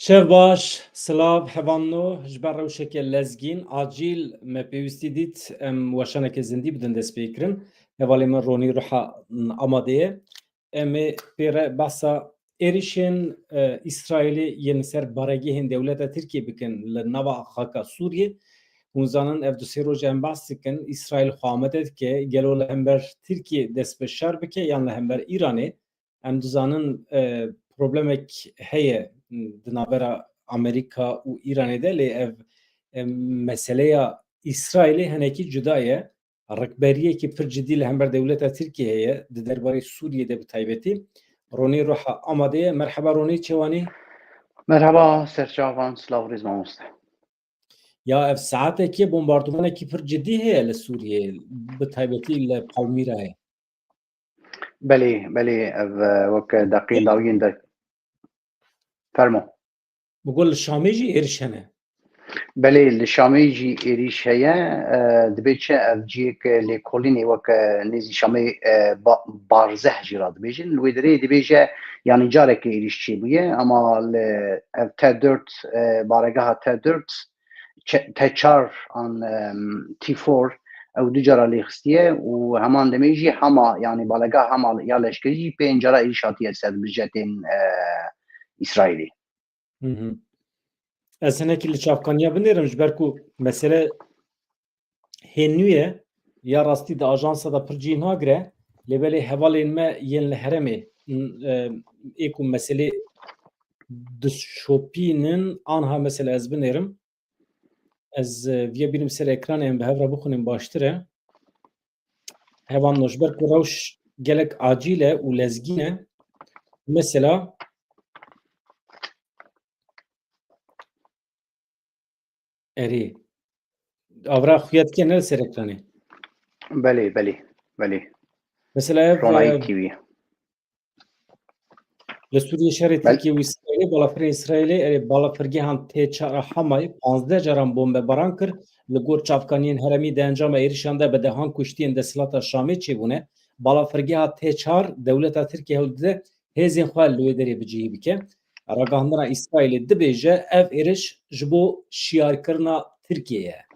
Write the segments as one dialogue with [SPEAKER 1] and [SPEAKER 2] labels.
[SPEAKER 1] شەو باش سلااو هەڤانۆ ji ber rewşeke lezgîn acîl me pêwîstî dît em weşaneke zindî bidin dest pêkirin. Hevalê min Ronî Ruha Amadê ye. Em ê pêre behsa êrişên İsraîlê yên ser baregehên dewleta Tirkiye bikin li nava xaka Sûriyê. Hûn zanin ev du sê roj em behs dikin İsraîl xwe amade dike gelo li hember Tirkiye dest bi şer bike yan li hember İranê. Em dizanin problemek heye di navbera Amerîka û Îranê de lê ev meseleya İsraîlê hinekî cuda ye. Rikberiyekî pir cidî li hember dewleta Tirkiye heye di derbarê Sûriyê de bi taybetî. Ronî Ruha Amadê ye. Merheba Ronî çêwanî?
[SPEAKER 2] Merhaba Serçavan, Slav Rizmamoste.
[SPEAKER 1] Ya ev saetekî bombardımanekî pir cidî heye li Sûriyê bi taybetî li Palmîrayê.
[SPEAKER 2] Belê ev wek deqîn dawiyên de fermo.
[SPEAKER 1] Bigul li Şamê jî êriş hene.
[SPEAKER 2] Belê li Şamê jî êriş heye dibe çi ev ciyek lêkolînê wek nêzî Şamê barzeh jî ra dibêjin. Li wê derê dibêje yanî carekê êriş çêbûye ama li ev T4 baregeha T4 T4 an T4 ew du cara lêxistiye û heman demê jî hema yanî balegeha hema ya leşkerî jî pênc cara êriş hatiye ser bi jetên İsraîlî.
[SPEAKER 1] Ez hinekî li çavkaniya binêrim ji ber ku mesele hên nû ye ya rastî di ajansa da pir cî nagire lêbelê hevalên me yên li herêmê ê ku meselê dişopînin anha mesele ez binêrim. Ez vê bînim ser ekranê em bi hev re bixwînim baştir e. Hevan ji ber ku rewş gelek acîl e û lezgîn e. Mesela erê avra xuya dike ne li ser ekranê.
[SPEAKER 2] Belê.
[SPEAKER 1] Mesela ev
[SPEAKER 2] Ronayî TV.
[SPEAKER 1] Li Sûriye şerê Tirkiye û İsraîlê balafirên İsraîlê erê balafirgehan T4 Hamayê 15 caran bombebaran kir li gor çavkaniyên herêmî di encama êrişan de bi dehan kuştiyên desthilata Şamê çêbûne. Balafirgeha T4 dewleta Tirkiye hewl dide hêzên xwe li wê derê bicihî bike. Ragihandina İsraîlê dibêje ev êriş ji bo şiyarkirina Tirkiyeyê ye.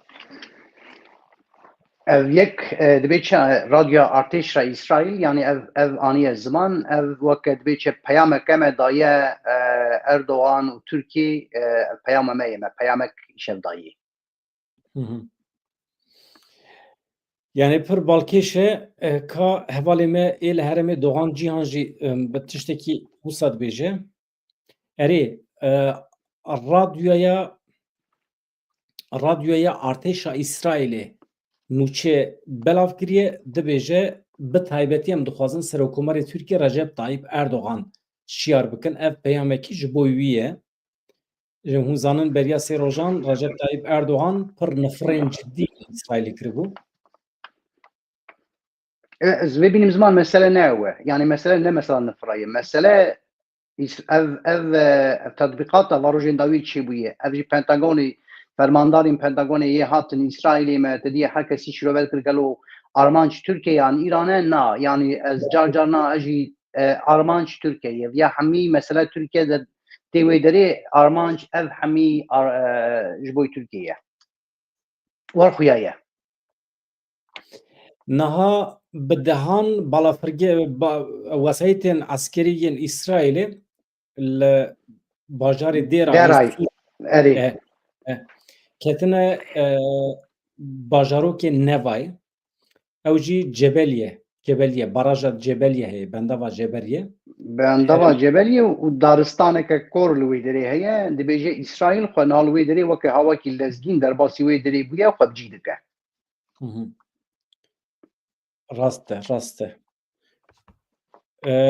[SPEAKER 2] Ev yek dibe çi radyoya artêşa İsraîl yanî ev aniye ziman ev weke dibe çi peyameke me daye Erdoğan û Tirkiye peyama me ye me peyamek îşev dayê.
[SPEAKER 1] Yani pir balkêş e ka hevalê me ê li herêmê Doğan Cîhan jî bi tiştekî wisa dibêje. Erê radyoya artêşa İsraîlê nûçe belav kiriye dibêje bi taybetî em dixwazin Serokkomarê Tirkiye Recep Tayyip Erdoğan şiyar bikin. Ev peyamekî ji bo wî ye. Hûn zanin beriya sê rojan Recep Tayyip Erdoğan pir nifrên ciddî İsraîlê kiribû.
[SPEAKER 2] Ez vê bînim ziman mesele ne ew e. Yani mesele ne mesela nifrayê. Mesele ev tetbîqata varojên dawî çêbûye. Ev jî Pentagonê fermandarên Pentagonê yê hatin İsraîlê me te diye her kesî şîrove kir gelo armanc Tirkiye yan İranê na. Yani ez car na ez jî armanc Tirkiye ya hemî mesele Tirkiye de tê wê derê armanc ev hemî ji bo Tirkiye ye. War xuya ye.
[SPEAKER 1] Niha bi dehan balafirge wesayetên eskerî yên İsraîlê li bajarê
[SPEAKER 2] Deray. Erê.
[SPEAKER 1] ketine bajarokê Nevayê ew jî Cebeliye baraja Cebeliye heye bendava Cebeliye.
[SPEAKER 2] Bendava Cebeliye û daristaneke kor li wê derê heye dibêje İsraîl xwe nal wê derê weke hawekî lezgîn derbasî wê derê bûye xwe bicî dike.
[SPEAKER 1] Rast e.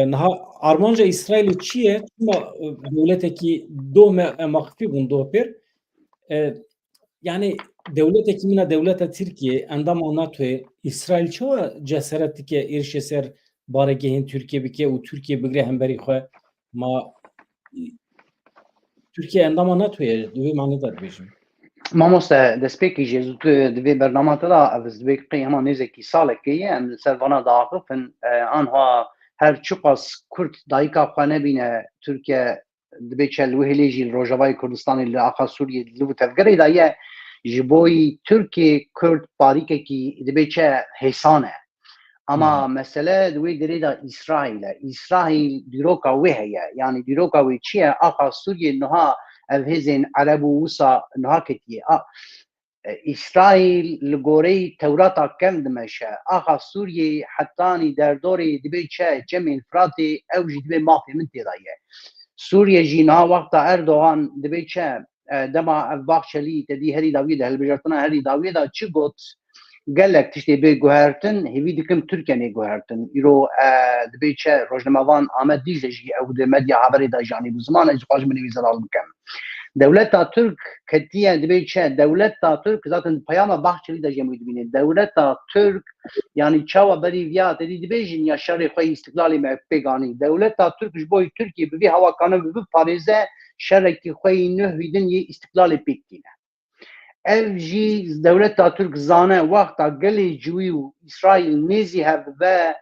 [SPEAKER 1] Niha armanca İsraîlê çi ye? Çima dewletekî doh me maxfî bûn doh pêr. Yani dewletekî mina dewleta Tirkiye endama NATOyê İsraîl çawa cesaret dike êrişê ser baregehên Tirkiye bike û Tirkiye bigire hemberî xwe ma Tirkiye endama NATOyê di vê manî de dibêjim.
[SPEAKER 2] Mamoste destpêkî jê zû divê bernama te da ev divê qîyema nêzekî salekê ye em li ser vana diaxivin anha her çi qas Kurd dayîka xwe nebîne Tirkiye دبیچه الوهلیجی روجاوای کردستان اللي آخا سوریه لو تفکری دایه جبوی ترکی کرد باریکه کی دبیچه حسانه اما مسئله دوی دری دا اسرائیل دیروکا وی هیا یعنی دیروکا وی چیه آخا سوریه نها الهزین عرب و وسا نها کتیه اسرائیل لگوری توراتا کم دمشه آخا سوریه حتانی در دوری دبیچه جمعین فراتی او جدبی مافی من تیدایه سوریه جینها وقتا اردوغان دبیچه دما افباقشلی تدی هری داویده هلبجارتنا هری داویده چی گوت قالك تشتي بي جوهرتن هيفي ديكم تركيا جوهرتن يرو دبيتشا روجنموان آمد ديجي او دي مديا عبري دا جاني بزمان اجو قاج مني ويزال المكان دولتا ترك كتيا دبيتشا دولتا ترك ذاتن بياما باخشلي دا جمعي دبيني دولتا ترك يعني تشاوا بري فيات دي دبيجن يا شري خوي استقلالي ما بيغاني دولتا ترك جبوي تركيا ببي هوا كانوا ببي باريزا شركي خوي نهوي دنيا استقلالي بيكتينا ev jî dewleta Türk zane wexta gelê cûî û İsraîl nêzî hebe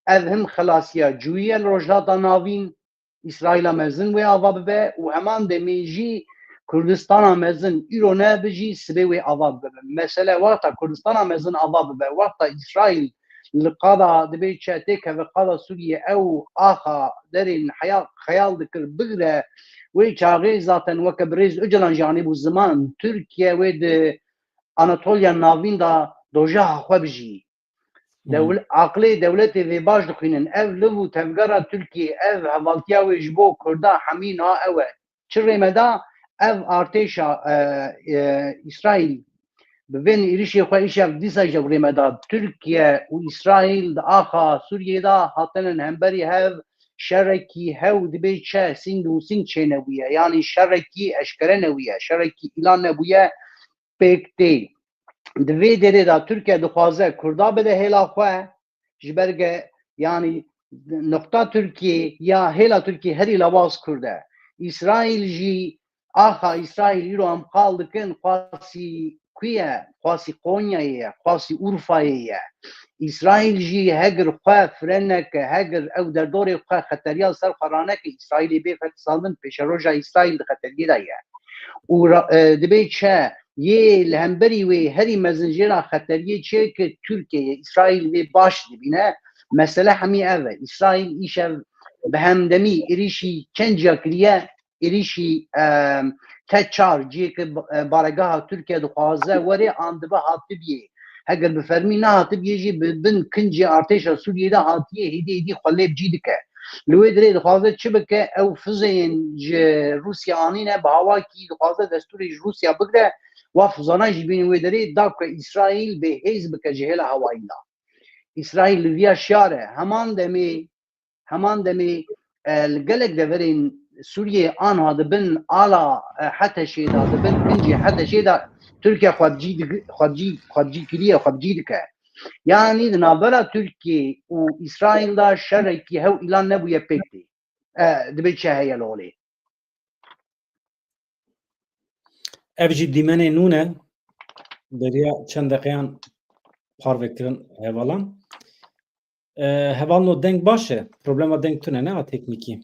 [SPEAKER 2] ev him xelasiya cûîye li Rojhilata Navîn İsraîla mezin wê ava bibe û heman demê jî Kurdistana mezin îro nebe jî sibê wê ava bibe. Mesele wexta Kurdistana mezin ava bibe wexta İsraîl li qada dibe çe têkeve qada Sûriye ew axa derên xeyal dikir bigire وی چاغی zaten وک بریز اجلان جانب و زمان ترکیه و د اناتولیا ناوین دا دوجه خو بجی عقلی دولت وی باش دخینن اف لو تفگرا ترکیه اف حوالتیا و جبو کردا همین ها اوه چره مدا اف ارتشا اسرائیل ببین ایریشی خو ایشاف دیسا جبری مدا ترکیه و اسرائیل دا آخا سوریه دا هاتنن همبری هف شرکی هاو دبی چه سینگ و سینگ چه نبویه یعنی شرکی اشکره نبویه شرکی ایلان نبویه پکتی دوی دره دا ترکیه دخوازه کردا بده هلا خواه جبرگه یعنی نقطه ترکیه یا هلا ترکیه هری لواز کرده اسرائیل جی آخا اسرائیل ایرو هم قال دکن خواسی کویه خواسی قونیه خواسی اورفایه اسرائیل جی هگر خواه فرنک هگر او در دور خواه خطریال سر خرانک اسرائیلی بی فتصالن پیش روژا اسرائیل خطری دایه و دبی چه یه لهمبری وی هری مزنجیرا خطریه چه که ترکیه اسرائیل بی باش دبینه مسئله همی اوه اسرائیل ایشه به همدمی ایریشی چنجا کریه ایریشی تچار جیه که بارگاه ترکیه دخوازه وره آندبه حاطی بیه اگر بفرمی نه هاتب یجی بن کنجی ارتشا سوریه ده هاتیه هیدی خلیب جیده که لوی دره دخوازه چه بکه او فضین روسیا آنینه به هوا کی دخوازه دستوری روسیا بگره و فضانه جبین وی دره دا که اسرائیل به حیز بکه جهل هوایی دا اسرائیل ویا شیاره همان دمی الگلک دورین سوریه آنها دبن آلا حتی شیده دبن کنجی حتی شیده ترکیه خودجی کریه خودجی دکه یعنی دنابرا ترکیه و اسرائیل دا شرکی هاو ایلان نبویه پکتی دبی چه هیا لولی
[SPEAKER 1] ev jî dîmenê nû ne deriya çend deqeyan parvekirin hevalan hevalno deng baş e problema deng tune ne a teknikî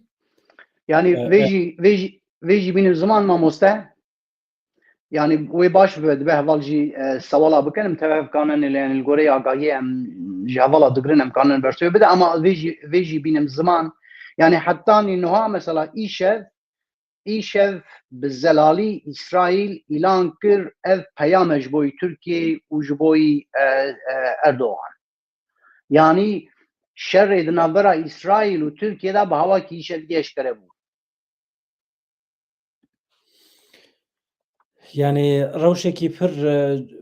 [SPEAKER 2] yani veji benim zaman mamoste yani وی باش به حوال جی سوالا بکنم توقف کانن لان الگوری آگاهی ام جوالا دگرنم کانن برسوی بده اما ویجی بینم زمان yani hatta اینها مثلا ایشف بزلالی اسرائیل اعلان کر اف پیامش بوی ترکیه و جبوی اردوغان yani شر دنابرا اسرائیل و ترکیه دا به هوا کی ایشف دیش کرده بود
[SPEAKER 1] yani rewşekî pir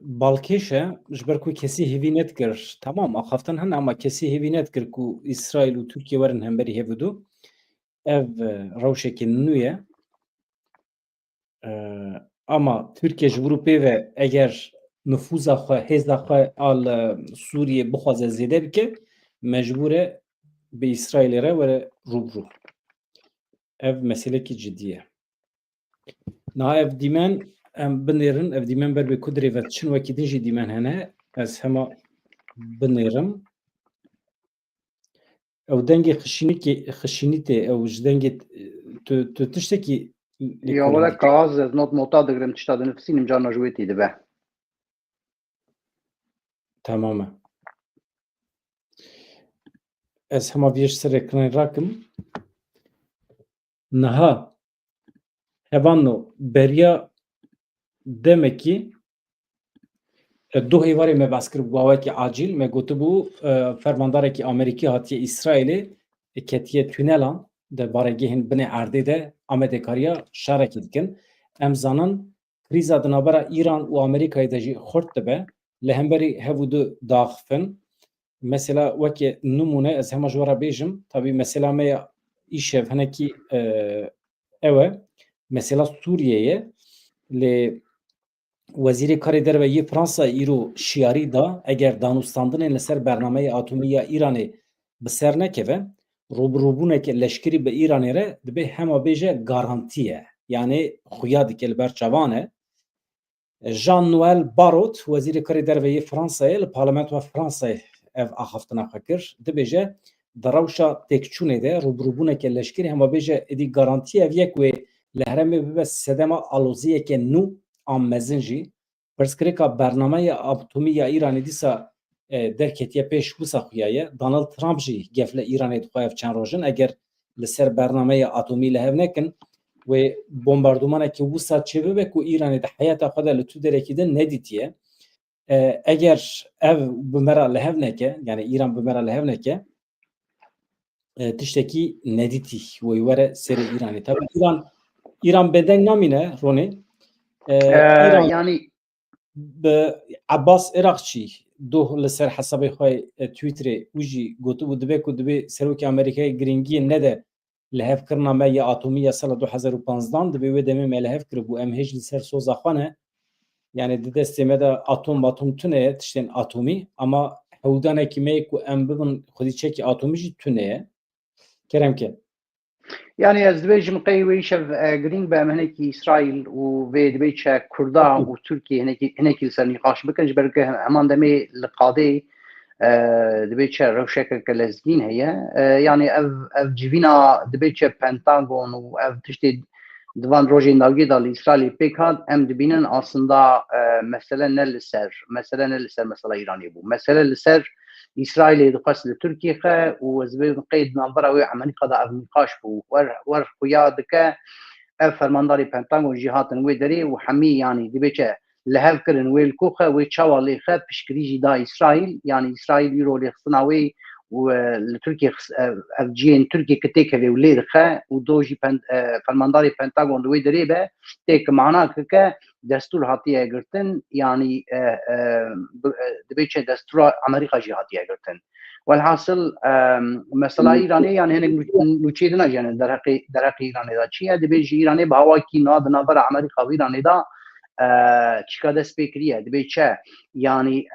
[SPEAKER 1] balkêş e ji ber ku kesî hêvî nedikir tamam axaftin hin ama kesî hêvî nedikir ku İsraîl û Tirkiye werin hemberî hevdû ev rewşekî nû ye ama Tirkiye ji Ewropê ve eger nüfuza xwe hêza xwe al Sûriyê bixwaze zêde bike mecbûr e bi İsraîlê re were rûbirû ev meselekî ciddî ye niha ev dîmen em binêrin ev dîmen ber bê ku dirê ve çin wekî din jî dîmen hene ez hema binêrim ew dengê xişînîtê ew ji dengê tu tiştekî lê
[SPEAKER 2] Ya
[SPEAKER 1] kolîn
[SPEAKER 2] wala
[SPEAKER 1] dîtî?
[SPEAKER 2] kağız ez not nota digirim tişta dinivîsînim carna ji wê tê dibe.
[SPEAKER 1] Tamam e. Ez hema vê ji ser ekranê rakim. Niha hevano beriya demekî du hêvarê me bes kir bû wawekî acîl me gotibû fermandarekî Amerîkî hatiye İsraîlê ketiye tûnelan di baregehên binê Erdê de amedekariya şarekê dikin. Em zanin krîza di navbera İran û Amerîkayê de jî xurt dibe li hemberî hev û du daxivin. Mesela wekî nimûne ez hema ji we re bêjim tabî mesela me ya îşev hinekî ew e mesela Sûriyeyê lê Wezîrê Karê Derve Fransa îro şiyarî da eger danûstandinên li ser bernameyê atomî ya Îranê bi ser nekeve, robirûbûneke leşkerî bi Îranê re dibe hema bêje garantî ye. Yani xuya dike li ber çavan e. Jean-Noël Barrot, Wezîrê Karê Derve Fransayê li Parlamentoya Fransayê ev axaftina xwe kir. Dibêje di rewşa têkçûnê de robirûbûneke leşkerî hema bêje êdî garantî ev yek wê li herêmê bibe sedema aloziyeke nû an mezin jî pirsgirêka bernameya atomî ya Îranê dîsa derketiye pêş wisa xuya ye. Donald Trump jî gef li Îranê dixwaye ev çend rojin eger li ser bernameya atomî li hev nekin wê bombardımanekî wisa çê bibe ku Îranê di heyeta xwe de li tu derekî din nedîtiye. Eger ev bi me re li hev neke yani İran bi me re li hev neke tiştekî nedîtî wê were serê Îranê. Tabii İran bedeng namîne Ronê. İran
[SPEAKER 2] Yani
[SPEAKER 1] bi Abbas Irakçî duh li ser hesabê xwe Twitterê û jî gotibû dibe ku dibe Serokê Amerîkayê giringiyên nede li hevkirina me ya atomî ya sala 2015 dibe wê demê me li hev kiribû em hêj li ser soza xwe ne yani di destê me de atom tune ye tiştên atomî ama hewdanekî me ku em bibin xwedîçekî atomî jî tune ye. Keremke.
[SPEAKER 2] Yani ez dibêjim qey wê îşev girîng be em hinekî İsraîl û vê dibê çe Kurda û Tirkiye hinekî li ser nîqaş bikin ji ber ku heman demê li qadê dibê çe rewşekeke lezgîn heye. Yani ev civîna dibê çe Pentagon û ev tiştê divan rojên dawiyê da li İsraîlê pêk hat em dibînin aslında mesele ne li ser mesela İranê bû. Mesele li ser İsraîlê dixwest li Tirkiye xe û ez dibê qey di navbera wê Amerîka da ev nîqaş bû. Wer xuya dike ev fermandarê Pentagon jî hatin wê derê û hemî yani dibê çe li hev kirin wê li ku xe wê çawa lê xe piştgirî jî da İsraîl yani İsraîl îro lêxistina wê û li Tirkiye ev ciyên Tirkiyeyê têkeve û lê dixe û do jî fermandarê Pentagon li wê derê be têk mana kike destûr hatiye girtin yani dibê çe destûra Amerîka jî hatiye girtin. Welhasıl mesela İranê yani hinek nûçê din yani derheqê İranê da çi ye dibê jî İranê bi hawakî na di navbera Amerîka û İranê da çika dest pê kiriye dibê çe yani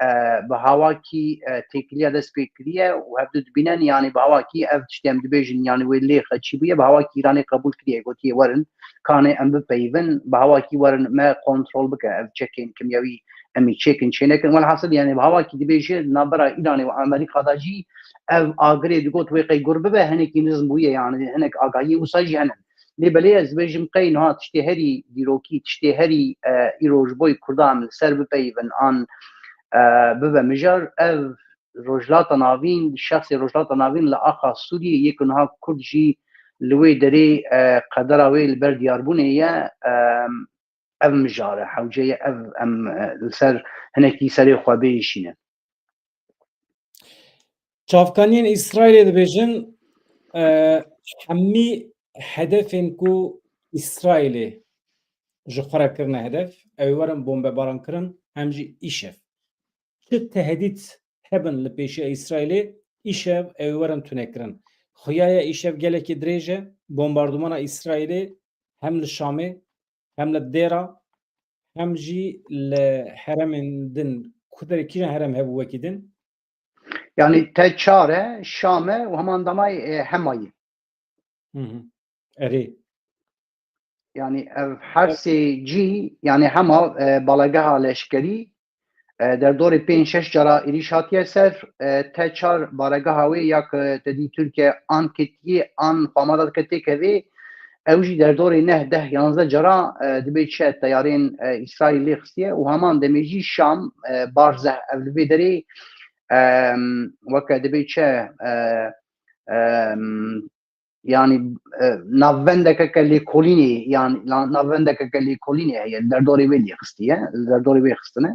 [SPEAKER 2] bi hawakî têkiliya dest pê kiriye û hev du dibînin yani bi hawakî ev tiştê em dibêjin yani wê lê xe çî bûye bi hawakî İranê qebûl kiriye gotiye werin kanê em bipeyivin bi hawakî werin me kontrol bike ev çekên kimyewî em ê çêkin çê nekin welhasıl yani bi hawakî dibê jî navbera İranê û Amerîka da jî ev agirê digot wê qey gur bibe hinekî nizm bûye yani hinek agahiyê wisa jî henin. Lê belê ez dibêjim qey niha tiştê herî dîrokî tiştê herî îro ji bo Kurdan li ser bipeyivin an bibe mijar ev rojhilata navîn şexsê rojhilata navîn li axa Sûriyê yek niha Kurd jî li wê derê qedera wê li ber diyarbûnê ye ev mijar e hewce ye ev em li ser hinekî serê xwe bêjîşînin.
[SPEAKER 1] Çavkaniyên İsraîlê dibêjin hemî hedefên ku İsraîlê ji xwe re kirine hedef ew werin bombebaran kirin hem jî îşev. Çi tehdît hebin li pêşiya İsraîlê îşev ew werin tunekirin. Xuyaya îşev gelekî dirêj e bombardûmana İsraîlê hem li Şamê hem li Dêra hem jî li heremên din ku derê kîjan herem hebû wekî din?
[SPEAKER 2] Yani te çare Şam'e û heman damay Hemayê.
[SPEAKER 1] Erê.
[SPEAKER 2] Yani ev her sê cî yani hema balageha leşkerî derdorê 5-6 cara êrîş hatiye ser te çar barageha wê ya ku te dî Tirkiye an ketiye an xwamada dike têkevê اوجی در دوری نه ده 11 جرا دبی چه تیارین اسرائیلی خستیه و همان دمیجی شام بارزه اولوی داری وکه دبی چه yani navendeke li kolînê yani navendeke li kolînê heye derdorê wê lê xistiye derdorê wê xistine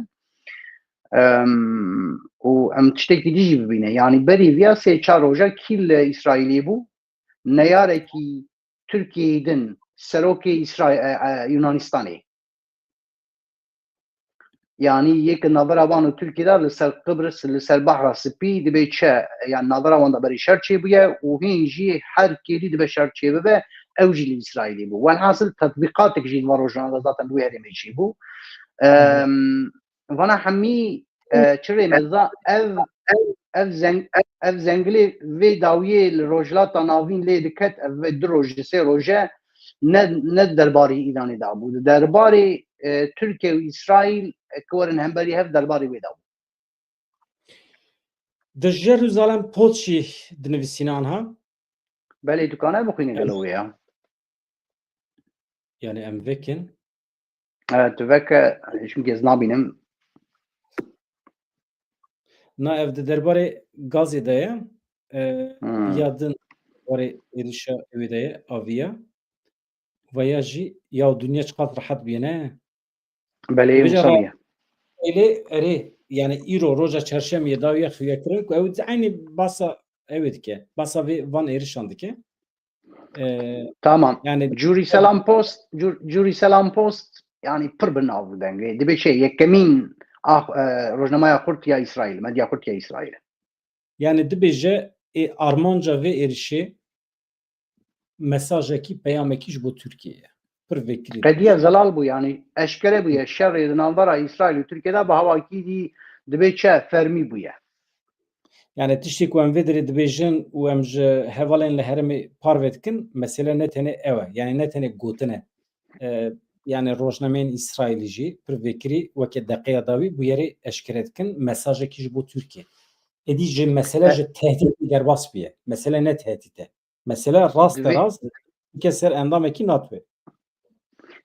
[SPEAKER 2] û em tiştekî dî jî bibîne yani berî viya sê çar roja kî li İsraîlê bû neyarekî Tirkiyeyê din serokê Yunanistanê yani yek navera wan û Tirkiyeyê li ser Kıbrıs li ser Behra Spî dibe çe yani navera wan da berî şer çêbûye û hîn jî her kêlî dibe şer çêbibe ew jî li İsraîlê bû welhasıl tetbîqatek jî var rojan da zaten wê herêmê çêbû vana hemî çirê meza ev zengilê vê dawiyê li rojhilata navîn lê diket ev vê du roj li sê roje ne derbarê Îranê dabû di derbarê Türkiye û İsraîl kiwerin hemberî hev derbarê wê dabû
[SPEAKER 1] Di Jeruzalem Post jî dinivîsînan ha
[SPEAKER 2] belê dukane bixwîne gelo wê ya
[SPEAKER 1] yani em vekin
[SPEAKER 2] tu veke çünkü ez nabînim
[SPEAKER 1] na ev di derbarê gazê de ye ya din warê êrişa evê de ye aviya veya jî ya dunya çiqat rehet bîne
[SPEAKER 2] belê wisa
[SPEAKER 1] Elê erê yani îro roja çerşemeyê dawiya xuya kirin ku ew aynî basa ew dike basa vê van êrişan dike
[SPEAKER 2] tamam
[SPEAKER 1] yani
[SPEAKER 2] Jerusalem Post yani pir bi nav dengê dibe şey yekemîn rojnamaya Xurtiya İsraîl medya Xurtiya İsraîl
[SPEAKER 1] yani dibêje armanca vê êrişê mesajekî peyamekî ji bo Tirkiyeyê pir vekirî
[SPEAKER 2] qediye zelal bû yani eşkere bûye şerê di navbera İsraîl û Tirkiyeyê de bi hewakî dî dibe çe fermî bûye
[SPEAKER 1] yani tiştê ku em vê derê dibêjin û em ji hevalên li herêmê parve dikin mesele ne tenê ew e yani ne tenê gotin e yani rojnameyên İsraîlî jî pir vekirî weke deqeya dawî bû yerê eşkere dikin mesajekî ji bo Tirkiye êdî ji mesele ji tehdîtê derbas bûye mesele ne tehdît e mesele rast e rast dike ser endamekî natwe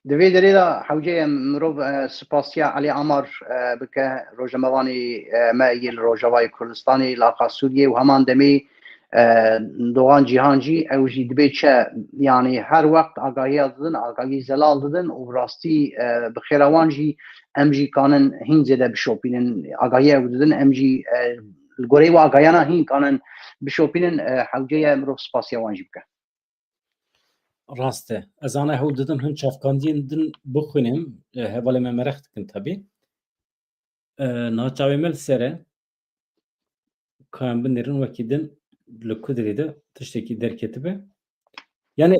[SPEAKER 2] Di vê derê de hewceyê mirov spasiya Elî Amar bike rojnamevanê me yê li Rojavayê Kurdistanê laqa Sûriyê û heman demê Doğan Cîhan jî ew jî dibe çe yani her wext agahiya didin agahî zelal didin û rastî bi xêra wan jî em jî kanin hîn zêde bişopînin agahiya ew didin em jî li gorî we agahiyana hîn kanin bişopînin hewceyê mirov spasiya wan jî bike
[SPEAKER 1] rast e ez ana hewl didin hin çavkandiyên din bixwînim hevalê me merex dikin tebî naçavê me li ser e ka em binêrin wekî din li Kudrê de tiştekî derketibe yani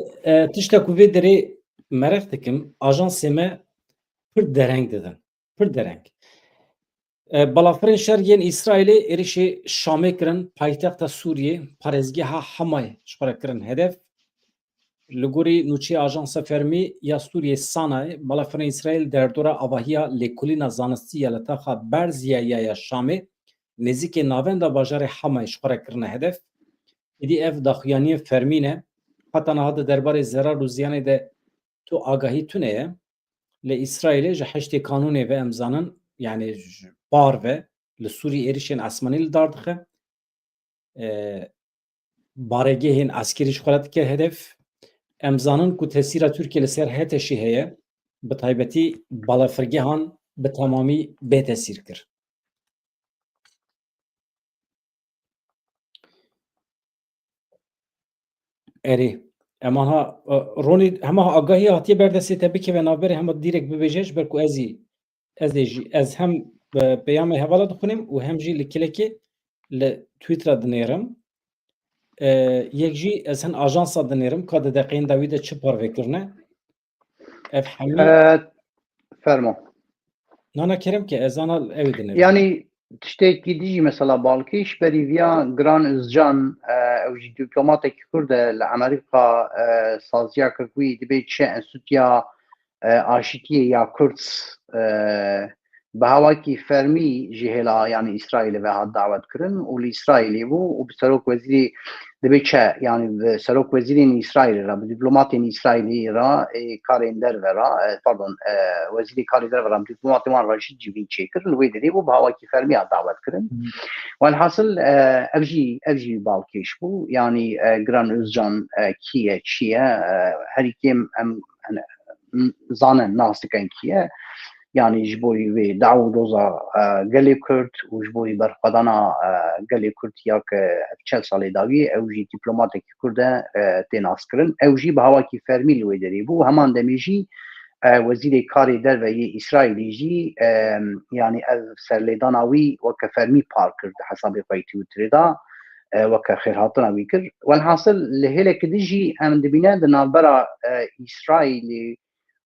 [SPEAKER 1] tiştek ku vê derê merex dikim ajansê me pir dereng didin pir dereng balafirên şer yên İsraîlê êrişê Şamê kirin paytexta Sûriyê parêzgeha Hemayê ji xwe re kirin hedef li gorî nûçeyê ajansa fermî ya Sûriyê Sanayê balafirên İsraîl derdora avahiya lêkolîna zanistî ya li taxa Berziya ya Şamê nêzîkê navenda bajarê Hemayê ji xwe re kirine hedef êdî ev daxuyaniyên fermî ne heta niha di derbarê zerar û ziyanê de tu agahî tune ye li İsraîlê ji heştê kanûnê ve em zanin yani ji bar ve li Sûrî êrişên esmanî li dar dixe baregehên eskerî ji xwe re dike hedef em zanin ku tesîra Tirkiye li ser Heteşê heye bi taybetî balafirgehan bi temamî bêtesîr kir erê eman ha Ronî hema agahiya hatiye berdestê te bikeve navberê hema dîrek bibêje ji ber ku ez ê jî ez hem peyamê hevala dixwînim û hem jî li kilekê li Twitter'a dinêrim yek jî ez hin ajansa dinêrim ka di deqeyên dawî de çi parvekirine ev hemî
[SPEAKER 2] fermo
[SPEAKER 1] nana kerim ki ez ana ew dinêrim
[SPEAKER 2] yani tiştekî dijî mesela balkîş berî viya Giran Özcan ew jî dîplomatekî Kurd e li Amerîka saziya kir wî dibe çi enstitûya aşîtiyê ya Kurd بهواکی فرمی جهلا يعني إسرائيل به هاد دعوت كرن والإسرائيلي بو وبسروك وزيري دبيتشا يعني بسروك وزيرين إسرائيل را بدبلوماتين إسرائيلي را كارين در را pardon وزيري كارين در را بدبلوماتين وان راشد جيبين تشيكر الويدري بو بهواکی فرمی هاد دعوت كرن والحاصل أفجي بالكيش بو يعني جران أزجان كيه تشيه هريكيم زانن ناس كان كيه يعني جبوي في دعوة دوزا قالي كرد وجبوي برقدانا قالي كرد ياك بشال صالي داوي او جي دبلوماتيك كرده تناس كرن او جي بهواكي فرمي اللي ويدريبو همان دميجي وزير كاري دروي إسرائيلي جي يعني سرليداناوي وكفرمي باركر حسب قيتي وتريدا وكخير هاتنا ويكر والحاصل لهيلك ديجي ام دبينا دنابرا إسرائيلي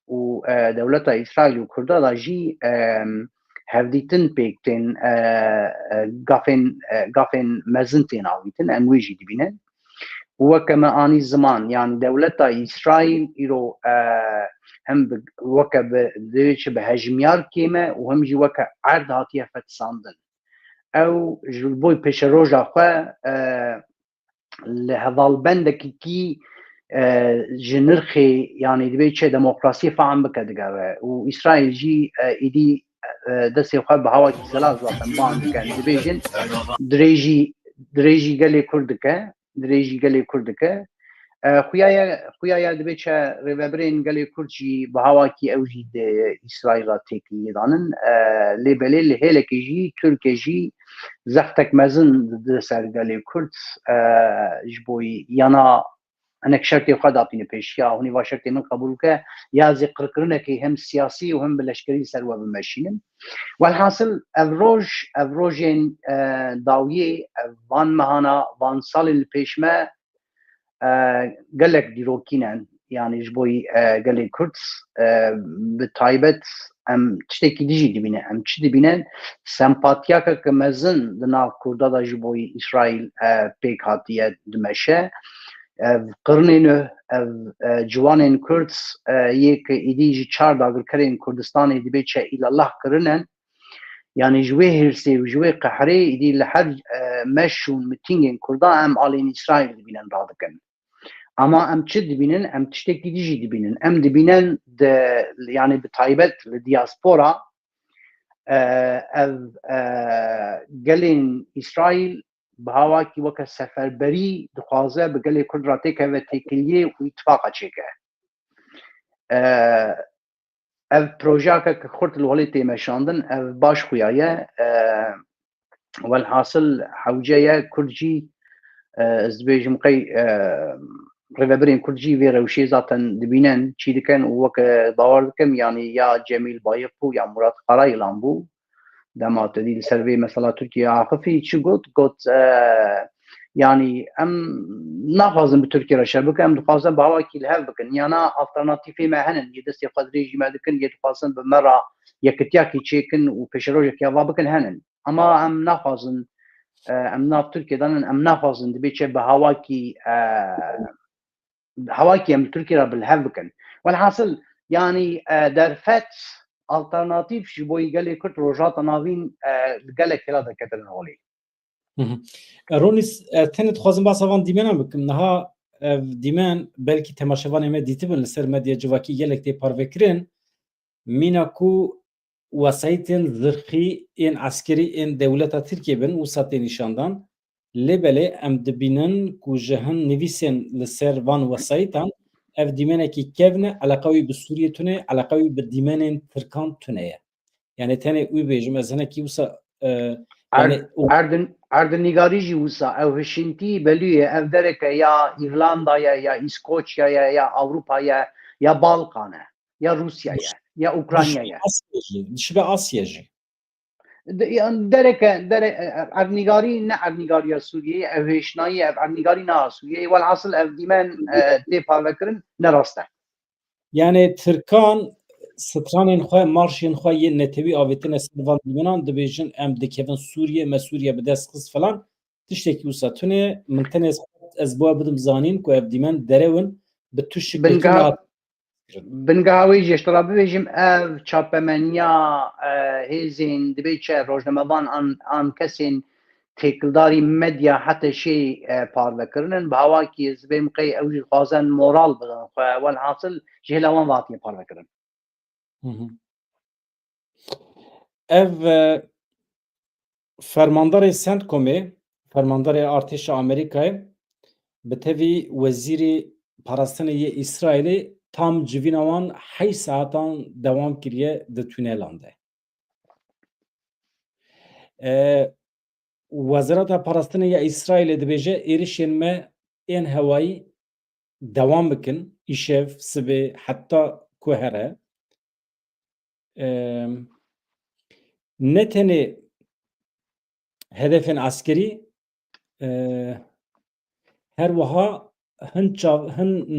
[SPEAKER 2] ودولة إسرائيل وكردها جي هفديتن بيكتن قافن مزنتين عويتن أنويجي دبينن وكما آني الزمان يعني دولة إسرائيل إيرو هم وكا بديش بهجميار كيمة وهم جي وكا عرض هاتية فتساندن أو جلبوي بشروجا خوا لهذا البندك كي جنرخي يعني دبيتش ديمقراطية فعم بكدقة وإسرائيل جي إيدي دسي خاب هواكي سلاز وطن بان كان دبيجن دريجي قالي كردكة خويا دبيتش ريبابرين قالي كردجي بهواكي أوجي إسرائيل تيكي دانن لبلي هيلك جي تركي جي زختك مزن دسر قالي كرد جبوي يانا أنا شرطي خد أعطيني بيشيا هوني واشرطي من قبولك يا زي قرقرنك هم سياسي وهم باللشكري سروا بمشينن والحاصل أفروجين داوية وان مهانا وان صال البيشما قالك ديروكينان يعني جبوي قالي كردس بتايبت ام تشتكي ديجي دبينه ام تشتي دبينه سمباتياكا كمزن دنا كردا دا جبوي إسرائيل بيك هاتية دمشة قرنين جوانين كردس يك إديجي چار داغر كرين كردستان دبيتشا إلى الله قرنن يعني جوي هرسي وجوي قحري إدي لحد مشون متينين كردا ام آلين إسرائيل دبينن رادكن اما ام تشد دبينن ام تشتكي ديجي دبينن ام دبينن يعني بتايبت الدياسبورا قالين اسرائيل بهواكي وكا سفربري دخوازه بقالي كدراتيك وتيكليه واتفاقه تشيكه بروجاكا كخورت الولي تيمشاندن باش خويايا والحاصل حوجايا كرجي ازبيج مقي ريبابرين كرجي في روشي ذاتا دبينان تشي دكان وك باور دكم يعني يا جميل بايقو يا مراد قراي لامبو دما تدي سيرفي مثلا تركيا عاقفي تشي قلت يعني ام نافازن بتركيا رشبك ام دخازن بهواكي الهل بكن يانا الترناتيفي ما هنن يدسي قدري جي ما دكن يتقاسن بمرة يكتياكي تشيكن وبشروجك يا بابكن هنن اما ام نافازن ام ناف تركيا دانن ام نافازن دبيتش بهواكي هواكي ام تركيا بالهل والحاصل يعني درفت alternatif ji bo gelê Kurd rojata navîn gelek hela diketin holê.
[SPEAKER 1] Ronîs tenê dixwazim basa van dîmenan bikim niha dîmen belkî temaşevanê me dîtibin li ser medya civakî gelek tê parvekirin mîna ku wesayîtên zirxî ên eskerî ên dewleta Tirkiye bin wisa tê nîşandan lêbelê em dibînin ku ji hin nivîsên li ser van wesayîtan ev dîmenekî kevne eleqa wî bi Sûriye tune eleqa wî bi dîmenên Tirkan tune ye. Yani tenê wî bêjim ez hinekî wisa
[SPEAKER 2] Erdenigarî jî wisa ew hişintî belûye ev dereke ya İrlandaya ya İskoçyaya ya Avrupaya ya Balkan'a ya Rusya'ya ya Ukrayna'ya.
[SPEAKER 1] Dişibe Asya jî.
[SPEAKER 2] Yani dereke erdenigarî ne erdenigarîya Sûriye ev hêşnayî ev erdenigarî na Sûriye velhasıl ev dîmen tê parvekirin ne rast e.
[SPEAKER 1] Yani Tirkan stranên xwe marşên xwe yên netewî avêtine ser van dîmenan dibêjin em dikevin Sûriye me Sûriye bi dest xist filan tiştekî wisa tune min tenê ez bu bidim zanîn ku ev dîmen derewin bi tu şiklekî
[SPEAKER 2] بنگاوی جشترا ببیجیم اف چاپمنیا هیزین دبی چه روزنامه‌وان آن کسین تکلداری مدیا حتی شی پارده کردن به هوا کی زبیم قی اوج خوازن مورال بدن و والحاصل جهلوان واتی پارده کردن.
[SPEAKER 1] ev fermandarê CENTCOMê fermandarê Artêşa Amerîkayê bi tevî wezîrê parastinê yê İsraîlê tam civîna wan 8 saetan dewam kiriye di tûnelan de. Wezareta Parastinê ya İsraîlê dibêje êrişên me ên hewayî dewam bikin îşev, sibê heta ku here. Ne tenê hedefên askerî her wiha hin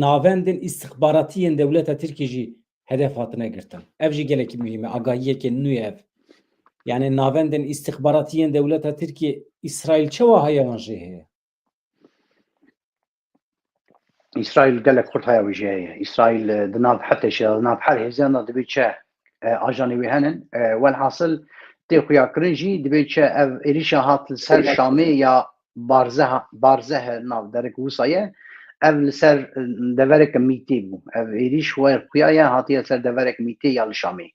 [SPEAKER 1] navendên îstixbaratiyên dewleta Tirkiye jî hedef hatine girtin. Ev jî gelekî mühim e, agahiyekê nû ye ev. Yani navendên îstixbaratiyên dewleta Tirkiye İsraîl çawa heyewan jê heye?
[SPEAKER 2] İsrail gelek kurt haya vijeye. İsrail dinav hatta şey dinav her hezana dibi çe ajani ve henin velhasıl te xuya krinji dibi çe ev erişa hat ser Şamê ya barzeh nav derek Wusayê ev ser deverek mîtê bû. Ev êriş we xuya hatiye ser deverek mîtê ya li Şamê.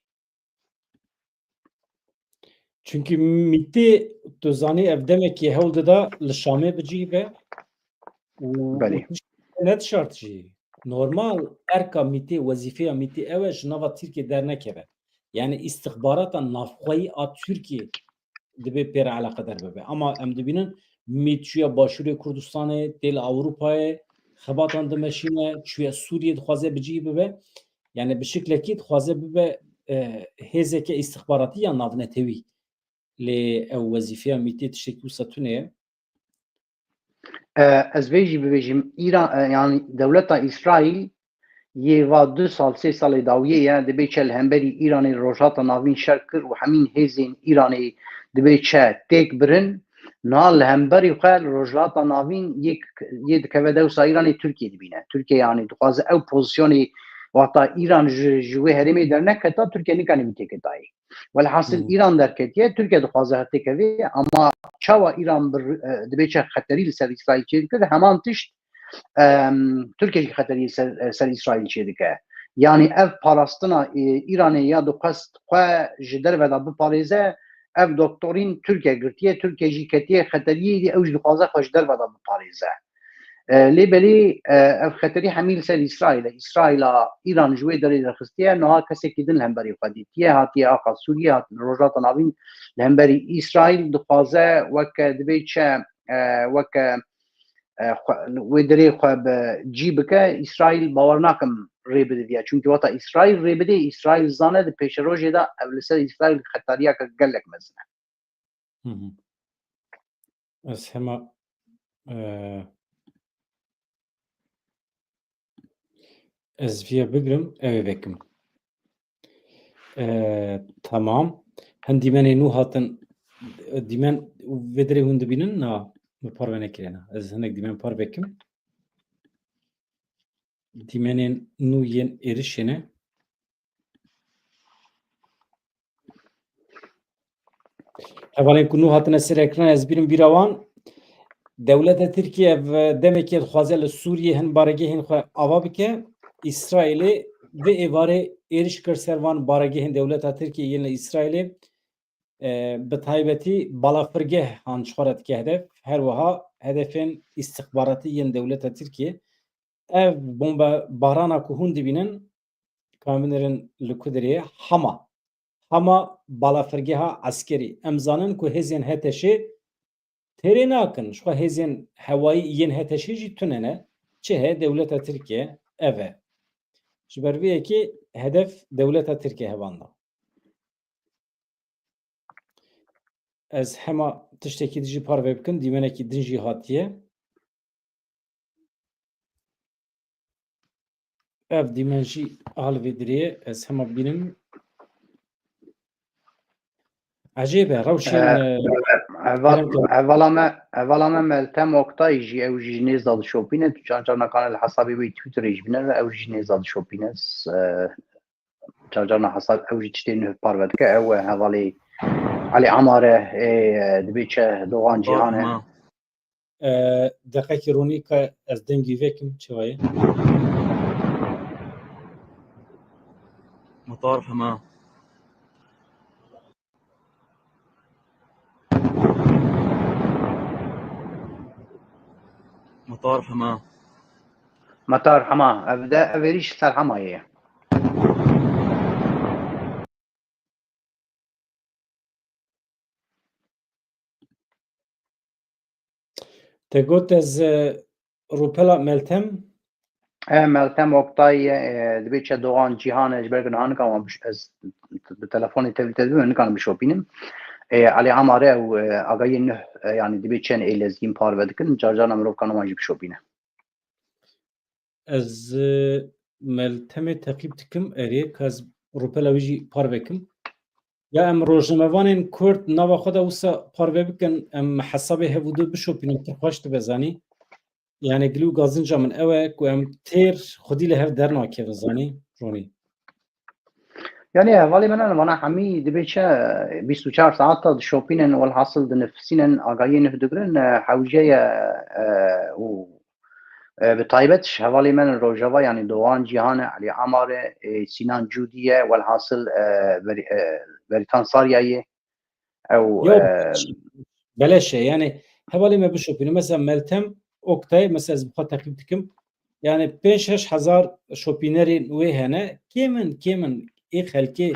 [SPEAKER 1] Çünkü mîtê tu zanî ev demekî hewl dida li Şamê bicîbe
[SPEAKER 2] Belê.
[SPEAKER 1] net şart jî. Normal erka mîtê wezîfeya mîtê ew e ji nava Tirkiye dernekeve. Yani istihbarata navxwayî a Tirkiye dibe pêre eleqedar bibe. Ama em dibînin mît çûye Başûrê Kurdistanê, tê li Ewropayê, xebatan dimeşîne, çûye Sûriyê dixwaze bicî bibe. Yani bi şiklekî dixwaze bibe hêzeke istihbaratî ya navnetewî. Lê ew wezîfeya mîtê tiştekî wisa tune ye.
[SPEAKER 2] Ez vê jî bibêjim İran yani devleta İsrail yê va 2 sal 3 salê dawiyê ye dibê çe li hemberî İranê rojhata navîn şer kir û hemîn hêzên İranê dibê çe têk birin niha li hemberî xwe li rojhata navîn yê dikeve dewsa İranê Tirkiye dibîne. Tirkiye yani dixwaze ew pozisyonê wata İran ji wê herêmê derneketa Tirkiye nikanî wî têketayê. Velhasıl İran derketiye Tirkiye dixwaze têkevê ama çawa İran dibê çe xeterî li ser İsraîl çê dikir heman tişt Türkiye jî xeterî ser İsraîl çê dike. Yani ev parastina İranê ya dixwest xwe ji derve de biparêze ev doktorîn Tirkiye girtiye Tirkiye jî ketiye xeteriyê ew jî dixwaze xwe ji derve de biparêze. Lê belê ev xeterî hemî li ser İsraîl e. İsraîla İran ji wê derê derxistiye niha kesekî din li hemberî xwe dîtiye hatiye axa Sûriye hatiye rojhata navîn li hemberî İsraîl dixwaze weke dibê çe weke wê derê xwe bi cî bike İsraîl bawer nakim rê bide diye. Çünkü wata İsraîl rê bide İsraîl zane di pêşerojê de ev li ser İsraîl xetariyeke gelek mezin e.
[SPEAKER 1] Ez hema ez vîya bigirim ew ê vekim. Tamam. Hin dîmenê nû hatin dîmen vê derê hûn dibînin na min par venekiriye na. Ez hinek dîmen par vekim. Dîmenên nû yên êrişê ne hevalên ku nû hatine ser ekranê ez bîrim bîra wan dewleta Tirkiye ev demekî dixwaze li Sûriyê hin baregehên xwe ava bike İsraîlê vê êvarê êriş kir ser van baregehên dewleta Tirkiye yên li İsraîlê bi taybetî balafirgeh an ji xwe re dike hedef her wiha hedefên istihbaratî yên dewleta Tirkiye ev bombebarana ku hûn dibînin kamînerin li ku derê Hama balafirgeha askerî em zanin ku hêzên Heteşê têrê nakin ji xwe hêzên hewayî yên Heteşê jî tune ne çi heye dewleta Tirkiye ev e. Ji ber vê yekê hedef dewleta Tirkiye hevan da. Ez hema tiştekî dijî par vê bikim dîmenekî din jî hatiye. Ev dîmen jî al vê dirêye ez hema bînim عجیبه روشین
[SPEAKER 2] اولا ما ملتم وقتای جی او جی نزاد شوپینه تو چان کانال الحسابی بی تویتر ایج بینه او جی نزاد شوپینه چان حساب او جی تشتین پارود که او حوالی علی عماره دبیچه دوغان جهانه
[SPEAKER 1] دقیقی رونی که از دنگی وکم چه وایه؟
[SPEAKER 3] مطار حماه مطار حماه
[SPEAKER 2] مطار حما ابدا اوریش سر حمایه
[SPEAKER 1] تقول از روپلا ملتم
[SPEAKER 2] ملتم وقتای دبیچه دوغان جهانه جبرگن هان کام از به تلفنی تلویزیون نکنم بشوپینم علی عماره و آقای نه yani dibêçen êlezgîn parve dikin carcana mirov kanûman jî bişopîne.
[SPEAKER 1] از ملتم تقیب تکم اری که از روپلا ویجی پار بکم یا ام روژنموانین کرد نوا خدا وسا پار بکن ام حساب هفودو بشوپینم ترخواشت بزانی yani glu gazınca min ew ku em têr xwedî li hev dernakeve zanî Ronî.
[SPEAKER 2] Yani hevalê min vana hemî dibêçe 24 saata dişopînin welhasıl dinifsînin agahiyê nif digirin hewceye û bi taybet hevalê min rojava yani Doğan Cîhanê Elî Amarê Sinan Cûdî welhasıl Beritan Saryayê ew
[SPEAKER 1] beleşe yani hevalê me bişopînim mesela Meltem Oktay mesela ez bixwe teqîb dikim yani 5-6 şopînerên wê hene kêmin ê xelkê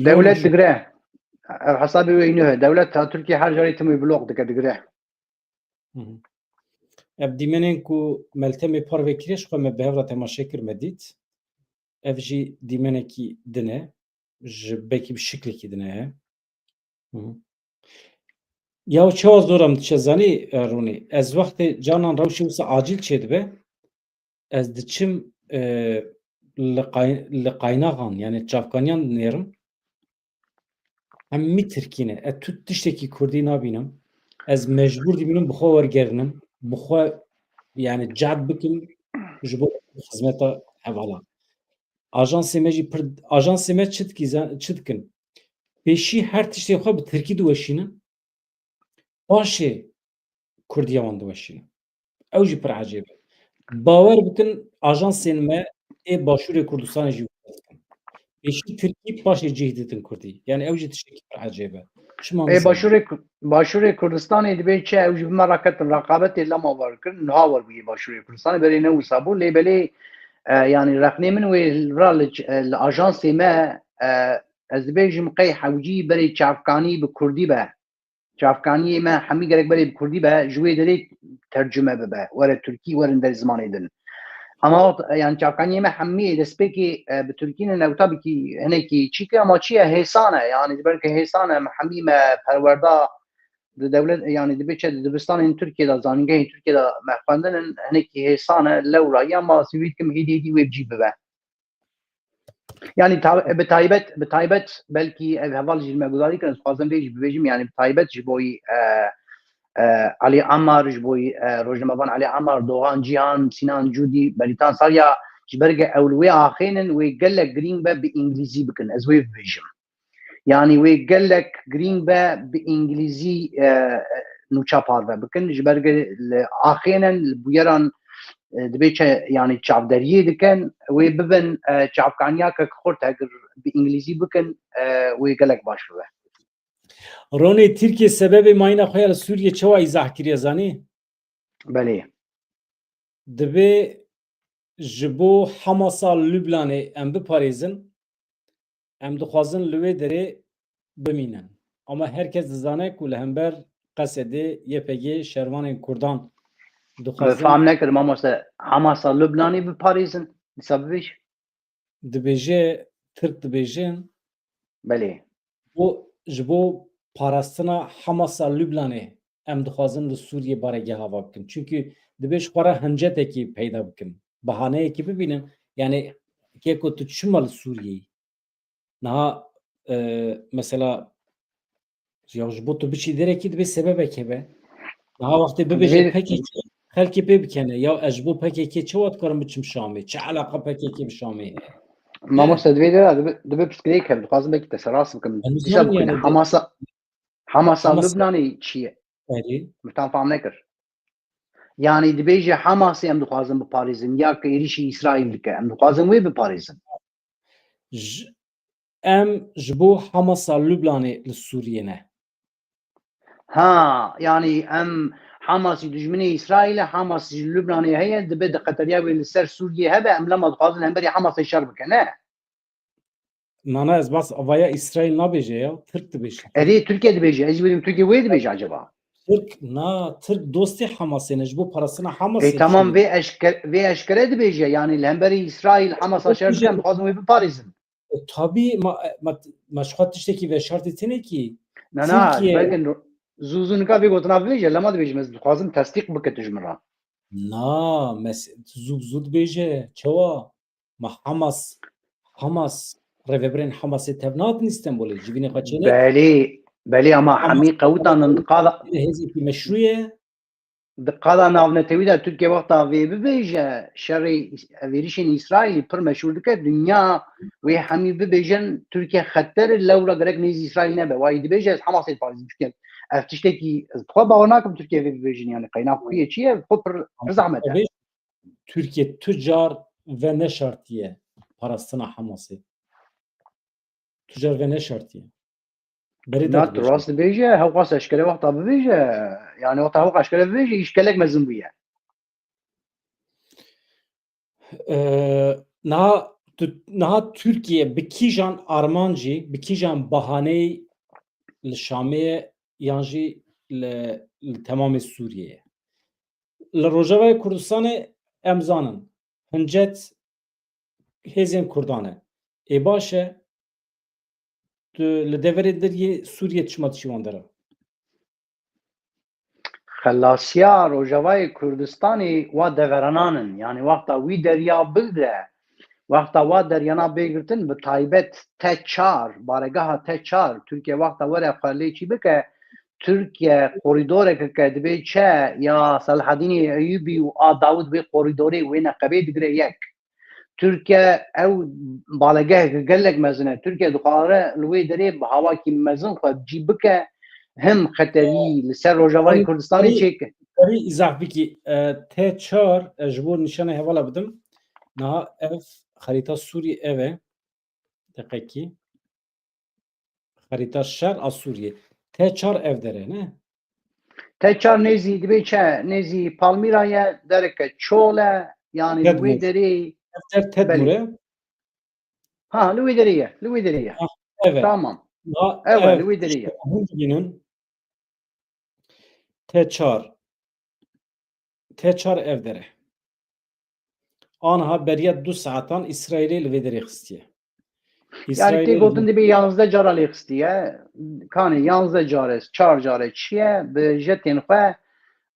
[SPEAKER 2] devlet digire ev hesabê wê nû devlet ha Tirkiye her jarê timî blok dike digire.
[SPEAKER 1] Ev dîmenên ku Meltemê par vekirî xwe me bi hev re temaşe kir me dît ev jî dîmenekî din e ji bekî bi şiklekî din e ya çawa zoram diçe zanî Ronî ez wextê canan rewşê wisa acîl çê dibe ez diçim li qaynaxan yani çavkaniyan dinêrim hemî Tirkî ne tu tiştekî Kurdî nabînim ez mecbûr dibînim bixwe wergerinim bixwe yani cehd bikim ji bo xizmeta hevala ajansê me jî pir ajansê me çi dikin pêşî her tiştê xwe bi Tirkî diweşînin paşê Kurdiya wan diweşînin ew jî pir ecêb e bawer bikin ajansên me ê Başûrê Kurdistanê jî dikin pêşî Tirkî paşê cih ditin Kurdî yani ew jî tiştekî pir ecêb e
[SPEAKER 2] Başûrê Kurdistanê dibêçe ew jî bi me raketin rekabetê lema werkirin niha werbûyê Başûrê Kurdistanê berê ne wisa bû lê belê yani rexnê min wê ra li ajansê me ez dibêjim qey hewcî berê çavkanî bi Kurdî be çavkaniyê me hemî gerek berê bi Kurdî be ji wê derê tercüme bibe were Tirkî werin derê zimanê din ama yani çavkaniyê me hemî destpêkê bi Tirkînin ewta bikî hinekî çîke ama çi ye hêsan e yani belke hêsan e hemî me perwerda di devlet yani dibêçe di dibistanên Tirkiye de zanîngehê Tirkiye de me xwendinin hinekî hêsan e lewra ya ma sivî dikim hêdî wê bicî bibe yani bi taybet belkî ev heval jî me gudarî kirin dixwazim vê jî bibêjim yani bi taybet ji boî Elî Amar ji boî rojnamevan Elî Amar Doğan Cîhan Sinan Cûdî Beritan Sarya ji ber ew li wê axênin wê gelek girîng be bi îngilîzî bikin ez wê bibêjim yani wê gelek girîng be bi îngilîzî nûça parve bikin ji ber li axênin li bûyeran dibêçe yani çavderiyê dikin wê bibin çavkaniyakek xurt hegir bi îngilîzî bikin wê gelek baş bibe
[SPEAKER 1] Ronî Tirkiye sebebê mayîna xwe ya li Sûriye çawa îzah kiriye zanî
[SPEAKER 2] belê
[SPEAKER 1] divê ji bo Hamasa Lübnanê em biparêzin em dixwazin li wê derê bimînin ama herkes dizane ku li hember Qesedê YPG şervanên Kurdan
[SPEAKER 2] fam nekirim mamoste Hamasa Lübnanê biparêzin dîsa bibêj
[SPEAKER 1] dibêje Tirk dibêjin
[SPEAKER 2] belê
[SPEAKER 1] ji bo parastina Hamasa Lübnanê em dixwazin li Sûriye baregeha hava bikin çünkü dibêj xwe re hincetekî peyda bikin bihaneyekî bibînin yani kêko tu çima li Sûriyeyê niha mesela Ya ji bo tu biçî derekî dibe sebebeke be. Niha wextê bibêje
[SPEAKER 2] دبي
[SPEAKER 1] PKK xelkê pê bikene ya ez ji bo PKK çi wat dikarim biçim Şamê? Çi eleqa PKK bi Şamê heye?
[SPEAKER 2] ما
[SPEAKER 1] Ne?
[SPEAKER 2] مستدبي ده دبي بسكريك هم دخوازم بك تسراس بكم
[SPEAKER 1] Ez
[SPEAKER 2] ديسا
[SPEAKER 1] nizanim
[SPEAKER 2] بكنا
[SPEAKER 1] yani
[SPEAKER 2] حماسا
[SPEAKER 1] Hamas
[SPEAKER 2] لبناني شيء
[SPEAKER 1] berê
[SPEAKER 2] متان فاهم نكر يعني دبيجي حماسي ام دخوازم بباريزن يا كيريشي اسرائيل دك ام دخوازم وي بباريزن
[SPEAKER 1] ji em ji bo Hamasa Lübnanê li Sûriyê ne.
[SPEAKER 2] ها يعني ام حماس دجمني اسرائيل حماس لبناني هي دبي قطريا والسر سوريا هذا ام لما دخوازن هم بري حماس يشرب كنا
[SPEAKER 1] Nana ez bas avaya İsrail nabêje ya. Türk dibêje.
[SPEAKER 2] ادي تركيا دبيجي اجي بيم تركيا وي دبيجي عجبا
[SPEAKER 1] Türk na Türk dostê Hamasê ne ji bo parastina
[SPEAKER 2] اي
[SPEAKER 1] Hamasê
[SPEAKER 2] تمام
[SPEAKER 1] dişinê.
[SPEAKER 2] في اشكال دبيجي يعني الهمبري اسرائيل حماس شرب كان دخوازن وي بباريزن
[SPEAKER 1] Tabii ma ji xwe tiştekî veşartê têne kî
[SPEAKER 2] نه نه
[SPEAKER 1] Tirkiye
[SPEAKER 2] بلكن زوزون كافي قلت نافليجا لما دبيجي مز دخوازن تصديق بك تجمرا
[SPEAKER 1] na zû dibêje çawa ma Hamas rêveberên Hamasê tev natin Stenbolê ji vînê xwe çênek
[SPEAKER 2] بالي اما
[SPEAKER 1] Hamas
[SPEAKER 2] حمي قوتا انتقاض
[SPEAKER 1] hêzekî meşrû ye
[SPEAKER 2] دقاضا نافنتوي دا تركيا وقتا في ببيجا شري افيريشن اسرائيل بر مشهور دك الدنيا وي حمي ببيجن تركيا خطر لولا غرق نيز اسرائيل نبا واي دبيجا حماس يتفاوز مشكل افتشتكي تخوا باوناكم تركيا في ببيجن يعني قينا خويا شي خبر زعمته
[SPEAKER 1] Tabii Türkiye tüccar ve ne şartiye parastina Hamasê tüccar ve ne şartiye berê
[SPEAKER 2] نا
[SPEAKER 1] de dibêje
[SPEAKER 2] تراس بيجا هو قاس اشكال وقتا ببيجا يعني وقتا هو اشكال ببيجا يشكلك مزن بيا
[SPEAKER 1] niha Türkiye bi kîjan armancî bi kîjan bahaneyê li Şamê yan jî li temamê Sûriyeyê li Rojavayê Kurdistanê em zanin hincet hêzên Kurdan e ê baş e tu li deverê deriyê Sûriye çima dişî wan dere
[SPEAKER 2] خلاسیا روجاوای کردستانی و دورانانن يعني وقتا وی دریا بگره وقتا وا دریانا بگرتن به تایبت ته چار بارگاه ته چار ترکیه وقتا وره خالی چی بکه ترکیه کوریدور که دبی چه یا صلاح الدین ایوبی و داود به کوریدوری و نقبه دگره یک ترکیه او بالگاه گلک مزنه ترکیه دقاره لوی دری به هوا کی مزن خود جی بکه هم خطری لسر روجاوای کردستانی چه که
[SPEAKER 1] Karî îzah bikî T4 ji bo nîşana hevala bidim niha ev xerîta Sûriyê ev e deqekî xerîta şer a Sûriyê T4 ev dere ne
[SPEAKER 2] تچار نزی دبی چه نزی پالمیرای درکه چوله yani
[SPEAKER 1] Tedmur
[SPEAKER 2] لوی دری
[SPEAKER 1] Defter Tedmur
[SPEAKER 2] بله
[SPEAKER 1] e
[SPEAKER 2] ha لوی deriye
[SPEAKER 1] evet
[SPEAKER 2] tamam
[SPEAKER 1] niha
[SPEAKER 2] evet
[SPEAKER 1] ev
[SPEAKER 2] لوی
[SPEAKER 1] tiştê
[SPEAKER 2] deriye
[SPEAKER 1] hûn T4 ev dere aniha beriya 2 saetan İsrailê li vê derê xistiye
[SPEAKER 2] yani tek
[SPEAKER 1] İsrailê li
[SPEAKER 2] gotun dibi yalnızda cara lekstiye kanı yalnızda cares çar care çiye be jetin xwe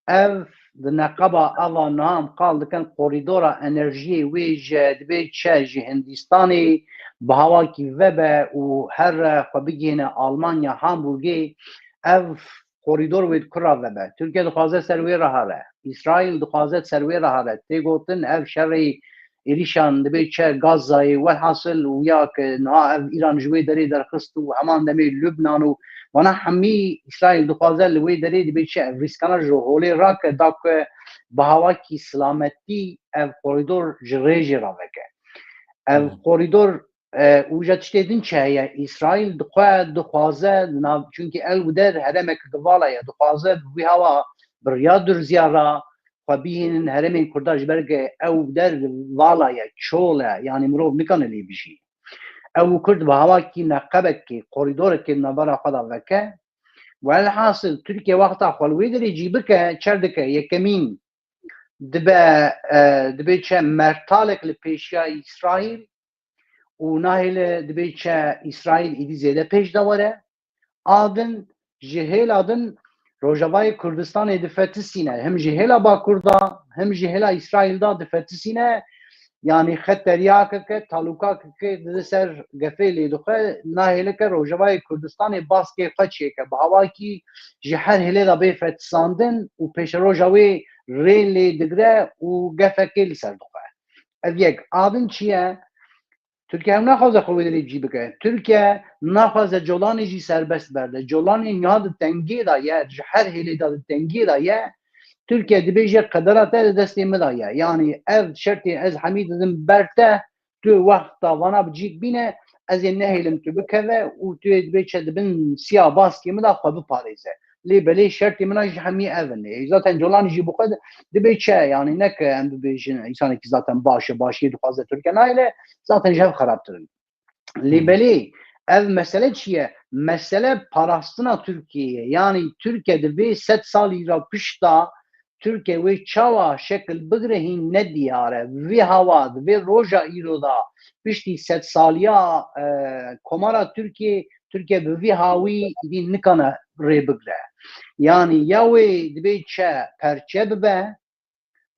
[SPEAKER 2] ev di neqeba ava nam qal dikin koridora enerjiyê wê ji dibe çe ji Hindistanê bi hawakî vebe û her xwe bigihîne Almanya Hamburgê ev koridor wê kura vebe Türkiye dixwaze ser wê rehare İsrail dixwaze ser wê rehare tê gotin ev şerê êrîşan dibe çe Gazayê welhasil û ya ki niha ev İran ji wê derê derxist û heman demê Lübnan û wana hemî İsrail dixwaze li wê derê dibe çi ev rîskana ji holê rake da ku bi hawakî silametî ev koridor ji rêjê re veke ev koridor û ji tiştê din çi heye İsrail dixwaze çünkü ew der heremek givala ye dixwaze bi wî hewa biriya durzîya ra xwe bihînin herêmên Kurda ji ber ke ew der vala ye çol e yani mirov nikane lê bijî ew Kurd bi hawakî neqebekê koridoreke navbera xwe da veke welhasil Türkiye wexta xwe li wê derê cî bike çer dike yekemîn dibe çe mertalek li pêşiya İsrail û nahêle dibe çe İsrail êdî zêde pêş de were adin ji hêla din Rojavayê Kurdistanê difetisîne hem ji hêla Bakurda hem ji hêla İsraîlda difetisîne yani xeteriya ke taluka ke de ser gefeli doxe nahile ke Rojavayê Kurdistanê baskê xwe çêke bi hava ki ji her hilê da bê fetisandin û pêşeroja wê rê lê digre û gefekê li ser doxe. Ev yek avin çi ye? Türkiye hem naxwaze xwe wê cî bike. Türkiye naxwaze colanê jî serbest berde. Colanê niha di tengê da ye, ji her hilê da di tengê da ye. Türkiye dibêje qedera te li destê me da ye. Yani ev şertê ez hemî didim ber te tu wexta vana bicîk bîne ez ê nehêlim tu bikeve û tu ê dibê dibin siya baskê me da xwe biparêze. Lê belê şertê min jî hemî ev in. Zaten colanê jî bu xwe dibê çi yani neke em bibêjin însanekî zaten baş e başiyê dixwaze Türkiye nayê zaten ji hev xerabtirin. Lê belê ev mesele çi ye? Mesele parastina Türkiye'ye. Yani Türkiye divê 100 salî ra pişta Türkiye wê çawa şekil bigire hîn nediyare vê hava vê roja îro da piştî 100 saliya komara Türkiye bi vê hawî îdî nikane rê bigire. Yani ya wê dibê çe perçe bibe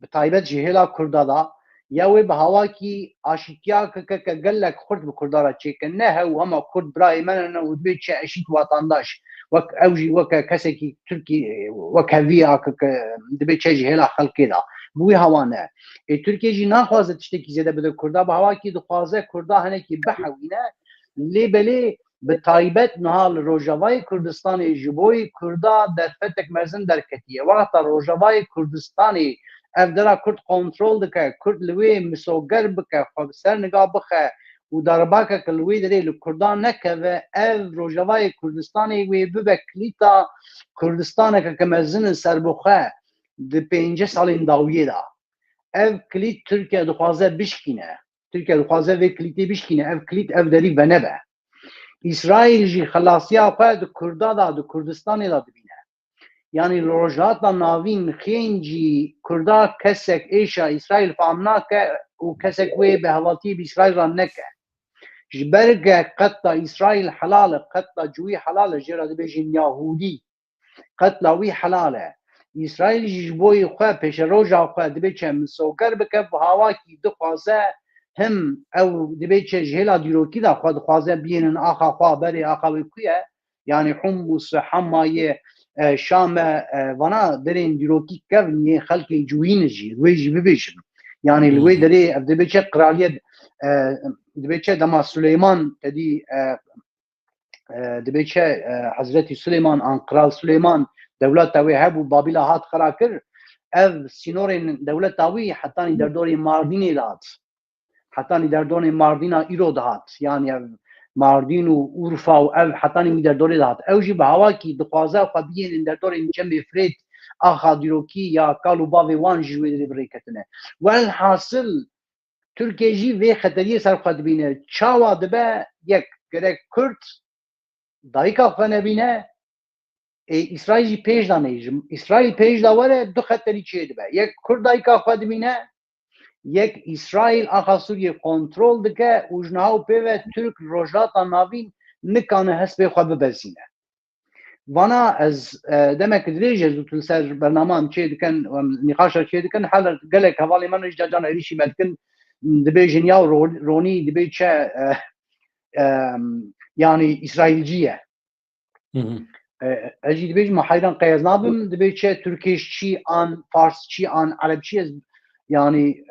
[SPEAKER 2] bi taybet ji hêla Kurda da ya wê bi hawakî aşîtiya keke gelek Kurd bi Kurda ra çêke ne hew hema Kurd birayê me ne û dibê çe eşît vatandaş wek ew jî weke kesekî Tirkî wek hevîya keke dibê çe ji hêla xelkê da bu wê hewa ne. Tirkiye jî naxwaze tiştekî zêde bide Kurda bi hawakî dixwaze Kurda hinekî bihewîne lê belê bi taybet niha li Rojavayê Kurdistanê ji bo Kurda derfetek mezin derketiye. Wexta Rojavayê Kurdistanê ev dera Kurd kontrol dike, Kurd li wê misoger bike, xwe bi ser niga bixe û derbakek li wê derê li Kurdan nekeve ev Rojavayê Kurdistanê wê bibe kilîta Kurdistaneke mezin serbixwe di 5 salên dawiyê da. Ev kilît Türkiye dixwaze bişkîne. Türkiye dixwaze vê kilîtê bişkîne. Ev kilît ev derî venebe. İsrail jî xelasiya xwe di Kurda da di Kurdistanê da dibîne. Yani rojhata navîn xêncî Kurda kesek êşa İsrail fam nake û kesek wê bi hevaltiyê bi İsrail ra neke. Ji ber ke qetla İsrail helal e, qetla cûî helal e jê ra dibêjin Yahûdî. Qetla wî helal e. İsrail jî ji bo xwe pêşeroja xwe dibê çe misoger bike bi hawakî dixwaze him ew dibê çe ji hêla dîrokî da xwe dixwaze bînin axa xwe berê axa wê ku ye? Yani Humus, Hamayê Şame vana derên dîrokî kevniyê xelkê cûîn jî wê jî bibêjin. Yani li wê derê ev dibê çe kraliyet dibê çe dema Süleyman tedî dibê çe Hezretî Süleyman an Kral Süleyman dewleta wê hebû Babîla hat xera kir ev sînorên dewleta wî hetanî derdorê Mardînê de hat. Hetanî derdorê Mardîna îro de hat. Yani ev Mardin û Urfa û ev hetanî wî derdorê de hat. Ew jî bi hawakî dixwaze xwe biyênin derdorên çemê firêt axa dîrokî ya kal û bavê wan jî wê derê birêketine. Welhasil Türkiye jî vê xeteriyê ser xwe dibîne. Çawa dibe yek gerek Kurd dayika xwe nebîne İsrail jî pêş da nejim. İsrail pêş da were du xeterî çê dibe. Yek Kurd dayika xwe dibîne yek İsrail axa Sûriye kontrol dike û ji niha pêve Türk rojhata navîn nikane hespê xwe bibezîne. Vana ez demek dirêj ez û ser bernaman çê dikin nîqaşa çê dikin heler gelek hevalê min ji can êrişî me dikin dibêjin ya Ronî dibê çe yani İsrailcî ye. Ez jî dibêjim heyran qeyez nabim dibê çe Türkêşçî an Farsçî an Erebçî ez yani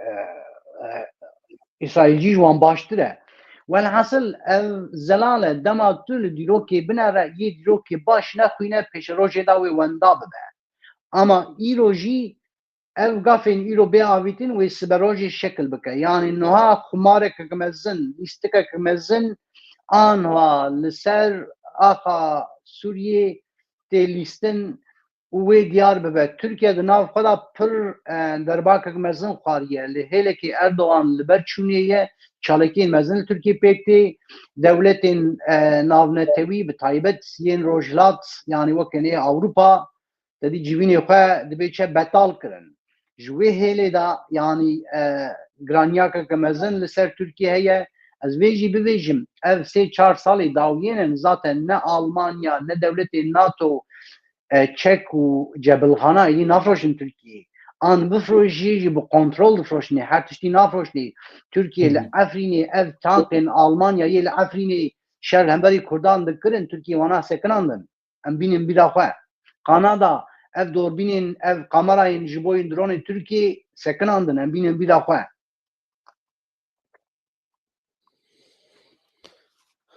[SPEAKER 2] İsrailcî ji wan baştir e. Welhasil ev zelale dema tu li dîrokê binere yê dîrokê baş nexwîne pêşerojê da wê wenda bibe. Ama îro jî ev gafên îro bê avîtin wê siberojê şekil bike. Yani niha xumarekek mezin, lîstikek mezin anha li ser axa Sûriyê tê lîstin û wê diyar bibe. Türkiye di nav xwe da pir derbakek mezin xwariye. Li hêlekê Erdogan li ber çûnê ye çalekên mezin li Tirkiye pêk tê dewletên navnetewî bi taybet yên rojhilat yani wekenê Awropa tedî civînê xwe dibê çe betal kirin. Ji wê hêlê da yani giraniyakeke mezin li ser Tirkiye heye. Ez vê jî bibêjim ev 3-4 salê dawiyênin zaten ne Almanya ne dewletên NATO çek û cebilxana êdî nafroşin Tirkiyeyê. an bifrojî bu kontrol difroşne her tiştî nafroşne Türkiye li Efrînê ev tankên Almanyayê li Efrînê şer hemberî Kurdan dikirin Türkiye wana sekinandin em bînin bîra xwe Kanada ev dorbînên ev kamerayên ji bo yên dronên Türkiye sekinandin em bînin bîra xwe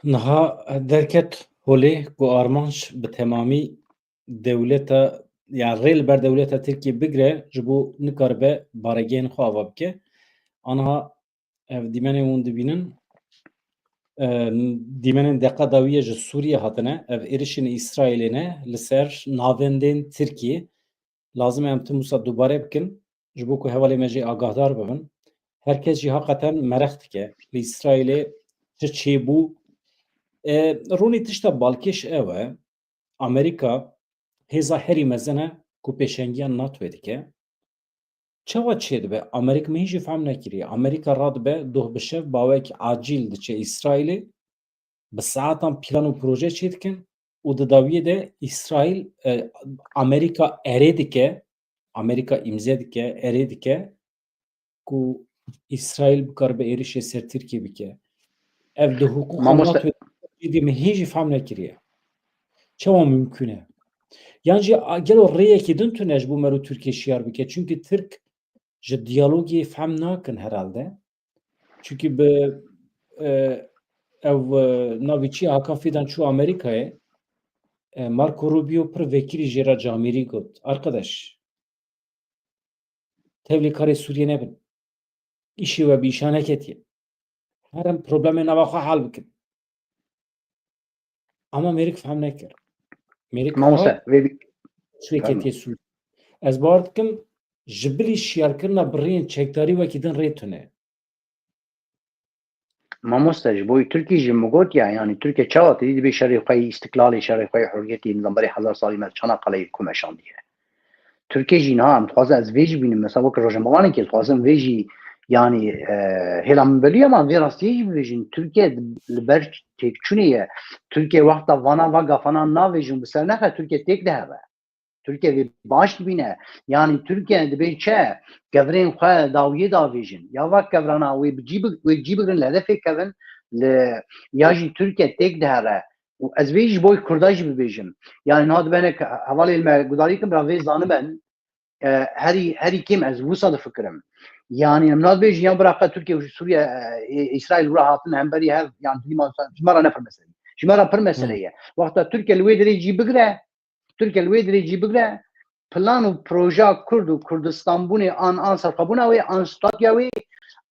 [SPEAKER 1] Niha derket holê ku armanc bi temamî dewleta ya rê li ber dewleta Tirkiye bigire ji bo nikaribe baregehên xwe ava bike. Aniha ev dîmenên hûn dibînin dîmenên deqeda wî ye ji Sûriye hatine ev êrişên İsraîlê ne li ser navendên Tirkiye lazim e em tim wisa dubare bikin ji bo ku hevalê me jî agahdar bibin. Herkes jî heqeten merex dike li İsraîlê çi çêbû ronî tişta balkêş ew e Amerîka hêza herî mezin e ku pêşengiya NATOyê dike. Çawa çê dibe Amerîka me jî fehm nekiriye. Amerîka radibe doh bi şev bawekî acîl diçe İsraîlê bi saetan plan û proje çê dikin û di dawiyê de İsraîl Amerîka erê dike Amerîka îmze dike erê dike ku İsraîl bikaribe êrişê ser Tirkiye bike. Ev di hukûqa
[SPEAKER 2] Mamoste
[SPEAKER 1] NATOyê me hêjî fehm nekiriye. Çawa mümkün e? Yan jî gelo rêyekê din tune ji bo me û Tirkiye şiyar bike çünkü Tirk ji diyalogê fehm nakin herhalde. Çünkü bi ev navê çi ye Hakan Fidan çû Amerîkayê Marco Rubio pir vekîlî jêra Camerî got arkadaş tevlî karê Sûriye nebin. İşî we bi îşan neketiye. Her em problemên nava xwe hel bikin. Ama Mêrik fehm nekir. Mêrik hat
[SPEAKER 2] Mamoste ve
[SPEAKER 1] şirketiye Sûriye. Ez bawer dikim ji bilî şiyarkirina birêyên çekdarî wekî din rê tune.
[SPEAKER 2] Mamoste ji bo Tirkiye ji migot ya yani Türkiye çawa tedî dibe şerê xwe istiklalê şerê xwe hürriyetê nizamberî 1000 salî me Çanakkale'yê ku meşandiye. Türkiye jî niha em dixwaze ez vê jî bînim mesela wek rojnamevanekê dixwazim vê jî yani hêla min belî ama vê rastiyê jî bibêjin Türkiye li ber têkçûnê ye Türkiye wexta vana ve gafana navêjin bi ser nexe Türkiye têk diheve. Türkiye vê baş dibîne yani Türkiye dibe çe gevrên xwe dawiyê davêjin ya vek gevrana wê cî bigirin li hedefê kevin li ya jî Türkiye têk dihere û ez vê ji bo Kurda jî bibêjim yani niha dibenek hevalê me gudarî kirin bira vê zaniben herî kêm ez wisa difikirim yani em nabêjin ya bira Türkiye û Sûriye İsraîl wira hatin hemberî hev yani ji me re ne pir mesele ji me re pir mesele ye wexta Türkiye li wê derê cî bigire Türkiye li wê derê cî bigire plan û proja Kurd û Kurdistan bûnê an serxwebûna wê an statiya wê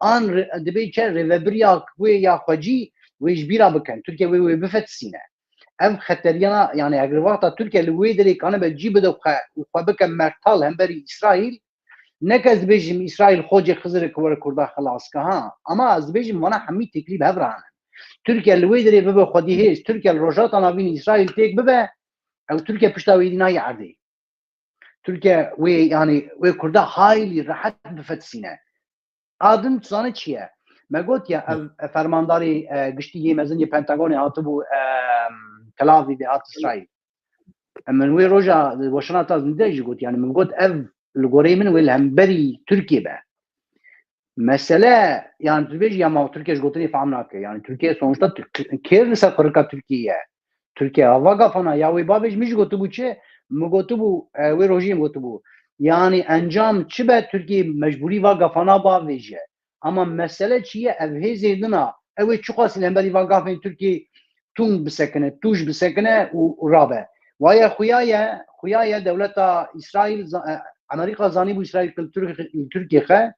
[SPEAKER 2] an dibe çe rêveberiya wê ya xwecî wê ji bîra bikin Türkiye wê bifetisîne ev xeteriyana yani eger wexta Türkiye li wê derê kanibe cî bide xwe bike mertal hemberî İsraîl nekez dibêjim İsraîl xocê xizirê ku were Kurda xelas ke ha ama ez dibêjim wana hemî teklî bi hev re hanin Türkiye li wê derê bibe xwedî hêz Türkiye li rojata navîn İsraîl têk bibe ew Türkiye pişta wê nayê erdê Türkiye wê yani wê Kurda haylî rehet bifetisîne adin tuzane çi ye me got ya ev fermandarê giştî yê mezin yê Pentagonê hatibû Tel Avivê hat İsraîl min wê roja weşana ta zindê jî got yani min got ev li gorê min wê li hemberî Tirkiye be mesele yani dibêjî ya ma Tirkiye ji gotinê fehm nake yani Tirkiye sonuçta kêr li ser qirika Tirkiye Türkiye hava gafana ya wê bavêj min jî gotibû çi min gotibû wê rojî min gotibû yani encam çi be Türkiye mecburî va gafana bavêje ama mesele çi ye ev hêzê dina ew ê çi xwasî li hemberî va gafên Türkiye tûn bisekine tûj bisekine û rabe waya xuya ye dewleta İsraîl Amerîka zanîbû İsraîl Türkiye xe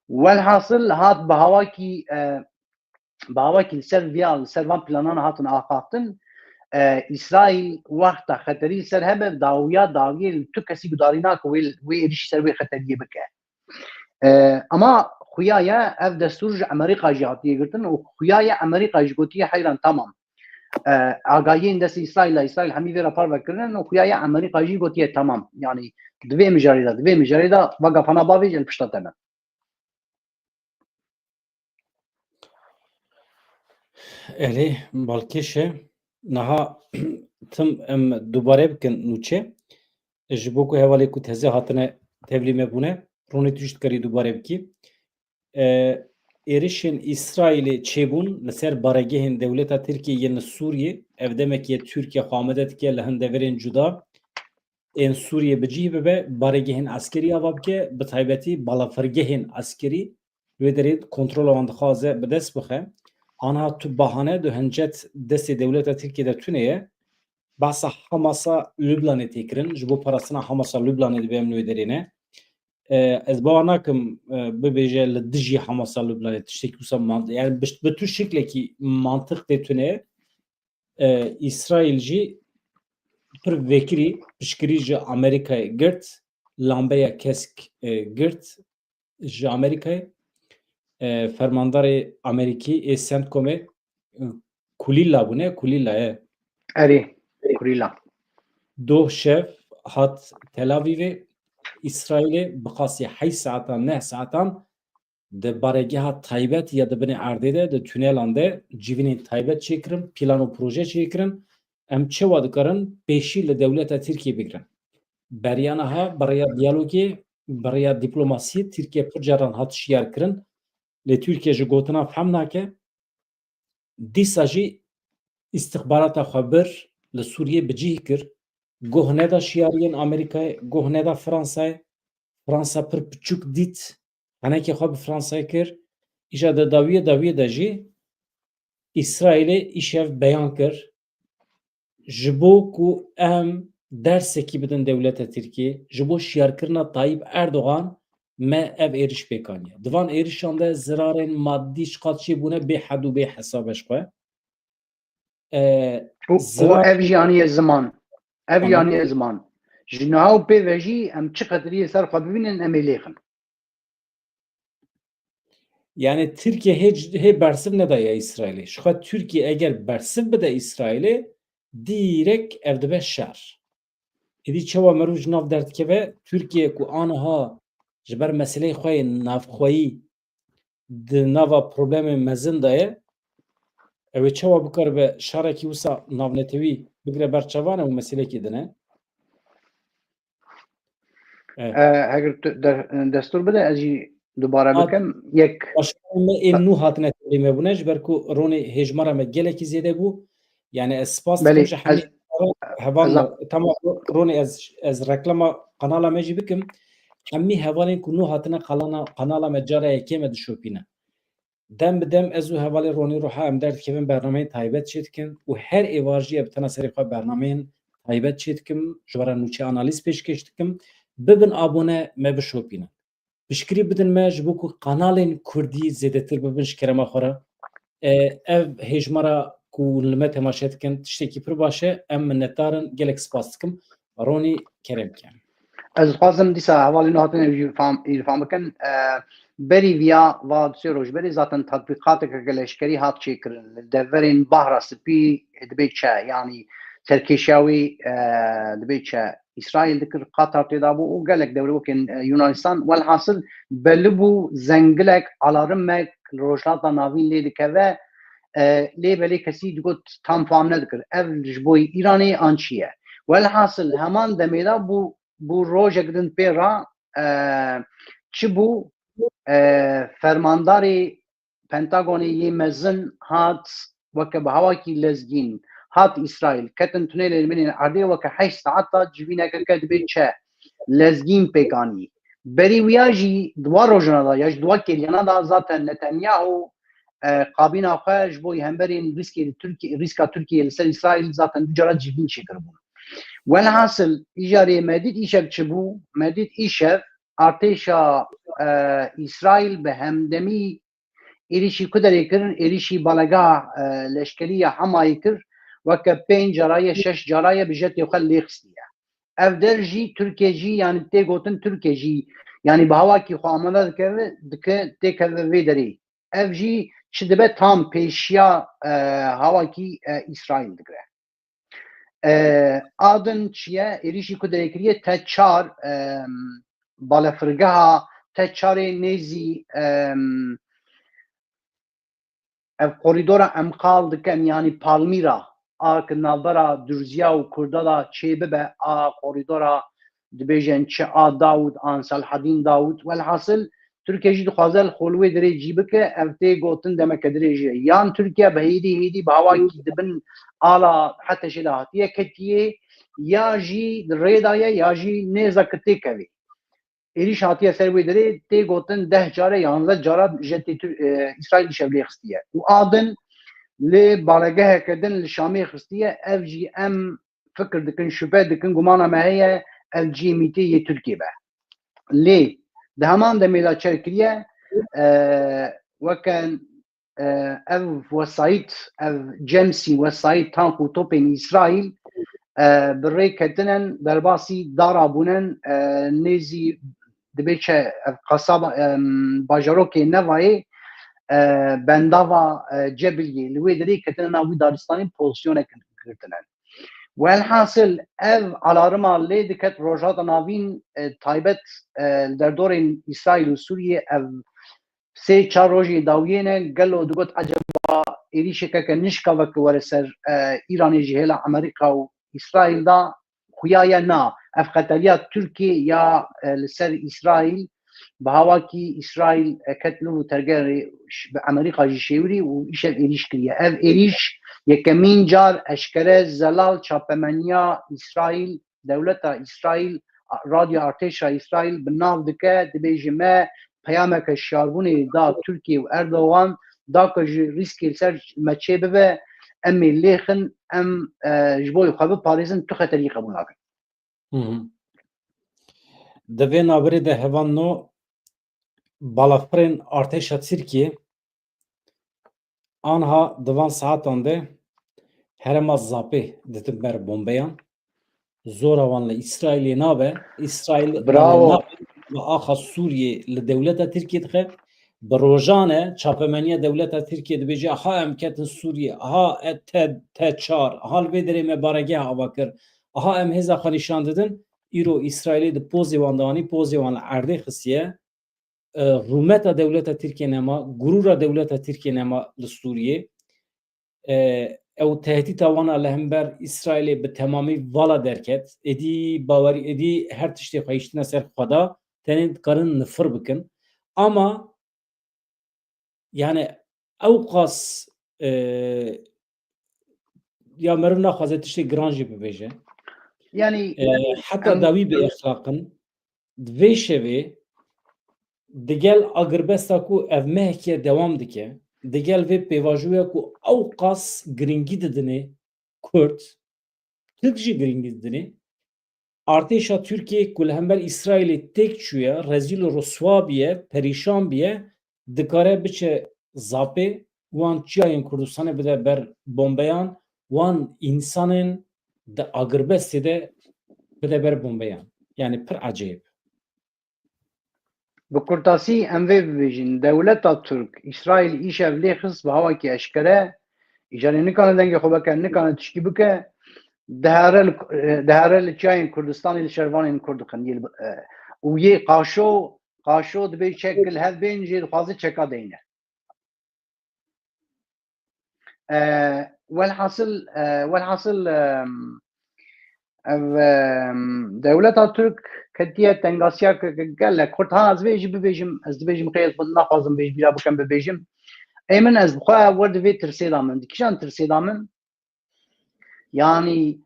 [SPEAKER 2] welhasıl hat bi hawakî ser van planan hatin axaftin İsraîl wexta xeterî ser hebe dawiya dawiyê tu kesî gudarî nake wê êrişî ser wê xeteriyê bike ama xuya ye ev destûr ji Amerîka jî hatiye girtin û xuya ye Amerîka jî gotiye heyran tamam agahiyên destê İsraîl hemî vê re par vekirin û xuya ye Amerîka jî gotiye tamam yani divê mijarê de va gafana bavêje li pişta te me
[SPEAKER 1] Elê balkêş e niha tim em dubare bikin nûçe ji bo ku hevalê ku teze hatine tevlî me bûne Ronî tuşt karî dubare bikî. Êrişên İsraîlê çêbûn li ser baregehên dewleta Tirkiyeyê li Sûriyê, ev demek ye Tirkiye xwamede dike li hin deverên cuda ên Sûriyê bicih bibe, baregehên eskerî ava bike, bi taybetî balafirgehên eskerî wê derê kontrola wan dixwaze bi dest bixe. Aniha tu bahane du hincet destê dewleta Tirkiyeyê de tune ye, behsa Hamasa Lübnanê tê kirin, ji bo parastina Hamasa Lübnanê dibe em wê derê ne. Ez bawer nakim bibêje li dijî Hamasa Lübnanê tiştekî wisa yani bi tu şeklekî mantık tê tune ye. İsraîl jî pir vekirî piştgirî ji Amerîkayê girt, lambeya kesk girt ji Amerîkayê. Fermandarê Amerîkî ê CENTCOMê Kulîla bûne, Kulîla ye.
[SPEAKER 2] Erê, Kurîla.
[SPEAKER 1] Doh şev hat Tel Avîvê İsraîlê bi qasî 8 saetan 9 saetan di baregeha taybet ya di binê erdê de di tûnelan de civînên taybet çêkirin, plan û proje çêkirin. Em çawa dikarin pêşî li dewleta Tirkiye bigirin. Beriya niha beriya diyalogê, beriya dîplomasiyê Tirkiye pir caran hat şiyar kirin. Lê Tirkiye ji gotina fehm nake. Dîsa jî îstixbarata xwe bir li Sûriyê bicih kir. Goh neda şiyariyên Amerîkayê, goh neda Fransayê. Fransa pir piçûk dît, henekê xwe bi Fransayê kir. Îja di dawiyê de jî İsraîlê îşev beyan kir ji bo ku em dersekî bidin dewleta Tirkiyeyê ji bo şiyarkirina Tayyip Erdogan me ev êriş pêkaniye. Di van êrişan de zirarên maddî ji qat çêbûne bê hed û bê hesab ji xwe.
[SPEAKER 2] û ev jî yaniye ziman. Ev
[SPEAKER 1] Tamam.
[SPEAKER 2] yaniye ziman. Ji niha û pê ve jî em çi qediriyê ser xwe bibînin em ê lêxin.
[SPEAKER 1] Yani Türkiye hê bersiv nedaye İsraîlê. Ji xwe Türkiye eger bersiv bide İsraîlê direkt ev dibe şer. Êdî çawa mirov ji nav derdikeve Türkiye ku aniha ji ber meseleyê xwe yê navxweyî di nava problemên mezin de ye, ew ê çawa bikaribe şerekî wisa navnetewî bigire ber çavan û meselekê dine.
[SPEAKER 2] Eger tu destûr bide ez jî dubare bikim yek
[SPEAKER 1] Me ên nû hatine tevlî bûne ji ber ku ronê hêjmara me gelekî zêde bû. Yani ez spas dikim ji hemî hevan tamam ronê ez reklama kanala me jî bikim. Hemî hevalên ku nû hatine kanala me cara yekê me dişopîne. Dem bi dem ez û hevalê Ronî Ruha em derdikevin bernameyên taybet çê dikin û her êvar jî bi tena serê xwe bernameyên taybet çê dikim, ji were nûçe analîz pêşkêş dikim. Bibin abone me bişopînin. Piştgirî bidin me ji bo ku kanalên Kurdî zêdetir bibin ji kerema xwe re. Ev hêjmara ku li me temaşe dikin tiştekî pir baş e. Em minnetdarin, gelek spas dikim. Ronî kerem bike.
[SPEAKER 2] Ez dixwazim dîsa hevalên nû hatine îrfan bikin berî viya va sê roj berî zaten tatbîqateke leşkerî hat çêkirin li deverên bahra spî dibe çe yanî serkêşiya wî dibe çe İsraîl dikir Qatar têda bû û gelek dewrewekên Yunanistan welhasıl belli bû zengilek alarmek rojhilata navîn lê dikeve lê belê kesî digot tam fam nedikir ev ji bo İranê an çi ye welhasıl heman demê de bû rojek din pê ra çi bû fermandarê Pentagonê yê mezin hat weke bi hewakî lezgîn hat İsraîl ketin tunelê li binên erdê weke 8 saeta civînekeke dibe çe lezgîn pêkanî. Berî wiya jî duwa rojana da ya ji duwa kêriyana da zaten Netanyahu qabîna xwe ji bo hemberên rîska Tirkiye li ser İsraîl zaten du cara civîn çêkiribûn. Welhasıl îjarê me dît îşev çi bû? Me dît îşev artêşa İsraîl bi hemdemî êrişî ku derê kirin êrişî balegeha leşkerî ya Hemayê kir weke 5 caraye 6 caraye bi jetê xwe lê xistiye. Ev der jî Tirkiye jî yanî tê gotin Tirkiye jî yanî bi hewakî xwe amade dike têkeve vê derê. Ev jî çi dibe tam pêşiya hewakî İsraîl digire. Adin çiye êrişî ku derê kiriye te çar balefirgeha te çarê nêzî ev korîdora emqal dikin yanî Palmîra a ki navbera Dürziya û Kurda da çê bibe a korîdora دبیجن چه داود آن صالحالدین داود والحاصل ترکیه جی دخوازه الخلوه دری جی بکه افته گوتن دمک دری جی یان ترکیه به هیدی به هوایی دبن آلا حتی شلاحاتیه کتیه یا جی ریدایه یا جی نیزا کتی کوی ایریش هاتیه سروی دری تی گوتن 10 جاره 11 جاره جتی اسرائیل شبلی خستیه و آدن لی بارگه کردن لشامی خستیه اف جی ام فکر دکن شبه دکن گمانا مهیه اف جی میتی یه ترکیه به لی ده همان ده میلا چرکریه وكان اف وسايت اف جيمسي وسايت تانكو توبين اسرائيل بالري كتنن درباسي دارابونن نيزي دبيتش قصابة باجروكي نفاي بندافا جبلي لوي دري كتنن ناوي دارستاني بوزيشن كرتنن والحاصل اف على رما لي دكت روجات ناوين تايبت در دورين اسرائيل وسوريا اف سه چهار روزی داوینه گلو دوگت عجبا ایریشه که نشکا وک ورسر ایرانی جهلا امریکا و اسرائیل دا خویایا نا اف قتلیات ترکیه یا لسر اسرائیل به هوا کی اسرائیل کتلو و ترگر به امریکا جشوری و ایش ایریش کریه اف ایریش یکمین جار اشکره زلال چاپمنیا اسرائیل دولت اسرائیل رادیو ارتش اسرائیل بناو دکه دبیجمه پیامک شاربونی دا ترکیه و اردوغان دا که ریسکی سر مچه ببه امی لیخن ام جبوی خوابه پاریزن تو خطری قبول نکن
[SPEAKER 1] دوی نابری ده هوان نو بالافرین ارتشا ترکیه آنها دوان ساعتان ده هرما زاپی دتن بر بومبیان زور اوان اسرائیلی نابه اسرائیل
[SPEAKER 2] براو
[SPEAKER 1] و آخا سوریه لدولت ترکیه دخه بروجانه چاپمنی دولت ترکیه دبیجه ها امکت سوریه ها تچار ها الویدره مبارگه ها بکر ها ام هزا خانیشان ددن ایرو اسرائیلی ده پوزی واندانی پوزی وان عرده خسیه رومت دولت ترکیه نما گرور دولت ترکیه نما لسوریه او تهدید وانا لهمبر اسرائیل به تمامی والا درکت ادی باوری ادی هر تشتی خواهیشتنا سر خدا تنین کارن نفر بکن اما yani اوقاس یا مرو نخوازه تشتی گرانجی ببیجه
[SPEAKER 2] یعنی
[SPEAKER 1] حتی داوی به اخلاقن دوی شوی دگل اگربستا کو اف مهکیه دوام دکه دگل وی پیواجویا کو اوقاس گرینگی ددنه کرد تکجی گرینگی ددنه ارتشا ترکیه کل همبر اسرائیل تک چویا رزیل و رسوا بیه پریشان بیه دکاره بچه زاپه وان چیاین کردستان بده بر بومبیان وان انسانن ده اگربستی ده بده بر بومبیان yani پر عجیب
[SPEAKER 2] به کرتاسی اموی ببیجین دولت ترک اسرائیل ایش اولی خص به هوا کی اشکره ایجاری نکنه دنگ خوبه که نکنه تشکی بکه دهرل چاین کردستانی شروان کرد خنیل و یه قاشو دبی شکل هف بین جید خوازه چکا دینه والحاصل دولت ترک کتیه تنگاسیا که گله کرد ها از ویجی ببیجم از ببیجم خیلی خود نخوازم بیج بیرا بکن ببیجم ایمن از بخواه ورد وی ترسیدامن دیکشان ترسیدامن yani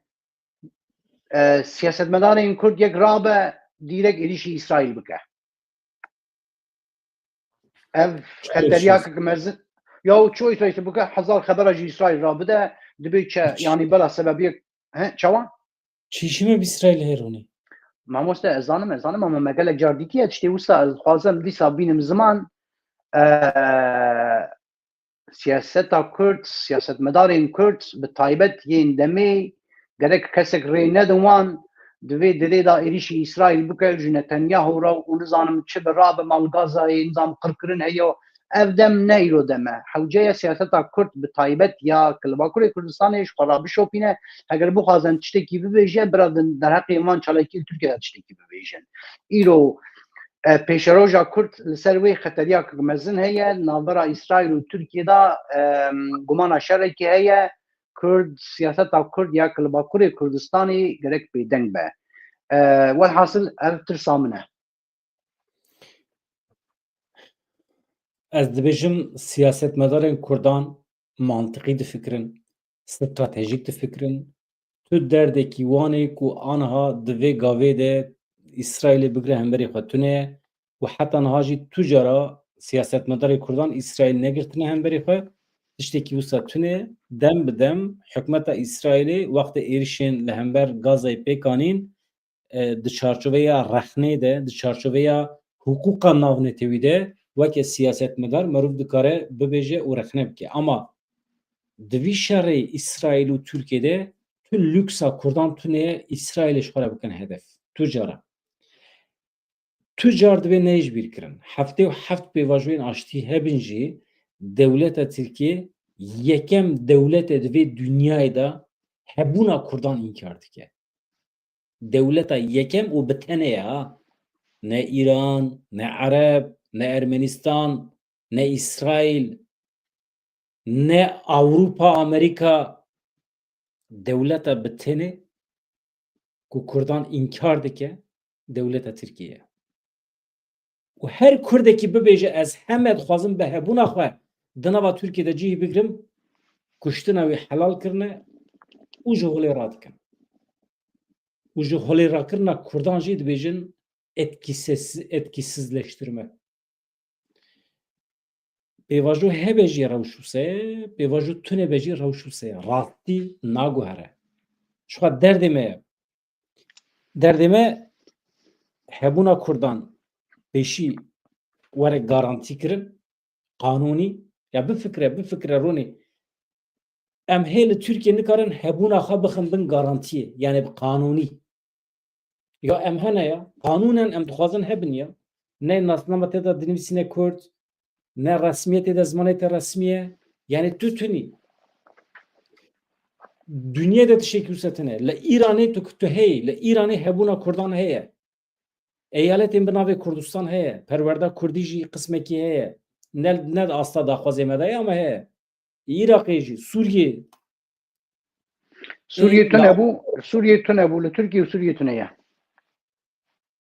[SPEAKER 2] siyasetmedarên Kurd yek rabe direk êrişî İsraîl bike. Ev xeteriyakek mezin ya ço İsraîl bike hezar xebera jî İsraîl rabide dibe çe yani bela sebebiyek çawa?
[SPEAKER 1] çişime İsraîl heroni.
[SPEAKER 2] Mamoste ezanim ama me gelek car dîtiye tiştê wisa ez dixwazim dîsa bînim ziman siyaseta Kurd, siyasetmedarên Kurd bi taybet yên demê gerek kesek rê nedin wan divê dilê da êrişî İsraîl bike ji Netanyahu ra û nizanim çi bi rabe Malgazayê nizam qirkirin heye ev dem ne îro deme hewceya siyaseta Kurd bi taybet ya Bakurê Kurdistanê ji xwe ra bişopîne eger bixwazin tiştekî bibêje biradin derheqê wan çalakî Tirkiye tiştekî bibêjin îro پێشەرۆژا کورد لەسەر وێ خەتەریاکە مەزن هەیە ناوبەرا ئیسرائیل و تورکیەدا گومانە شەڕێکی هەیە کورد سیاسەتا کورد یا کە لە باکوورێ کوردستانی گەرەک بێدەنگ بە والحاصل ev tirsa min e.
[SPEAKER 1] Ez dibêjim siyasetmedarên Kurdan mantiqî difikirin, stratejîk difikirin. Tu derdekî wanê ku aniha di vê gavê de İsraîlê bigire hemberî xwe tune ye û heta niha jî tu cara siyasetmedarê Kurdan İsraîl negirtine hemberî xwe tiştekî wisa tune ye. Dem bi dem hikûmeta İsraîlê wextê êrişên li hember Gazayê pêkanîn di çarçoveya rexnê de, di çarçoveya hukûqa navnetewî de weke siyasetmedar merov dikare bibêje û rexne bike. Ama di vî şerê İsraîl û Tirkiyeyê tu lüksa Kurdan tune İsraîlê ji xwe re bikin hedef. Tu cara. Tu car divê ne ji bîr kirin. Heftê û heft pêvajoyên aştî hebin jî dewleta Tirkiye yekem dewletê di vê dunyayê de hebûna Kurdan înkar dike. Dewleta yekem û bi tenê ye ha. Ne İran, ne Ereb, ne Ermenistan, ne İsraîl, ne Avrupa, Amerika dewleta bi tenê ku Kurdan înkar dike dewleta Tirkiye. û her Kurdekî bibêje ez heme dixwazim bi hebûna xwe di nava Tirkiyeyê de cihê bigirim, kuştina wê helal kirine û ji holê radikin. Û ji holê rakirina Kurdan jî dibêjin etkisizleştirme. Pêvajo hebe jî rewşûse, pêvajo tune be jî rewşûse. Rastî naguhere. Ji xwe derdê me ye. Derdê me hebûna Kurdan pêşî were garantî kirin, qanûnî. Ya bifikre Ronî. Em hê li Tirkiye nikarin hebûna xwe bixin bin garantiyê, yani qanûnî. Ya em hene ya. Qanûnen em dixwazin hebin ya. Ne nasnama tê de dinivîsîne Kurd, ne resmiyetê de zimanê te resmî ye. Yani tu tunî. Dünyayê de tişekî wisa tune. Li Îranê tu heyî. Li Îranê hebûna Kurdan heye. Eyaletên bi navê Kurdistan heye. Perwerda Kurdî jî qismekî heye. Ne asta daxwazê me de ye ama heye. Iraqê jî, Sûriye.
[SPEAKER 2] Suriye tune bû, Suriye tune bû, li Tirkiye û Suriye tune ye.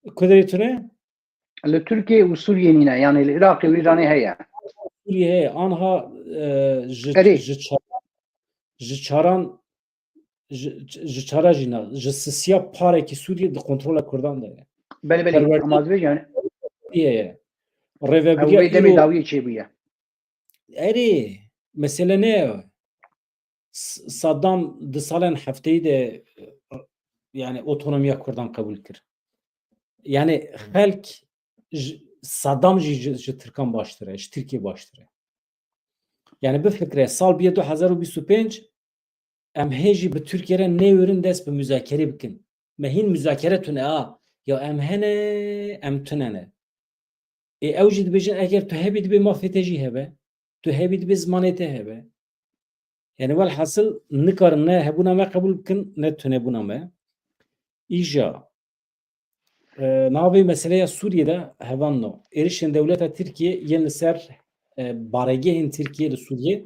[SPEAKER 1] Kudrê tune?
[SPEAKER 2] Li Tirkiye û Suriye nîne, yani li Iraqê û Îranê heye.
[SPEAKER 1] Sûriye heye. Anha
[SPEAKER 2] Erê.
[SPEAKER 1] ji çaran ji çara jîna ji sisiya parekî Sûriye di kontrola Kurdan de ye.
[SPEAKER 2] Belê
[SPEAKER 1] Perwerdeyê
[SPEAKER 2] ama dibêje yani
[SPEAKER 1] ye.
[SPEAKER 2] ew
[SPEAKER 1] Rêveberiya
[SPEAKER 2] wê demê
[SPEAKER 1] îro
[SPEAKER 2] dawiyê çêbûye.
[SPEAKER 1] erê mesele ne ye? Saddam di salên hefteyî de yani otonomiya Kurdan qebûl kir. Yani xelk Saddam jî ji Tirkan baştir e, ji Tirkiye baştir e. Yani bifikre sal 2025 em hê jî bi Tirkiye re nêwerin dest bi müzakerê bikin. Me hîn müzakere tune a. Ya em hene, em tunene. Ew jî dibêjin eger tu hebî dibe mafê te jî hebe. Tu hebî dibe zimanê te hebe. Yani velhasıl nikarin ne hebûna me qebûl bikin, ne tunebûna me. İja navê meseleya Sûriye'de hevanno. Êrişên dewleta Tirkiye yên li ser baregehên Tirkiye li Sûriye.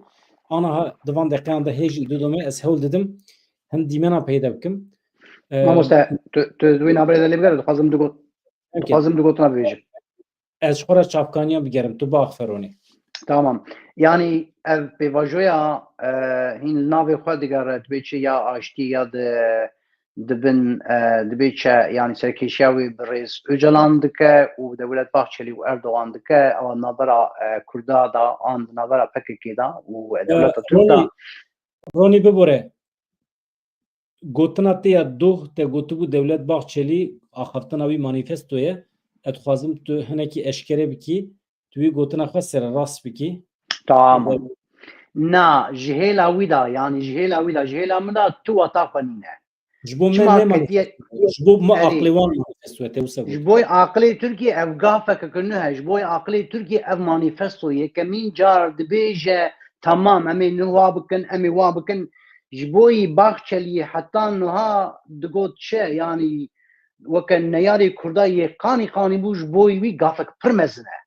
[SPEAKER 1] Aniha divan deqeyan de hê jî didome ez hewl didim hin dîmena peyda bikim.
[SPEAKER 2] Mamoste tu wê naberê de lê bigere dixwazim digotina bibêjim.
[SPEAKER 1] Ez ji xwe re çavkaniyan bigerim. Tu biaxivî Ronî.
[SPEAKER 2] Tamam. Yani ev pêvajoya hîn li navê xwe digere dibê çi ya aştî ya dibin dibê çi yani serkêşiya wê bi Rêz Öcalan dike û Dewlet Bahçeli û Erdogan dike ew navbera Kurda da an navbera PKK da û dewleta Türk da
[SPEAKER 1] Ronî bibore. Gotina te ya doh te gotibû Dewlet Bahçelî axaftina wî manîfestoye ez dixwazim tu hinekî eşkere bikî tu wî gotina xwe sererast bikî.
[SPEAKER 2] tamam. Na ji hêla wî da yani ji hêla wî da ji hêla min da tu weta xwe nîne.
[SPEAKER 1] Ji bo me
[SPEAKER 2] Çima
[SPEAKER 1] ne
[SPEAKER 2] ketiye
[SPEAKER 1] ji bo me
[SPEAKER 2] Erê.
[SPEAKER 1] aqlê wan manîfestoye te wisa
[SPEAKER 2] Ji
[SPEAKER 1] got.
[SPEAKER 2] boî aqilê Tirkiye ev gafeke kirinu he. Ji boî aqilê Tirkiye ev manîfesto yekemîn car dibêje tamam em ê niha bikin, em ê wa bikin. Ji boî Bahçelî heta niha digot çi yani weke neyarê Kurda yê qanî bû ji boî wî gafek pir mezin e.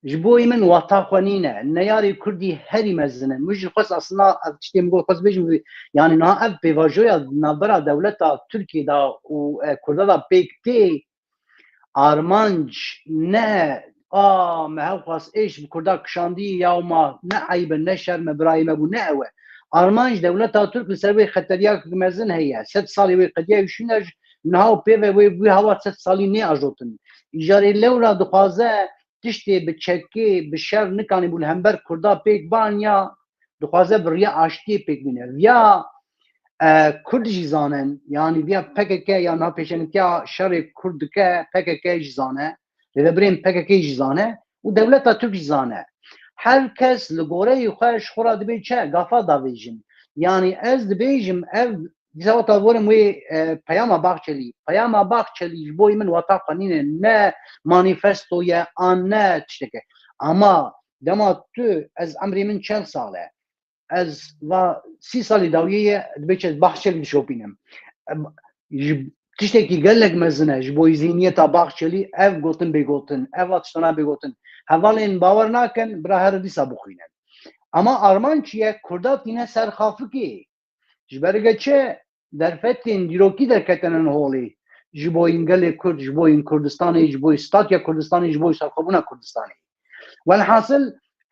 [SPEAKER 2] جبوی من وطا خوانینه نیاری کردی هری مزنه مش خاص اصلا تشتیم گو خاص بيجم يعني نا اف بيواجويا نبرا دولتا تركي دا و كردا دا بيكتي ارمانج نه ما هو خاص ايش بكردا كشاندي يوما نه عيب نه شرم ابراهيم ابو نهوه ارمانج دولتا ترك لسبب خطريا مزن هي 7 سال وي قديه شنج نهاو بي وي هوا 7 سالي ني اجوتن اجاري لورا دخوازه تشتي بتشكي بالشر نكاني بالهمبر كردا بيك بانيا دخوازه بريا اشتي بيك بينه يا کرد جیزانن یعنی بیا PKK یا ناپیشنکیا شر کرد که PKK جیزانه لبرین PKK جیزانه و دولت ترک جیزانه هر کس لگوره خوش خورا دبی چه گافا داویجن یعنی از دبیجم اف دیسا تاورم وی پیام باخچلی بوی من وطا قانینه نه مانیفستو یا آن نه تشتکه اما دما تو از امری من 40 ساله از و 30 سالی داویه دبیچه باخچلی شوپینم تشتکی گلک مزنه جبوی زینیتا باخچلی اف گوتن بگوتن اف اتشتنا بگوتن حوالین باور ناکن برا هر دیسا بخوینن اما آرمان چیه کردات اینه سرخافکی جبرگه چه در فتین دیروکی در کتنن هولی جبوی انگل کرد جبوی کردستانی جبوی ستاتیا کردستانی جبوی سرخابونا کردستانی والحاصل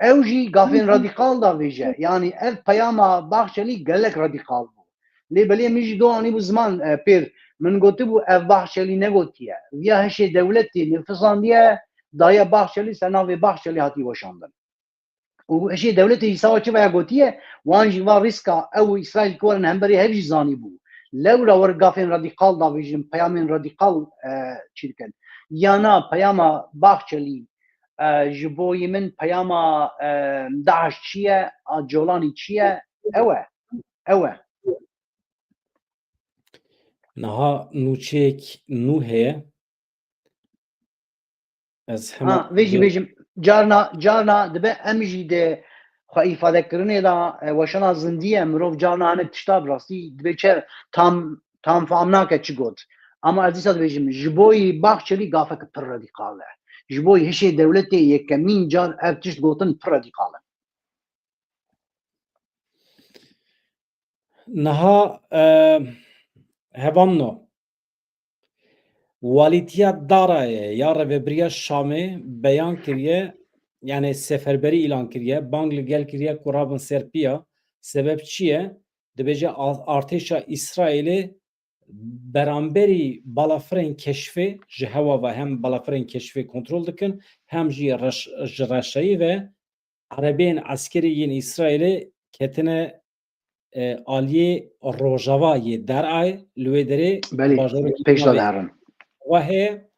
[SPEAKER 2] اوجی گافین رادیکال دا ویجه یعنی اف پیاما باخچلی گلک رادیکال بو لی بلی میجی دوانی بو زمان پیر من گوتی بو اف باخچلی نگوتیه ویا هشی دولتی نفساندیه دایا باخچلی سناوی باخچلی هاتی وشاندن و هشی دولتی ایساوا چه ویا گوتیه وانجی و ریسکا او اسرائیل کورن همبری هفجی زانی بو لولا ور گافین رادیکال دا ویجن پیامین رادیکال چیرکن یانا پیاما باخچلی جبوی من پیاما داعش چیه جولانی چیه اوه
[SPEAKER 1] نها نوچێک نو هەیە ez hema
[SPEAKER 2] ویجم جارنا دبه امجی ده خو ifade کرنه da وشنا زندیه مرو جارنا هنه تشتا براستی دبه چه tam فهمنا که چی گفت اما از دیسا بيجم جبوی باخچلی گافک پر رادیکاله جبوی هشی دولتی یکمین جار ارتش گوتن پر رادیکاله
[SPEAKER 1] niha hevanno walîtiya Darayê ya Rêveberiya Şamê beyan kiriye yani seferberî îlan kiriye bang li gel kiriye ku rabin serpiya sebep çi ye dibêje artêşa İsraîlê beramberî balafirên keşfê ji hewa ve hem balafirên keşfê kontrol dikin hem jî ji reşeyî ve erebeyên eskerî yên İsraîlê ketine aliyê Rojavayê Derayê li wê derê
[SPEAKER 2] peş darin
[SPEAKER 1] wa heye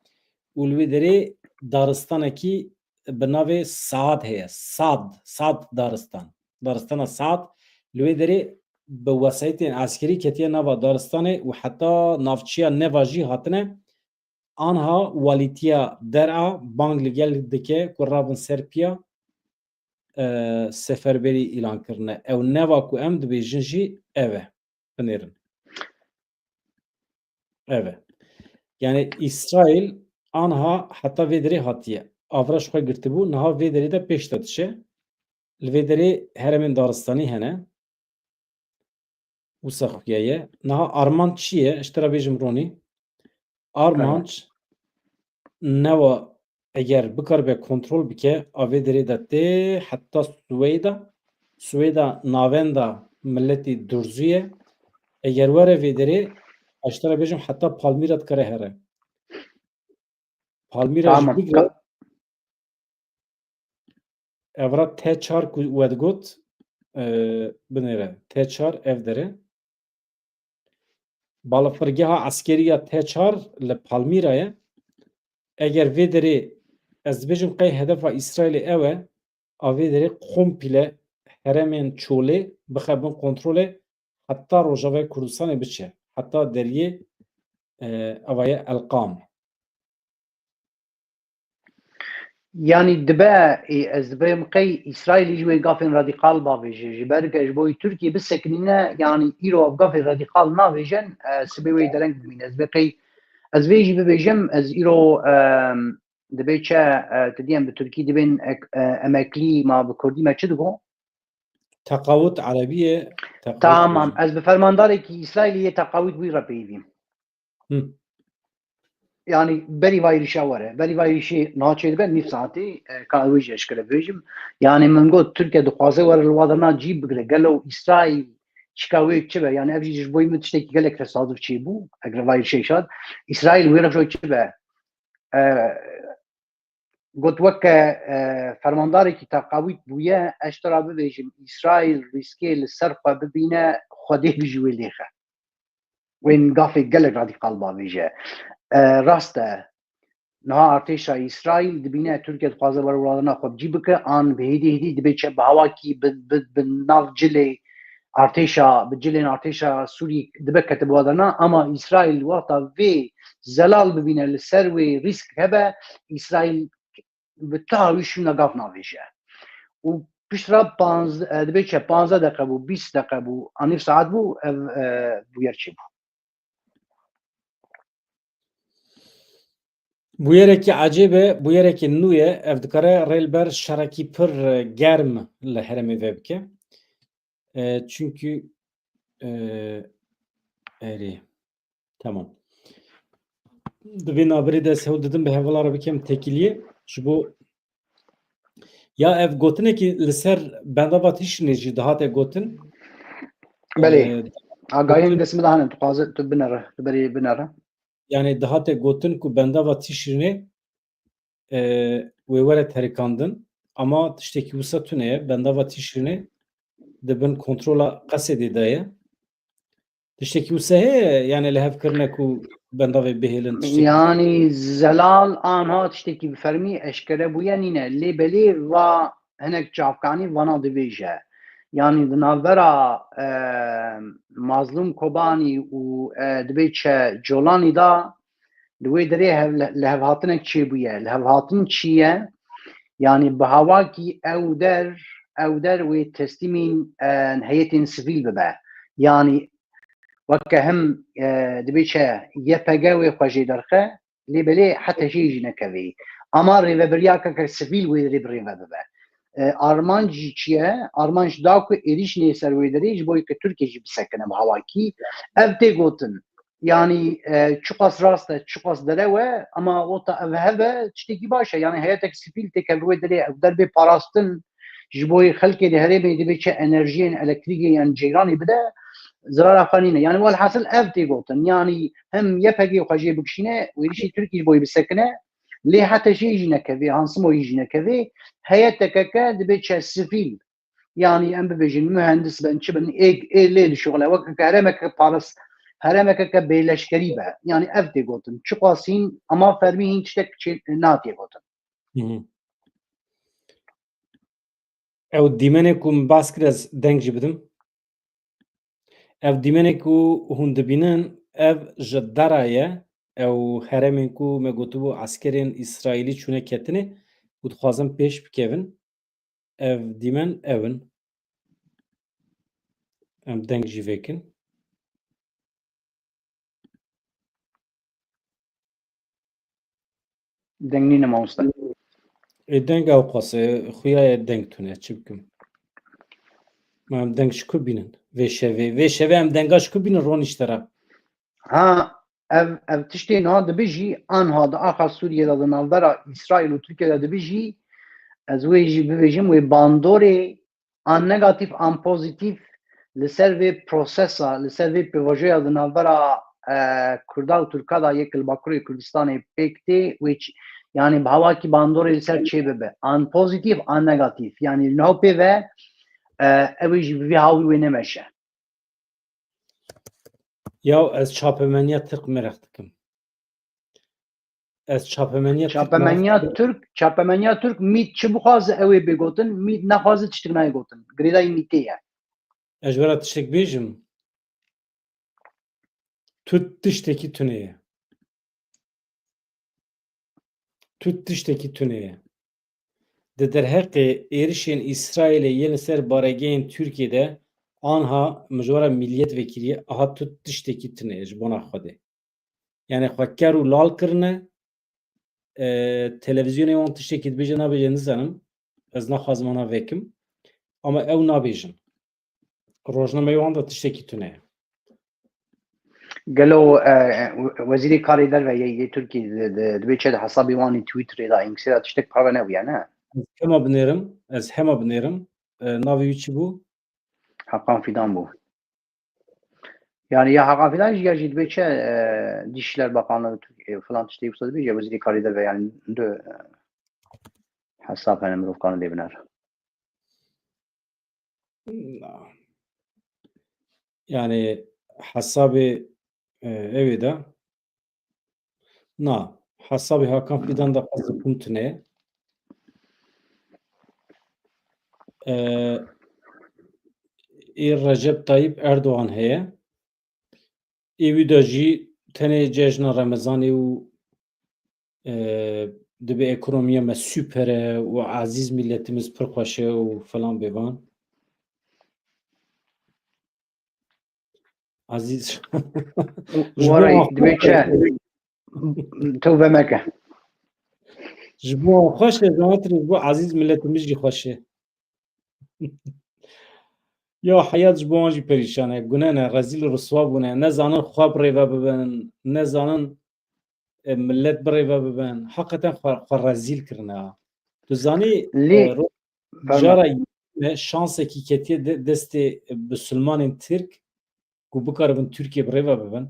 [SPEAKER 1] û li wê derê daristanekî bi navê Saad heye Sad daristana Saad li wê derê bi wesayetên eskerî ketiye nava daristanê û heta navçiya neva jî hatine anha walîtiya Dera bang li gel dike ku rabin serpiya seferberî îlan kirine ew neva ku em dibêjin jî ev e binêrin ev e yani İsraîl anha heta vê derê hatiye avra ji xwe girtibû niha vê derê de pêş te diçe li vê derê heremên daristanî hene wisa xuya ye niha armanc çi ye ji te re bêjim Ronî armanc newa eger bikaribe kontrol bike a vê derê de tê heta Swêda navenda milletê Durzû ye eger were vê derê ji te re bêjim heta Palmîra dikare here Palmîra ji bigre evra T4 ku wedgot binêre T4 ev dere balafirgeha eskeriya T4 li Palmîrayê eger vê derê ez dibêjim qey hedefa İsraîlê ew e a vê derê komple heremên çolê bixebin kontrolê heta Rojavayê Kurdistanê biçe heta deriyê eva ye Elqam
[SPEAKER 2] yani dibe ez dibêjim qey İsraîlî ji wê gafên radîkal bavêje ji ber ke ji bo Tirkiye bisekinîne yani îro ev gafê radîkal navêjin sibê wê dereng bimîne ez vê qey ez vê jî bibêjim ez îro دبی چه تدیم به ترکی دبین امکلی ما به کردی ما چه دگو؟
[SPEAKER 1] تقاوت عربیه تقاوت
[SPEAKER 2] تمام
[SPEAKER 1] بيجي.
[SPEAKER 2] از به فرمانداری که اسرائیلی تقاوت بوی را پیویم
[SPEAKER 1] هم.
[SPEAKER 2] yani beri vayrişa var. Beri vayrişi naçed ben nif saati kahve eşkele bejim. Yani min got Türkiye duaze var lwadana cib bigre gelo İsrail çıkawe çibe yani evci boy mu tişteki gelek tesadüf çi bu. Eğer vayrişe şad İsrail wera şo çibe got wek fermandarı ki taqawit buye eştera bejim İsrail riske li serqa bibine xwedê bijwe lêxe. Wên gafê gelek radikal bavêje. Rast e نها ارتشا اسرائیل دبینه ترکیه خوازه ورولادنا خب جی بکه آن به هدی هدی دبی چه به هوا کی به ناو جلی ارتشا به جلین ارتشا سوری دبی کتب وادنا اما اسرائیل وقتا وی زلال ببینه لسر وی ریسک هبه اسرائیل به تاویشون نگاف ناویشه و پیش را دبی چه 15 دقیقه بو 20 دقیقه بو آنیف ساعت بو بویرچی بو
[SPEAKER 1] Bu yereki acebe, bu yereki nuye evdikare relber şaraki pır germ le heremi vebke. Çünkü eri tamam. Dibin abri de sev dedim be hevalara bikem tekiliye. Şu bu ya ev gotine ki liser bendavat hiç neci daha te gotin.
[SPEAKER 2] بله آگاهی
[SPEAKER 1] Gotun
[SPEAKER 2] دست میدهند تو قاضی تو بنره تو بری بنره
[SPEAKER 1] yani daha te gotin ku bendavat hişrine ve vere terikandın ama tişteki usa tüneye bendavat hişrine dibin kontrola qasedi daye. Tişteki usa he yani lehev kirne ku bendavê bihêlin tişteki.
[SPEAKER 2] yani zelal آنها تشتکی بفرمی اشکره بویا نینه لی بلی و هنک چافکانی وانا دویجه yani dinavera mazlum kobani u dibêçe colanî da li wê derê lehevhatinek çê bûye lehevhatin çi ye yani bi hawakî ew der wê teslîmên heyetên sivîl bibe yani وەکە هەم دەبێت چە یەپەگە وێ خۆشی دەرخە لێ بەلێ حتە ژێژی نەکەوێ ئەما ڕێڤەبریاکە کە سڤیل وێ دەرێ بڕێڤە ببە ئارمانجی چییە ئارمانج داکو ێریشنێ سەر وێ دەرێژ بۆی کە تورکێژی بسەکنە بە هەواکی ئەv تێ گوتن yani çuqas rast e çuqas derewe ama ota ev heve tiştekî baş e yani heyetek sivîl têke wê derê ev derbê parastin ji bo xelkê de herêmê dibê çe enerjiyên elektrîkê yan ceyranê bide زرار خانینه یعنی والحاصل اف تی گوتن یعنی هم یپگی خوجی بکشینه و ریشی ترکی بوی بسکنه لی حتی شی جینه کوی هانسمو جینه کوی هیئت تککه دبی چه سفیل yani em bibêjin mühendis ben çi bin lê dişuxile wek herêmek paris herêmek bêleşkerî be yani ev tê gotin çi qasîn ama fermî hîn tiştek natê gotin
[SPEAKER 1] Ew dîmenê ku min bas kir ez deng jî bidim. Ev dîmenê ku hûn dibînin ev ji dera ye ew herêmên ku me gotibû askerên İsraîlî çûne ketinê û dixwazin pêş bikevin ev dîmen ew in em deng jî vekin
[SPEAKER 2] dengîne mamoste
[SPEAKER 1] deng ew qase xuya ye deng tune çi bikim me em deng ji ku bînin vê şevê em denga ji ku bînin ronîştera
[SPEAKER 2] ha ev tiştê niha dibijî anha di axa Sûriye de di navbera İsraîl û Tirkiye de dibijî ez wê jî bibêjim wê bandorê an negatif an pozitif li ser vê prosesa li ser vê pêvajoya di navbera Kurda û Türka da yek li Bakurê Kurdistanê pêk tê wê yani bi hawakî bandorê li ser çê bibe an pozitif an negatif yani li nav pê ve ew ê jî bi vê hawî wê nemeşe
[SPEAKER 1] ya ez çapemeniya Tirk merak dikim ez çapemeniya
[SPEAKER 2] çapemeniya Türk mît çi bixwaze ew ê bêgotin mît nexwaze tiştek nayê gotin girêdayî mîtê ye
[SPEAKER 1] ez ji vera tiştek bêjim tu tiştekî tune ye tu tiştekî tune ye di derheqê êrişên İsraîlê yên li ser baregehên Tirkiyeyê anha min ji were millîyetvekîliyê aha tu tiştekî tune ye ji bona Xwedê yani xwe ker û lal kirine televizyona wan tiştekî dibêje nabêje nizanim. Ez naxwazim wana vekim. Ama ew nabêjin. Rojnameyê wan da tiştekî tune ye.
[SPEAKER 2] Gelo Wezîrê Karê Derve yê Tirkiyê dibê çi di hesabê wan ê Twitterê da X'ê da tiştek pave nebûye ne?
[SPEAKER 1] Ez hema binêrim. Navê wî çi bû?
[SPEAKER 2] Hakan Fidan bû. Yani ya Hakan Fidan jî jî dibê çi Dışişler Bakanlığı Türkiye falan tiştê wisa dibêje Wezîrê Karê Derve yani du hesab hene mirovkaran lê biner.
[SPEAKER 1] Yani hesabê evê de na hesabê Hakan Fidan da ez dikim tune ye. Recep Tayyip Erdoğan heye. Evî de jî tenê cejna Remezanê û dibe ekonomiya me süper e û ezîz milletimiz pir xweş e û falan bêvan. Ezîz
[SPEAKER 2] Warayê dibê çi tevbe meke.
[SPEAKER 1] ji bo wan xweş e ji bo ezîz milletimiz jî xweş e. Ya heyat ji bo wan jî perîşan e. Gune ne rezîl û riswa bûne. Ne zanin xwe bi rêve bibin, ne zanin millet bi rêve bibin. Heqeten xwe rezîl kirine. Tu zanî
[SPEAKER 2] Lê
[SPEAKER 1] jara me şansekî ketiye destê Müslümanên Tirk ku bikaribin Tirkiye bi rêve bibin.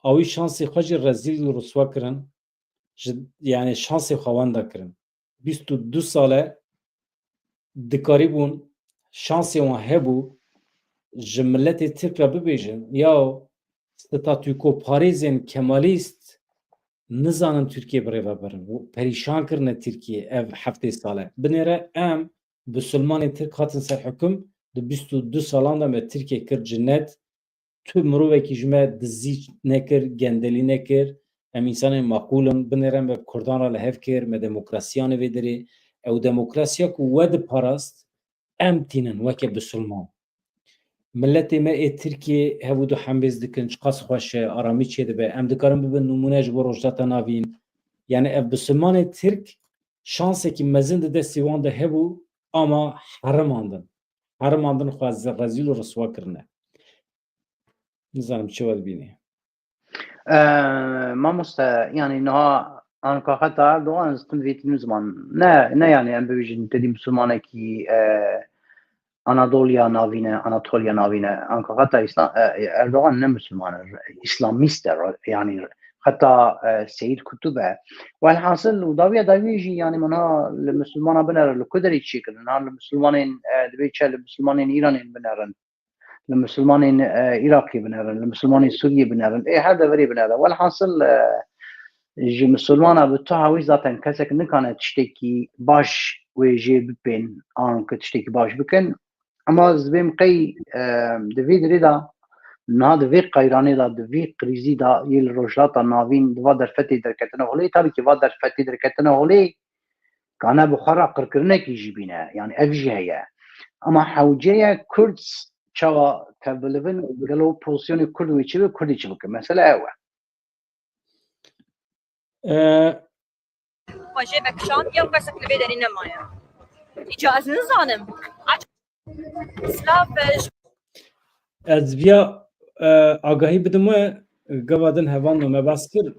[SPEAKER 1] Awî şansê xwe jî rezîl û riswa kirin. Yani şansê xwe wenda kirin. 22 sale dikarîbûn şansê wan hebû ji milletê Tirk re bibêjin ya statûkoparêzên Kemalîst nizanin Tirkiye bi rêve birin. Perîşan kirine Tirkiye ev heftê sale. Binêre em Müslümanên Tirk hatin ser hikûm di 22 salan de me Tirkiye kir cinnet. Tu mirovekî ji me dizî nekir, gendelî nekir. Em însanên maqûlin. Binêre me Kurdan re li hev kir, me demokrasiyanê vê dirê. Ew demokrasiya ku we diparast em tînin weke Müslüman. Milletê me ê Tirkiye hevû du hembêz dikin, çiqas xweş e, aramî çê dibe. Em dikarin bibin numûne ji bo rojdata navîn. Yani ev Müslümanê Tirk şansekî mezin di destê wan de hebû ama herimandin. Herimandin xwe rezîl û riswa kirine. Nizanim çi we dibînî.
[SPEAKER 2] Mamoste yani niha Ankara Erdoğan zıttım vêtînin zaman ne yani em bibêjin tedî Müslümanekî Anadoluya navîne, Anatolya navîne Ankara Erdoğan ne Müslüman İslamist e yani hatta Seyyid Kutub e velhasıl daviya davî jî yani mana li Müslümana binere li ku derê çê kirin li Müslümanên dibê çi li Müslümanên İranên binerin li Müslümanên Iraqê binerin li Müslümanên Sûriyê binerin her deverê binere velhasıl ji Müslümana bi tu hawî zaten kesek nikane tiştekî baş wê jê bipên an ku tiştekî baş bikin ama zibêm qey di vê dirê da niha di vê qeyranê da di vê krîzî da yê li rojhilata navîn di va derfetê derketine holê tabii ki va derfetê derketine holê gane bi xwe re qirkirinekî jî bîne yani ev jî heye ama hewceya Kurd çawa tevbilivin gelo pozisyonê Kurd wê çi bi Kurdî çi bikin mesele ew e.
[SPEAKER 3] Xwecê vekişan ya kesek li vê derî nemaye. Îca ez nizanim. Silav
[SPEAKER 1] Ez vîya agahî bidim we gava din hevan me bas kir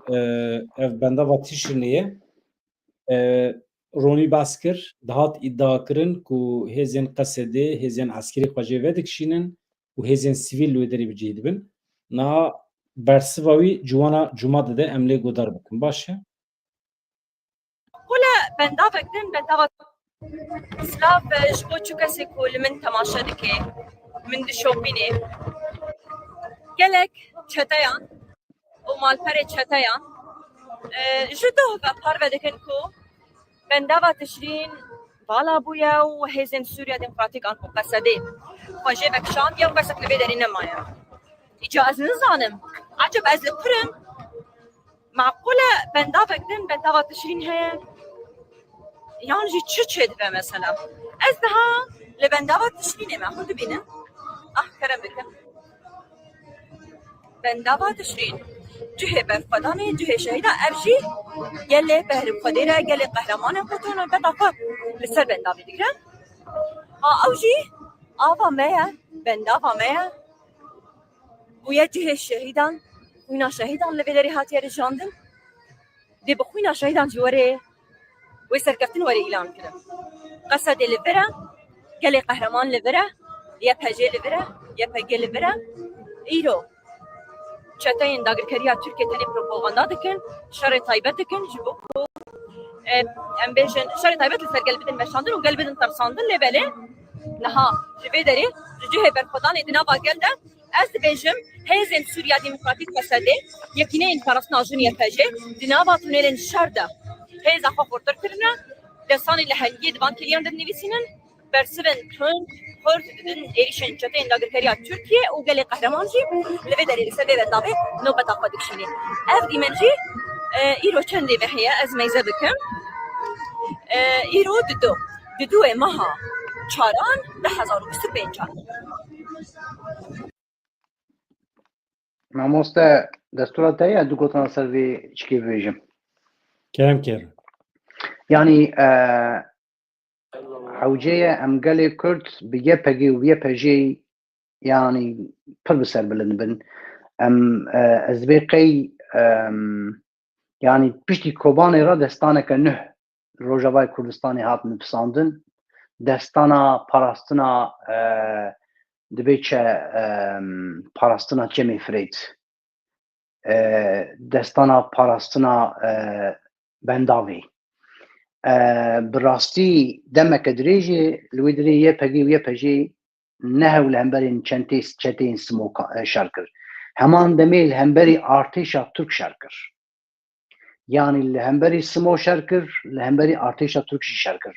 [SPEAKER 1] ev benda va tîşirnê ye. Ronî bas kir dihat îdia kirin ku hêzên Qesedê, hêzên eskerî xwe jê vedikişînin û hêzên sivîl wê derê bicihê dibin. Niha bersiva wî ciwana cuma dide em lê godar bikin. Baş e?
[SPEAKER 3] bendavek din bendava silav ji bo çi kesê ku li min temaşe dike min dişopînê gelek çeteyan û malperê çeteyan ji doh ve parve dikin ku bendava tişrîn vala bûye û hêzên Sûriya Demokratîk an ku Qesedê xwecê vekişan ya kesek li vê derî nemaye. Îca ez nizanim. Acib ez li pirim معقول bendavek din bendava tişrîn heye yan jî çi çê dibe mesela ez daha li bendava tişrînê me xwe dibînim kerem bikim bendava tişrîn جه برخدانه جه شهیدا افجی گله بهرم خدیره گله قهرمان خودتون بتاقا لسر بنداوی دیگرن اوجی آوا میا بنداوا میا ویا جه شهیدان خوینا شهیدان لبدری هاتیه رجاندن دی بخوینا شهیدان جواره وی سرکفتن وری اعلان کرد قصد لبرا گله قهرمان لبرا یا پجه لبرا یا پگه لبرا ایرو چتاین داگرکریا ترکیه تلی پروپاگاندا دکن شر تایبت دکن جبو ام بیشن شر تایبت لسر قلبدن مشاندن و قلبدن ترساندن لبله نها جبه داری جوه برخدان ادنا باگلده از بیشم هزین سوریا دموکراتیک فساده یکینه این پرست ناجون یپجه دنا با تونلن شرده هز اخو خورتر کرنه دستانی لحنگی دوان کلیان دن نویسینن برسبن تون خورت دن ایریشن چتاین داگرکریا ترکیه و گله قهرمان جی لبه داری لسبه بندابه نوبت آقا دکشینه اف دیمنجی ایرو چنده بحیه از میزه بکن ایرو ددو ماها چاران 1025
[SPEAKER 2] مامۆستا دەستوورات هەیە دوو گۆتان سەروێ چکێ بێژم
[SPEAKER 1] kerem ker
[SPEAKER 2] yani حوجەیە ئەم gelê Kurd bi yepekê û yepejê yani pir bi ser bilind bin em ez vê qey yani piştî Kobanê re destaneke nûh Rojavayê Kurdistanê hat nivîsandin destana parastina dibe çe parastina cemê firêt destana parastina bendavê bi rastî demeke dirêjê li wê dirê yepekê û yepejê nehew li hemberên çeteyên Simok şer kir heman demê li hemberî artêşa Türk şer kir yani li hemberî Simok şer kir li hemberî artêşa Türk jî şer kir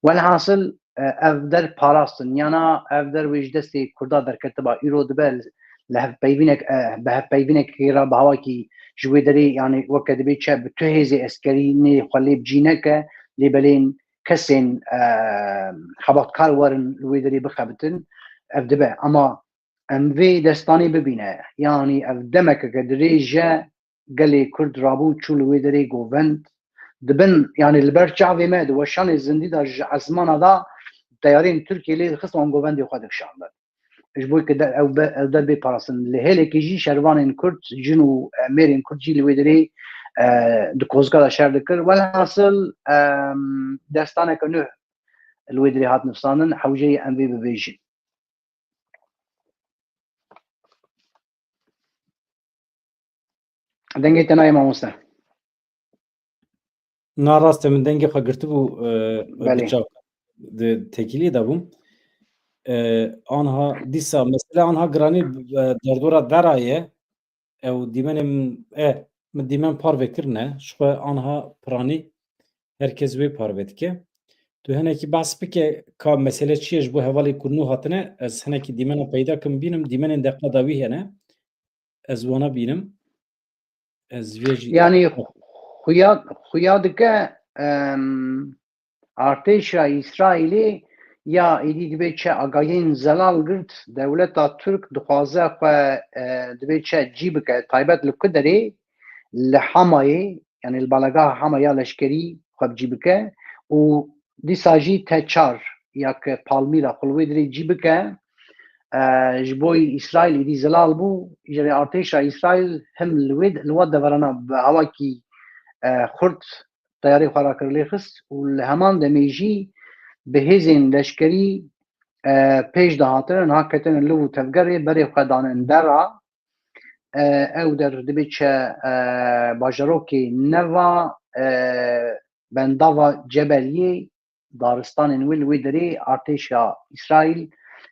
[SPEAKER 2] welhasıl ev der parastin yana ev der wê ji destê Kurda derketiba îro dibe li hevpeyvînek bi hevpeyvînekê re bi hawakî ji wê derê yani weke dibe çe bi tu hêzê eskerînê xwe lê bicîneke lêbelên kesên xebatkar werin li wê derê bixebitin ev dibe ama em vê destanê bibîne yani ev demekeke dirêje gelê Kurd rabû çû li wê derê govend dibin yani li ber çavê me di weşanê zindî da ji esmana da teyarên Tirkiyê lê dixist wan govendê xwe dikişandin ji bo ew derbê parastin li hêlekê jî şervanên Kurd jin û mêrên Kurd jî li wê derê di kozgara şer dikir welhasıl destaneke nûh li wê derê hat nivîsandin hewceyê em vê bibêjin dengê te nayê mamoste
[SPEAKER 1] narast min dengê xwe girtibû
[SPEAKER 2] Belê.
[SPEAKER 1] di tekilî de bûm anha dîsa mesela anha giranî derdora derayê ew dîmenê min dîmen parve kirine ji xwe anha piranî herkes wê parve dike tu hinekî behs bike ka mesele çi ye ji bo hevalê ku nû hatine ez hinekî dîmena peyda kim bînim dîmenên deqada wî hene ez wana bînim ez vê jî
[SPEAKER 2] yani xuya dike artêşa İsraîlê ya êdî dibe çe agahiyên zelal girt dewleta Türk dixwaze xwe dibe çe cî bike taybet li ku derê li Hamayê yani li balageha Hamaya leşkerî xwe bicî bike û dîsa jî teçar ya ki Palmîra xwe li wê derê cî bike ji bo İsraîl êdî zelal bû ji artêşa İsraîl him li we deverana bi hawakî xurt teyarê xwe rakir lê xist û li heman demê jî bi hêzên leşkerî pêş dihatinin haketinin li û tevgerê berê xwe danin dera ew der dibe çe bajarokê neva bendava Cebeliyê daristanên wê li wê derê artêşa İsraîl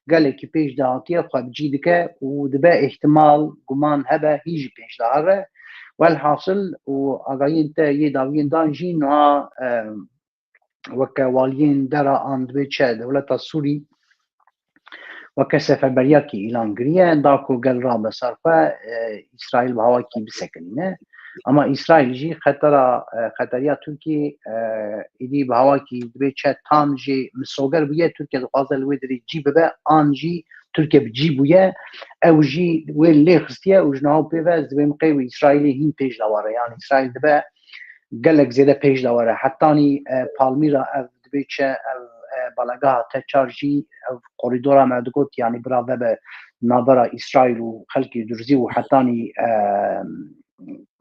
[SPEAKER 2] gelekî pêş dihatiye xwe bicî dike û dibe ihtimal guman hebe hî jî pêş dihare welhasıl û agahiyên te yê dawiyên dan jî niha weke waliyên dera an dibe çe dewleta Sûrî weke seferberiyekî îlan kiriye da ku gel rabe ser xwe İsraîl bi hawakî bisekinîne ama İsraîl jî xeteriya Tirkiyê êdî bi hawakî dibe çe tam jê misoger bûye Tirkiye dixwaze li wê derê cî bibe an jî Türkiye بجی بویه او جی ویل لی خستیه و جناو پیوه دبی مقی و اسرائیلی هین پیش دواره یعنی اسرائیل دبه گلک زیده پیش دواره حتانی پالمیرا او دبی چه او بلگاه تچارجی او قریدورا مدگوت یعنی براوه به نابرا اسرائیل و خلقی درزی و حتانی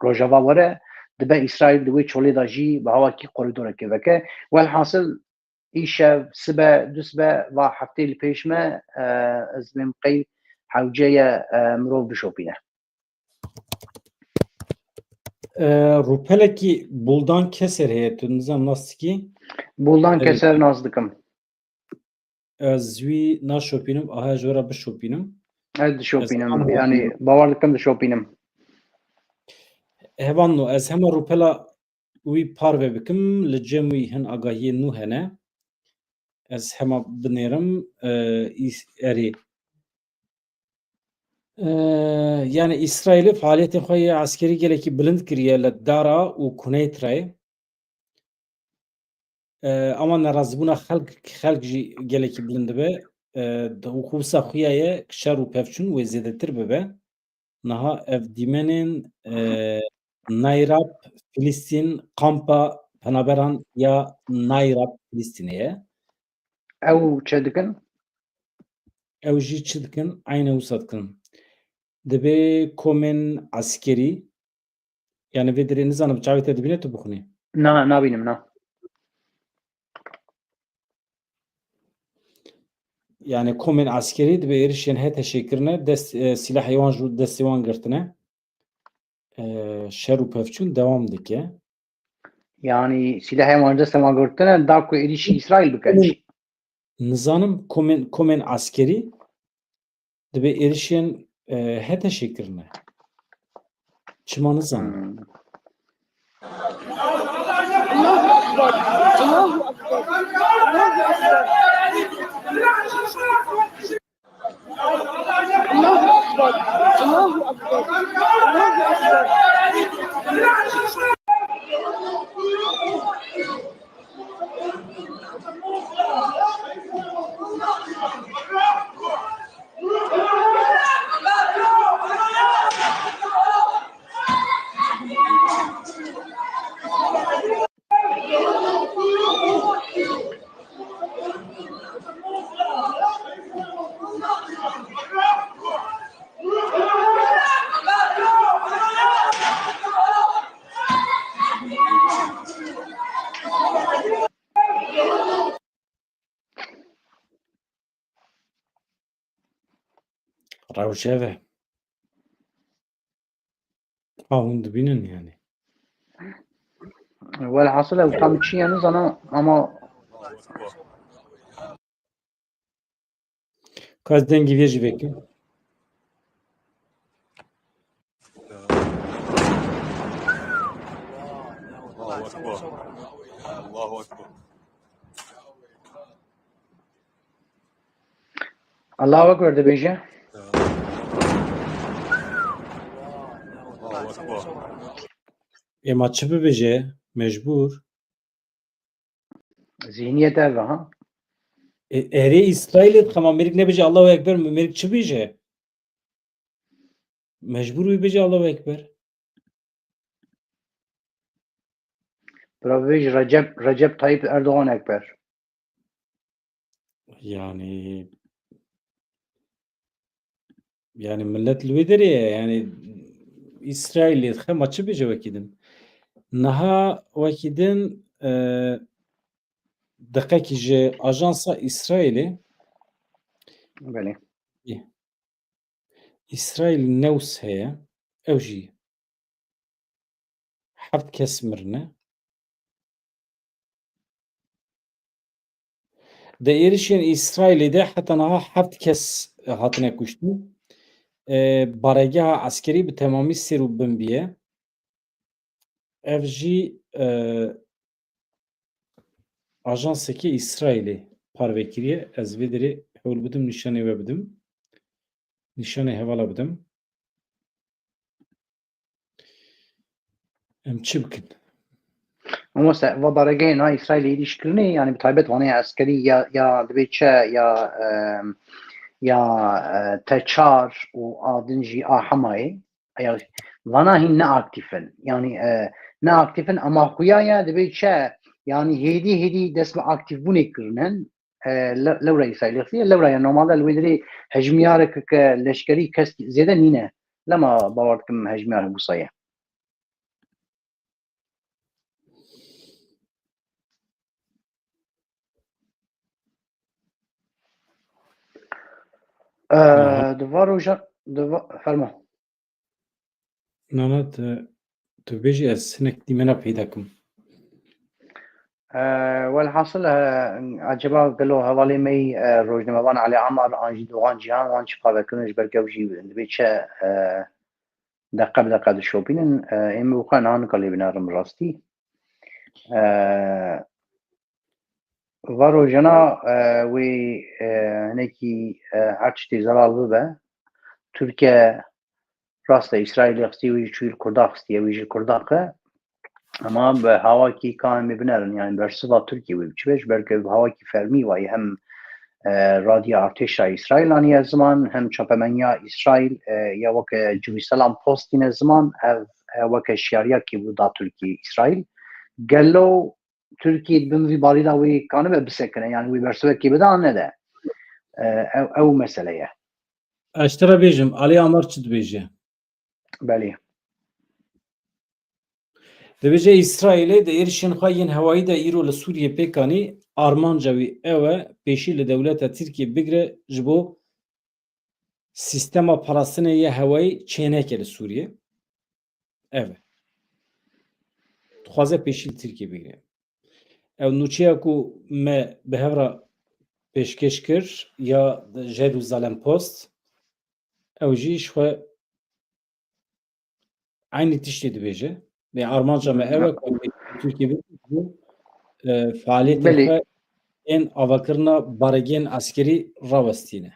[SPEAKER 2] روجاوا وره دبه اسرائیل دوی چولی دا جی به هوا کی قریدورا که وکه والحاصل ایشه سبه دوسبه و هفته پیش ما از ممقی حوجه مرو بشوپینه
[SPEAKER 1] روپلکی buldan keser heyeti nizam nasıl ki
[SPEAKER 2] بولدان
[SPEAKER 1] Evet.
[SPEAKER 2] keser nazdıkım.
[SPEAKER 1] zvi na şopinim aha jora bir şopinim
[SPEAKER 2] Evet şopinem.
[SPEAKER 1] Tamam.
[SPEAKER 2] Yani bavarlıkım da şopinim.
[SPEAKER 1] hevanno ez hema rupela wî parve bikim li cem wî hin agahiyê nû hene ez hema binêrim erê yani İsrailê faaliyetên xwe yê eskerî gelekî bilind kiriye li Dara û Kuneytrayê ama nerazîbûna xelk jî gelekî bilind dibe û xwisa xuya ye şer û pevçûn wê zêdetir bibe niha ev dîmenên Nayrab Filîstîn kampa penaberan ya Nayrab Filîstînê ye
[SPEAKER 2] Ev çedikin?
[SPEAKER 1] ew jî çi dikin aynı wisa dikin dibe komên eskerî yani vê dirê nizanim çavê te dibîne tu bixwînî
[SPEAKER 2] Na, nabinim na.
[SPEAKER 1] yani komên eskerî dibe êrişên HTŞ-kirine dest sîlahê wan ji destê wan girtine şer û pevçûn dewam dike
[SPEAKER 2] Yani silahı emanında sema görtene da ku erişi İsrail bikenci.
[SPEAKER 1] nizanim komên eskerî dibe êrişên HTŞ-kirine çima nizanim Rewşeve hûn dibînin yani
[SPEAKER 2] Velhasıl ev tam çi yani zana ama
[SPEAKER 1] kas dengî vê jî vekim
[SPEAKER 4] الله أكبر الله أكبر
[SPEAKER 2] Allahu Ekber de beje.
[SPEAKER 4] الله أكبر
[SPEAKER 1] êma çi bibêje mecbûr
[SPEAKER 2] Zihniyet ev ha.
[SPEAKER 1] erê İsrailê dixem Amerîk nebêje Allahu Ekber Amerîk çi bêje mecbûr wî bêje Allahu Ekber
[SPEAKER 2] Bravej Recep Tayyip Erdoğan Ekber.
[SPEAKER 1] yani millet li wê derê ye yani İsrailê dixema çi bêje wekî din niha wekî din diqekî ji Ajansa İsrailê
[SPEAKER 2] Beli.
[SPEAKER 1] İsrail News heye ew jî heft kes mirine di êrişên İsrailê de heta niha heft kes hatine kuştin baregeha eskerî bi temamî sêr û binbiye ev jî ajansekî İsrailê parvekiriye ez vê derê hewl bidim nîşanê we bidim nîşanê hevala bidim em çi bikin
[SPEAKER 2] Ama se ve barage na İsrail ilişkilerini yani bir taybet vana askeri ya dibê çe یا تچار و آدنجی آحمای یا وانا هی نه اکتیفن یعنی نه اکتیفن اما خویایا دبی چه yani hedi desme aktif bune kirinen lewra İsrailiyeti lewra ya normalde lwedri hecmiyar ke leşkeri kes zede nine lama bawartkim hecmiyar bu sayı duvar hoca ferma
[SPEAKER 1] Nana tu bêjî ez hinek dîmena peyda kim.
[SPEAKER 2] والحاصل عجبا قالوا هوالي مي روجنموان علي عمر انجي دوغان جيهان وان شقا بكنج بركوجي بيتشا دقه شوبين ام وكان هان قالي بنارم راستي وارو جنا وی هنکی هرچی زلال بوده ترکیه راست اسرائیل اختی وی چویل کرداخ استی ویجی کرداخه اما به هوا کی کان میبنرن yani برسوا ترکیه وی بچش برکه هوا کی فرمی وای هم رادیو ارتش اسرائیل انی زمان هم چاپمنیا اسرائیل یا وک جویسلام پوستین زمان وک شیاریا کی بودا ترکیه اسرائیل گلو Türkiye bir barida ve kanı ve bisekene yani bir versiyon ki beda ne de ev meseleye.
[SPEAKER 1] Eştera bêjim Alî Amar çi dibêje?
[SPEAKER 2] Beli.
[SPEAKER 1] Dibêje İsraîlê di êrişên xwe yên hewayî de îro li Sûriyê pêkanî armanca wî ew e pêşî li dewleta Tirkiye bigire ji bo sîstema parastinê ya hewayî çêneke li Sûriye. Ev e. Dixwaze pêşî li Tirkiye bigire. Ew nûçeya ku me bi hevra pêşkêş kir ya Jerusalem Post ew jî ji xwe aynı tiştê dibêje. Ve armanca me ew e ku Tirkiye bigire faaliyetên
[SPEAKER 2] Belê.
[SPEAKER 1] xwe yên avakirina baregên askerî rawestîne.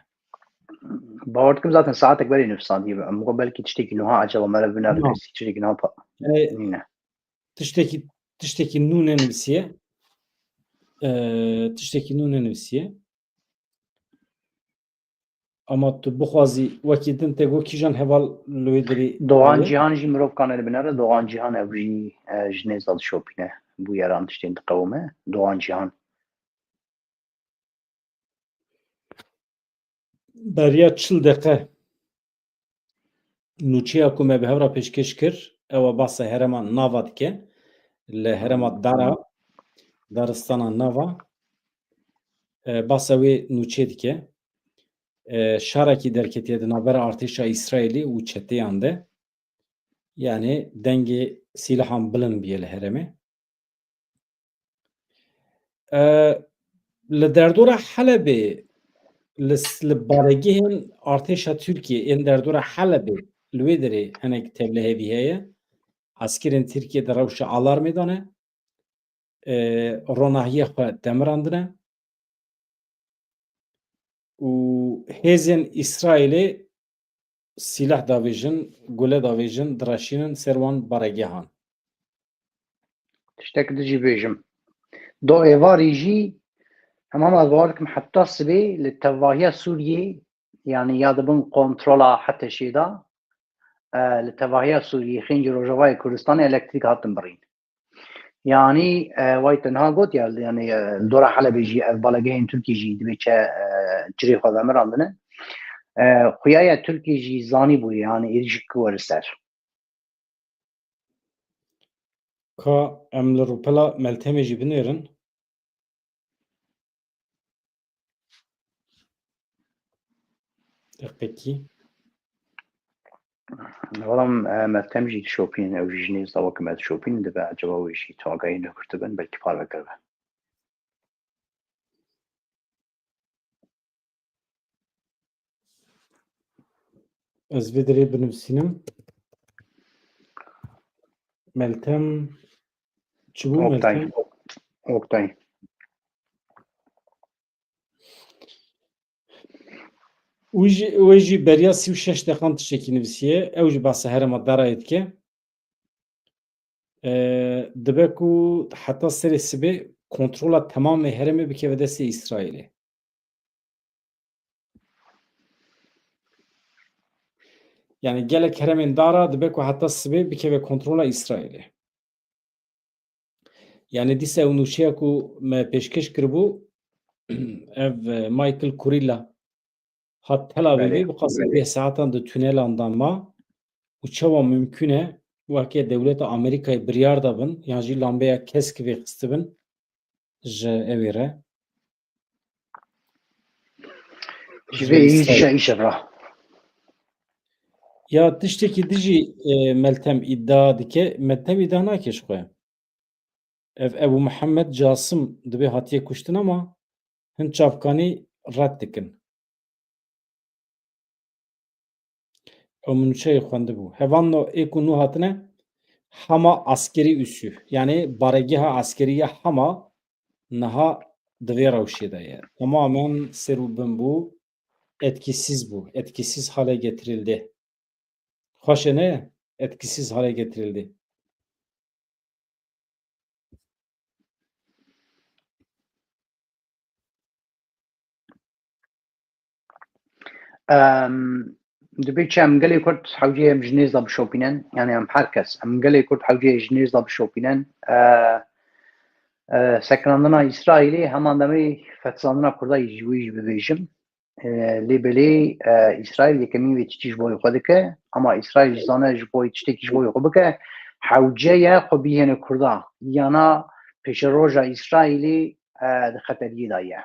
[SPEAKER 2] Bawartkim zaten saatek beri nüfsandî ama belki tiştekî nuha acaba mere biner
[SPEAKER 1] Tamam.
[SPEAKER 2] tiştekî nuha
[SPEAKER 1] Yani tiştekî nûnê nivîsiye. Tiştekî nûnê nivîsiye. Ama tu bixwazî wekî din tê got kîjan heval li wê derê
[SPEAKER 2] Doğan Cihan jî mirov kanê binere Doğan Cihan ev jî ji nêza dişopîne bû yeran tiştên diqewime Doğan Cihan.
[SPEAKER 1] beriya çil deqe nûçeya ku me bi hevra pêşkêş kir ew e basa herêma nava dike li herêma daristana nava basa wê nûçe dike şarekî derketiye di navbera artêşa İsraîlê û çeteyan de yani dengê sîlahan bilind biye li herêmê li derdora Helebê li baregehên artêşa Tirkiye ên derdora Helebê li wê derê hinek tevlihevî heye askerên Tirkiye di rewşa alarmê dane ronahiyê xwe demirandine û hêzên İsraîlê sîlah davêjin gule davêjin diraşînin ser wan baregehan.
[SPEAKER 2] Tiştek dijî bêjim. Do êvarî jî hemama bawarkim heta sibê li tevahiya Sûriyê yani ya dibin kontrola heteşê da li tevahiya Sûriyê xêncî Rojavayê Kurdistanê elektrîk hatin birîn. Yani vay tenha got yani dora Helebê jî ev balegehên Tirkî jî dibê çe cirê xwe vemirandine. Xuyaya Tirkî jî zanî bûye yani êrişik were ser.
[SPEAKER 1] Ka em li rûpela Meltemê jî binêrin pekî
[SPEAKER 2] Valam Meltem jî dişopînin ew jî ji nêz dawek me dişopînin dibe acaba wê jî agahî nekirtibin belkî parvekir be.
[SPEAKER 1] ez vê derê binivîsînim Meltem çi bû Meltem
[SPEAKER 2] Oktay.
[SPEAKER 1] wê jî beriya 36 deqan tiştekî nivîsiye ew jî basa herêma darayê dike dibe ku heta serê sibê kontrola temamê herêmê bikeve destê İsraîlê. Yani gelek heremin dara dibe ku hatta sibe bikeve kontrola İsrail'e. Yani dise unuşiya ku me peşkeş kırbu ev Michael Kurilla hat Tel Aviv'i bu kasıt 5 saatten de tünel andanma uçava mümküne vakye devleta Amerika'yı biryar dabın yani jî lambeya kesk ve kıstibin ji evire.
[SPEAKER 2] Ji vê êrişa îşev ra.
[SPEAKER 1] Ya tiştekî dijî Meltem iddia dike, Meltem iddia nake ji xwe. Ebu Muhammed Casım dibe hatiye kuştin ama hin çavkanî red dikin. Ew min çayê xwendibû. Hevanno êk û nû hatine hema askerî üssü. Yani baregeha askeriya hema niha di vê rewşê de ye. Tamamen serûbin bû, etkisiz bû. Etkisiz hale getirildi. Xweş e ne? Etkisiz hale getirildi.
[SPEAKER 2] Dibe çi em gelê Kurd hewceyê em ji nêz da bişopînin, yani em her kes em gelê Kurd hewceyê ji nêz da bişopînin. Sekinandina İsraîlê heman demê fethsandina Kurdayê ji wî jî bibêjim. Lêbelê İsraîl yekemîn vê tiştî ji bo xwe dike, ama İsraîl ji zane ji bo tiştekî ji bo xwe bike, hewceya xwe bîhêne Kurda yana pêşeroja İsraîlê di xeteriyê da ye.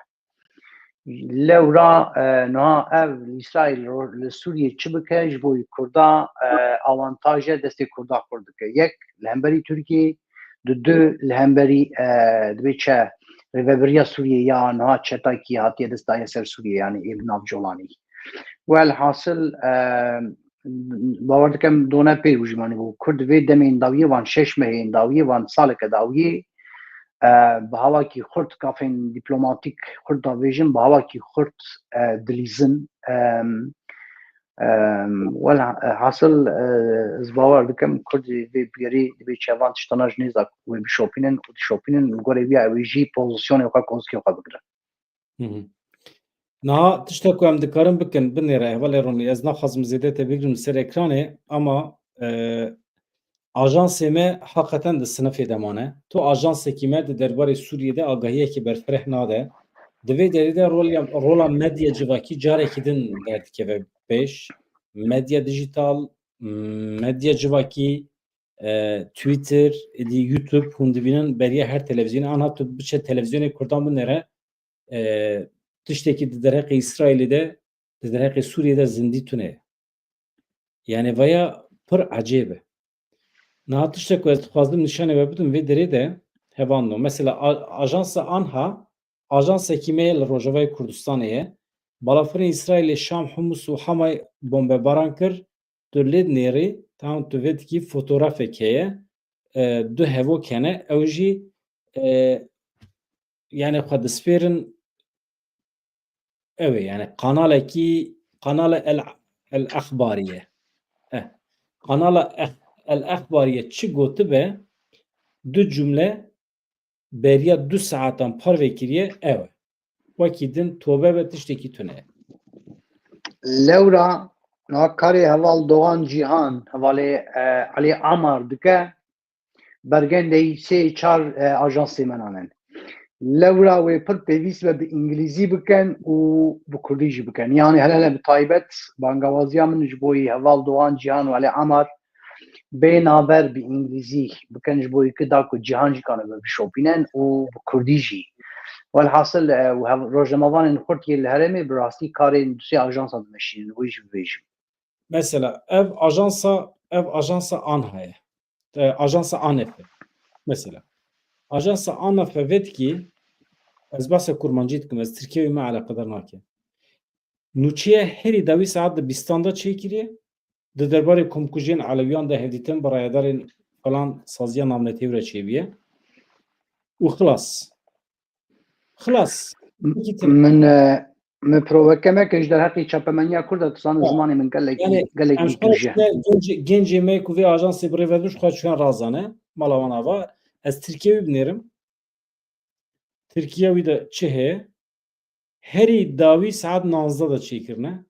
[SPEAKER 2] Lewra niha ev İsraîl li Sûriyê çi bike ji bo Kurda avantaja destê Kurda xwe dike. Yek li hemberî Tirkiyê, du li hemberî dibe çi rêveberiya Sûriyê ya niha çetakî hatiye destdaye ser Sûriyê yani êv navcolanî. Welhasil bawer dikim dona pêr û jimanî bû. Kurd vê demên dawiyê wan 6 mehên dawiyê wan saleke dawiyê bi hawakî xurt kafên dîplomatîk Kurd davêjin, bi hawakî xurt dilîzin. Hasil ez bawer dikim Kurdî vê bigerî dibe çevan tiştana ji nêz da wê bişopînin û dişopînin li gorê wî ew ê jî pozisyonê xwe kozikê xwe bigirin.
[SPEAKER 1] Niha tişta ku em dikarin bikin binêre hevalê Ronî ez naxwazim zêde te bigirim ser ekranê ama ajansê me heqeten di sinifê de mane. Tu ajansekî me di derbarê Sûriyê de agahiyekî berfireh nade. Di vê derê de rola medya civakî carekî din derdikeve pêş. Medya dijîtal, medya civakî, Twitter, YouTube hûn dibînin beriya her televizyonê an tu biçe televizyonê Kurdan binêre tiştekî di derheqê İsraîlê de di derheqê Sûriyê de zindî tune ye. Yani vaya pir ecêb e. Niha tiştek ku ez dixwazdim nîşanê ve bidim vê derê de hevanno. Mesela ajansa Anha, ajansekî me li Rojavayê Kurdistanê ye. Balafirên İsraîlê Şam, Humus û Hamayê bombebaran kir. Tu lê nêrê tam tu vê dikî fotoğrafek heye. Du hevok hene. Ew jî yani xwe dispêrin ew ê yani kanala El Exbariye. Kanala El Exbariye çi gotibe du cümle beriya 2 saatan parve kiriye ew e. Wekî din tobe ve tiştekî tune.
[SPEAKER 2] Lewra niha karê heval Doğan Cîhan hevalê Elî Amar dike bergendeyî 3-4 ajansê me nanin. Lewra wê pir pêwîst be bi îngilîzî bikin û bi Kurdî jî bikin. Yani hele bi taybet bangewaziya min ji bo heval Doğan Cîhan û Elî Amar bênaber bi îngilîzî bikin ji bo ku da ku cîhan jî kane bişopînin û bi Kurdî jî. Welhasil rojnamevanên Xurtiyê li Herêmê bi rastî karên dusê ajansa dimeşînin wê jî bibêjim.
[SPEAKER 1] Mesela ev ajansa Anha ye. Ajansa Anef e. Mesela. Ajansa Anef vetkî ez bahse kurmancî dikim ez Tirkiyeyê me alaqedar nake. Nûçiye herî dawî saet di bîstanda çêkiriye di derbarê komkujiyên Elewiyan de hevdîtin birayedarên falan saziya namnetêv re çêbiye û xilas.
[SPEAKER 2] Min proveke ji derheqê çapemeniya Kurd de tu zimanê min gelekî tûje.
[SPEAKER 1] Gencê me ku vê ajansê birêvedin xwe çûyan razane mala wan ava ez Tirkiyeyê binêrim. Tirkiye wî de çi heye? Herî dawî saet 19 da çêkirine.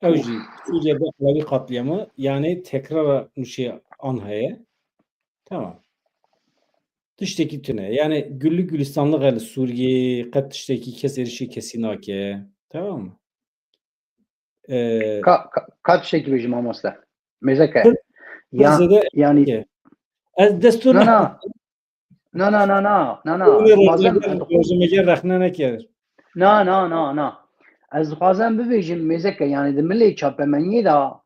[SPEAKER 1] Evji Suriye'de Alevi katliamı yani tekrar nuşiye anhaya. Tamam. Tişteki tüne. Yani güllük gülistanlık el Suriye kat tişteki kes erişi kesinake. Tamam mı?
[SPEAKER 2] Kat şekil bejim amosta. Mezeke.
[SPEAKER 1] Pır
[SPEAKER 2] Ya
[SPEAKER 1] zede
[SPEAKER 2] yani
[SPEAKER 1] ki. Ez destur
[SPEAKER 2] na
[SPEAKER 1] ne?
[SPEAKER 2] na na na na na na na.
[SPEAKER 1] Bunu
[SPEAKER 2] Dixwazim
[SPEAKER 1] rojmeger rexne nekir.
[SPEAKER 2] na. Ez dixwazim bibêjim mêzeke yani di milê çapemeniyê da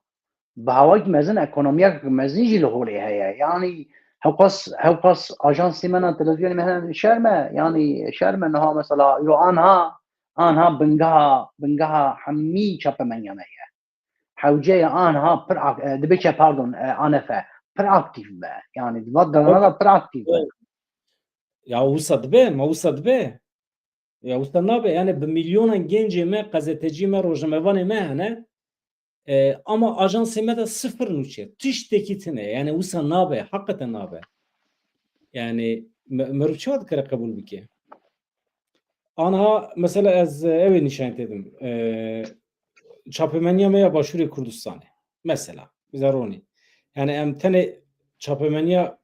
[SPEAKER 2] bi hawayek mezin ekonomiyek mezin jî li holê heye. Yani hewqas ajansê me na televizyonê me hene şerme yani şerme niha mesela yo anha bingeha hemî çapemeniya me ye. Hewceya anha pir dibiçe pardon anefe pir aktif be. Yani divat dalana da pir aktif be.
[SPEAKER 1] Ya usad be, ma usad be. Ya usad nabe yani bi milyonan gencê me gazetecî me rojmevanê me hene. Ama ajansê me de sıfır nûçe. Tiştekî tune. Yani wisa nabe, hakikaten nabe. Yani merov çawa dikare qebûl bike. Anha mesela ez evê nîşan dedim. Çapemeniya me ya Başûrê Kurdistanê. Mesela. Bizaronî. Yani em tenê çapemeniya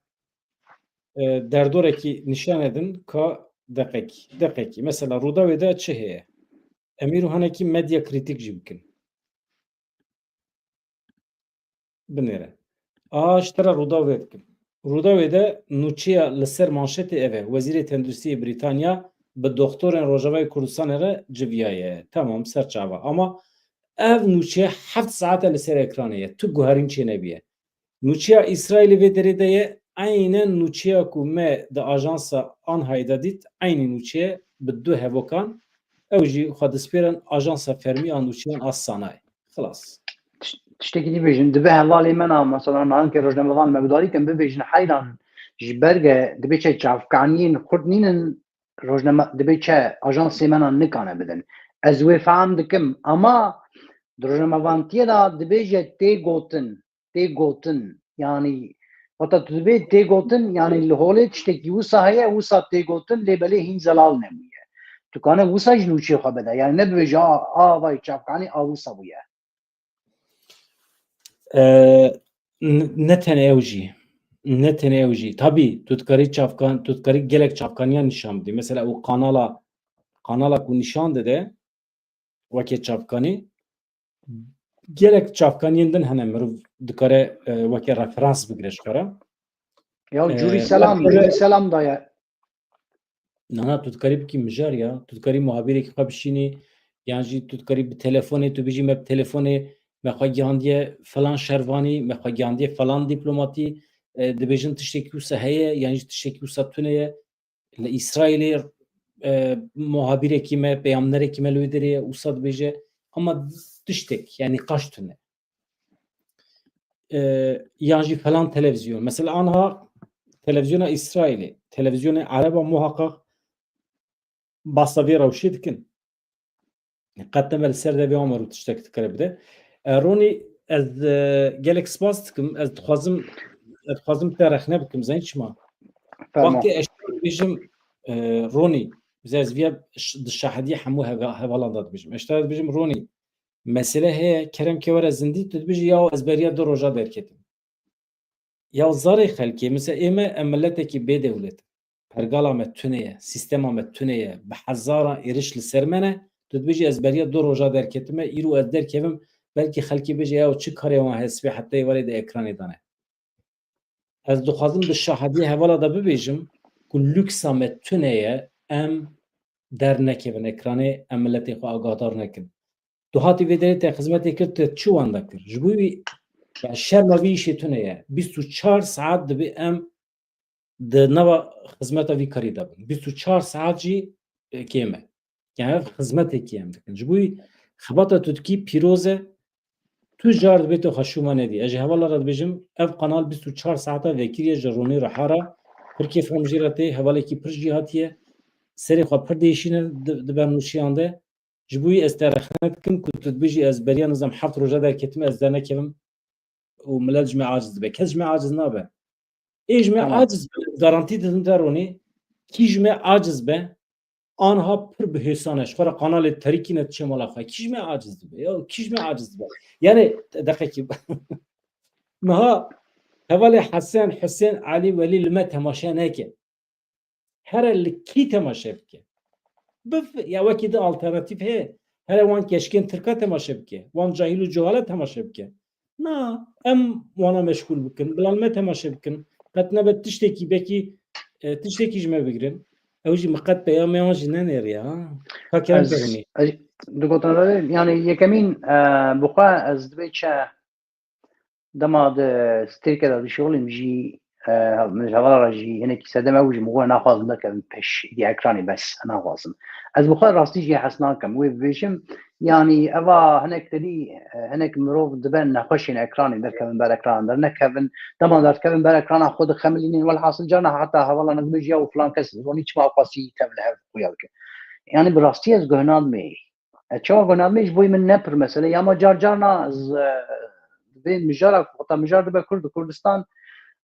[SPEAKER 1] derdorekî nîşan edin ka deqekî. Mesela Rûdawê de çi heye? Em îro hinekî medya krîtîk jî bikin. Binêre. Ji te re Rûdawê dikim. Rûdawê de nûçiya li ser manşetê ev e. Wezîrê Tenduristiyê Brîtanya bi doktorên Rojavayê Kurdistanê re civiyaye. Tamam ser çava. Ama ev nûçiya 7 saat li ser ekranê ye. Tu guherîn çê nebiye. Nûçiya İsraîlê vê derê de ye aynen nûçiya ku me di ajansa Anhayê de dît aynî nûçiye bi du hevokan ew jî xwe dispêrin ajansa fermî a nûçiyan a Sanayê. Xilas.
[SPEAKER 2] Tiştekî dibêjin dibe hevalê me na mesela nankê rojnamevan me bidarîkin bibêjin heyran ji berge dibe çe çavkaniyên Kurd nînin rojname dibe çe ajansê me na nikane bidin. Ez wê fehm dikim ama di rojnamevantiyê da dibêje tê gotin yani heta tu dibê tê gotin yani li holê tiştekî wisa heye wisa tê gotin lêbelê hîn zelal nebûye. Tu kane wisa ji nûçiyê xwe bide yani nebibêje vay çavkanî a wisa bûye.
[SPEAKER 1] Ne tenê ew jî. Tabii tu dikarî gelek çavkaniyan nîşan bidî. Mesela o kanala ku nîşan dide wekî çavkanî gelek çavkaniyên din hene mirov dikare wekî referans bigire ji xwe re.
[SPEAKER 2] Ya cûrî selam da ye.
[SPEAKER 1] Nana tu dikarî bikî mijar ya. Tu dikarî muhabîrekî xwe bişînî yan jî tu dikarî bi telefonê tu bijî me bi telefonê me xwe gihandiye falan şervanî, me xwe gihandiye falan dîplomatî dibêjin tiştekî wisa heye yan jî tiştekî wisa tune ye. Li İsraîlê muhabîrekî me, peyamnerekî me li wê derê ye wisa dibêje ama tiştek yani qaş tune. Yan jî falan televizyon. Mesela anha televizyona İsraîlê, televizyona Araba muhakkak basa vê rewşê dikin. Qet me li ser de vê amer tiştek dikare bide. Ronî ez gelek spas dikim. Ez dixwazim te rexne bikim zanî çima. Wextê eşya dibêjim Ronî ez vê di şahidiyê hemû hevalan da dibêjim. Eşya dibêjim Ronî mesele heye kerem ke were zindî tu dibêjî ya ez beriya du roja derketim. Ya zarê xelkê mesela ême em milletekî bêdewlet pergala me tune ye, sîstema me tune ye, bi hezaran êriş li ser me ne tu dibêjî ez beriya du roja derketime îro ez derkevim belkî xelkê bêje ya çi karê wan hespê hetê warê di ekranê dane. Ez dixwazim di şahidiyê hevala da bibêjim ku lûksa me tune ye em dernekevin ekranê em milletê xwe agahdar nekin. Tu hatî vê derê te xizmetê kir tu çi wan de kir? Ji bo wî ya şerma vî îşê tune ye. 24 saat dibe em di nava xizmeta vî karî de bin. 24 saat jî kêm e. Yani ev xizmetekî em dikin. Ji bo wî xebata tu dikî pîroz e tu jar dibê tu xeşûma nedî. Ez ji hevala re dibêjim ev kanal 24 saata vekiriye ji Ronî Rihara pir kêfxem jî re tê hevalekî pir jî hatiye serê xwe pir değişîne di ber nûçiyan de. Ji bo wî ez te rexne dikim ku tu dibêjî ez beriya nizam 7 roja derketime ez dernekevim û millet ji me aciz dibe. Kes ji me aciz nabe. Ê ji me aciz be garantî didim te Ronî kî ji me aciz be آنها پر به حسانش خورا قنال تریکی نت چمالا خواهی کیش می عاجز دبه یا کیش می عاجز دبه یعنی دقیقی مها هوالی حسین علی ولی لما تماشا نکه هر کی تماشا بکه بف یا وکی ده آلترناتیف هه هر وان کشکن ترکا تماشا بکه وان جاهل و جهاله تماشا بکه نه ام وانا مشغول بکن بلال ما تماشا بکن قد نبت تشتكي بكي تشتكي جمع بگرن اوجي مقد بيامي آنجي ننير يا فاكرم
[SPEAKER 2] از
[SPEAKER 1] بغني
[SPEAKER 2] دگوتن یعنی یکمین بخوا از دوی چه دما ده ستيركه ده شغل مجي من هذا راجي هنا كي سدم اوج مو انا خاص لك بش دي اكراني بس انا خاصم از بخار راستي جي حسناكم وي بيشم يعني ابا هناك تدي هناك مروف دبن نخش اكراني در كفن بر اكران در نكفن طبعا در كفن بر اكران خود خملين ولا حاصل جانا حتى والله نجمج او فلان كس وني ما قاسي تبلها وياك يعني براستي از گهناد مي چا گهناد ميش بوي من نپر مثلا يا ما جار جارنا از بين مجارك وقتا مجار دبا كردستان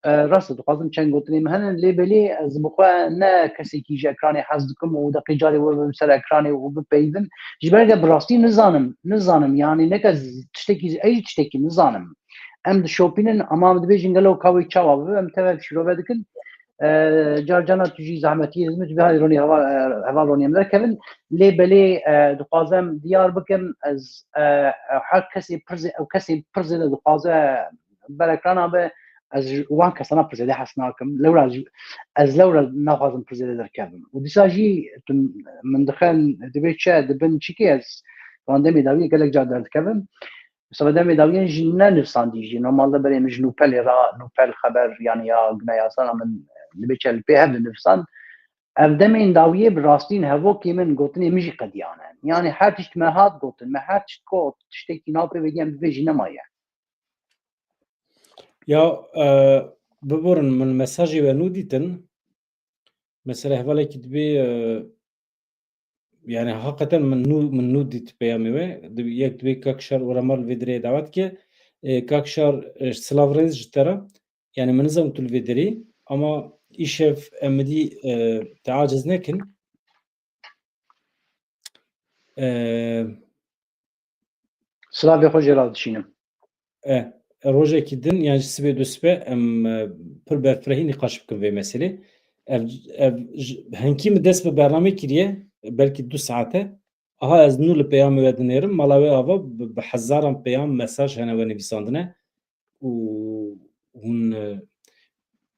[SPEAKER 2] راست دخوازم چند گوتنیم هنن لیبلی از بخوا نه کسی کی جاکرانی حز دکم و دقیق جاری و بسر اکرانی و بپیدم جبرگه براستی نزانم یعنی نکز تشتکی ای تشتکی نزانم ام د شوپینن اما د بیجن گلو کاوی چاوا ام تبع شروع بدکن جار جانا تجي زحمتي زمت بهاي روني هوا روني امدر كevin لیبلی دخوازم دیار بکم از هر کسی پرز او کسی پرز دخوازه برکرانا به از وان كسانا برزيدي حسناكم لورا ناخذ برزيدي دركبم وديساجي من دخل دبيتشا دبن تشيكي از راندمي داوي قال لك جا دركبم بس دامي داوي جينا نفسان ديجي نورمال بري مش نوبل را نوبل خبر يعني يا غنايا صار من دبيتشا البي هذا نفسان ابدمين داويه براستين هفو كي من قوتني مجي قديانا يعني حاتش ما هات قوتن ما حاتش كوت تشتكي نابي بيجي بيجي نمايا
[SPEAKER 1] يا ببرن من مساجي ونوديتن مثلا هفالي كتبي يعني حقيقة من نوديت بيامي يك دبي كاكشر ورمال فيدري دعوت كي كاكشر سلافرينز جترا يعني منظم تول فيدري اما ايشف امدي تعاجز نكن
[SPEAKER 2] سلافي خوش راد شينم
[SPEAKER 1] روجێکی din یان سبێ دو سبێ ئەم پر بەرفرەهی نقاش بکەم vê meselê henkî min dest bi bername kiriye belkî 2 saate aha ez nû li peyamê we dinêrim mala wê ava bi hezaran peyam mesaj hene we nivîsandine û hûn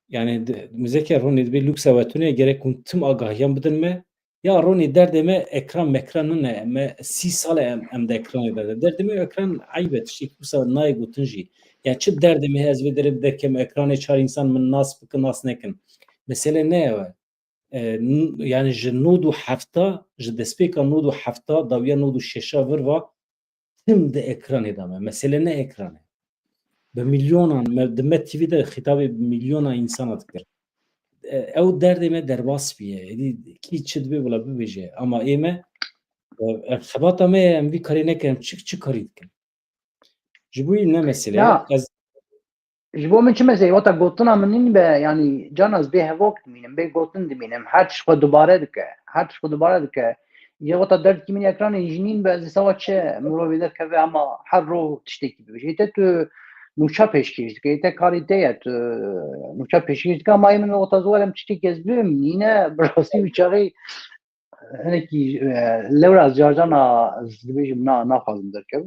[SPEAKER 1] yani mizeke ronê dibê lûksa wetunê gerek hûn tim agahiyan bidin me ya ronê derdê me ekran mekran ne me 30 sal em de ekranê de derdê me ekran eyb e tiştekî wisa nayê gotin jî ya çi derdê me ez vê derê bidekem ekranê çar însan min nas bikin nas nekin mesele ne ye we yani ji nod û hefta ji destpêka nod û hefta dawiya nod û şeşa vir va tim di ekranê de me mesele ne ekran e bi milyonan di me TV de xîtabê bi milyona însana dikir ew derdê me derbas bûye êdî kî çi dibe bila bibêje ama ême xebata me em vî karê nekin çi karî dikin ji bo ne mesele ez
[SPEAKER 2] جبو من چه مثلا وقتا گوتنا منین به یعنی جان از به وقت مینم به گوتن دمینم هر چی خود دوباره دکه یه وقتا درد کی من اکران انجینین به از سوا چه مروی در که اما هر رو تشتکی بشه ایت تو نوچا پیشکش که ایت کاری دیت نوچا پیشکش که ما من وقتا زوالم تشتکی از بیم نینه براستی بیچاره هنه کی لور از جارجانا از دبیجم نا خواهیم در که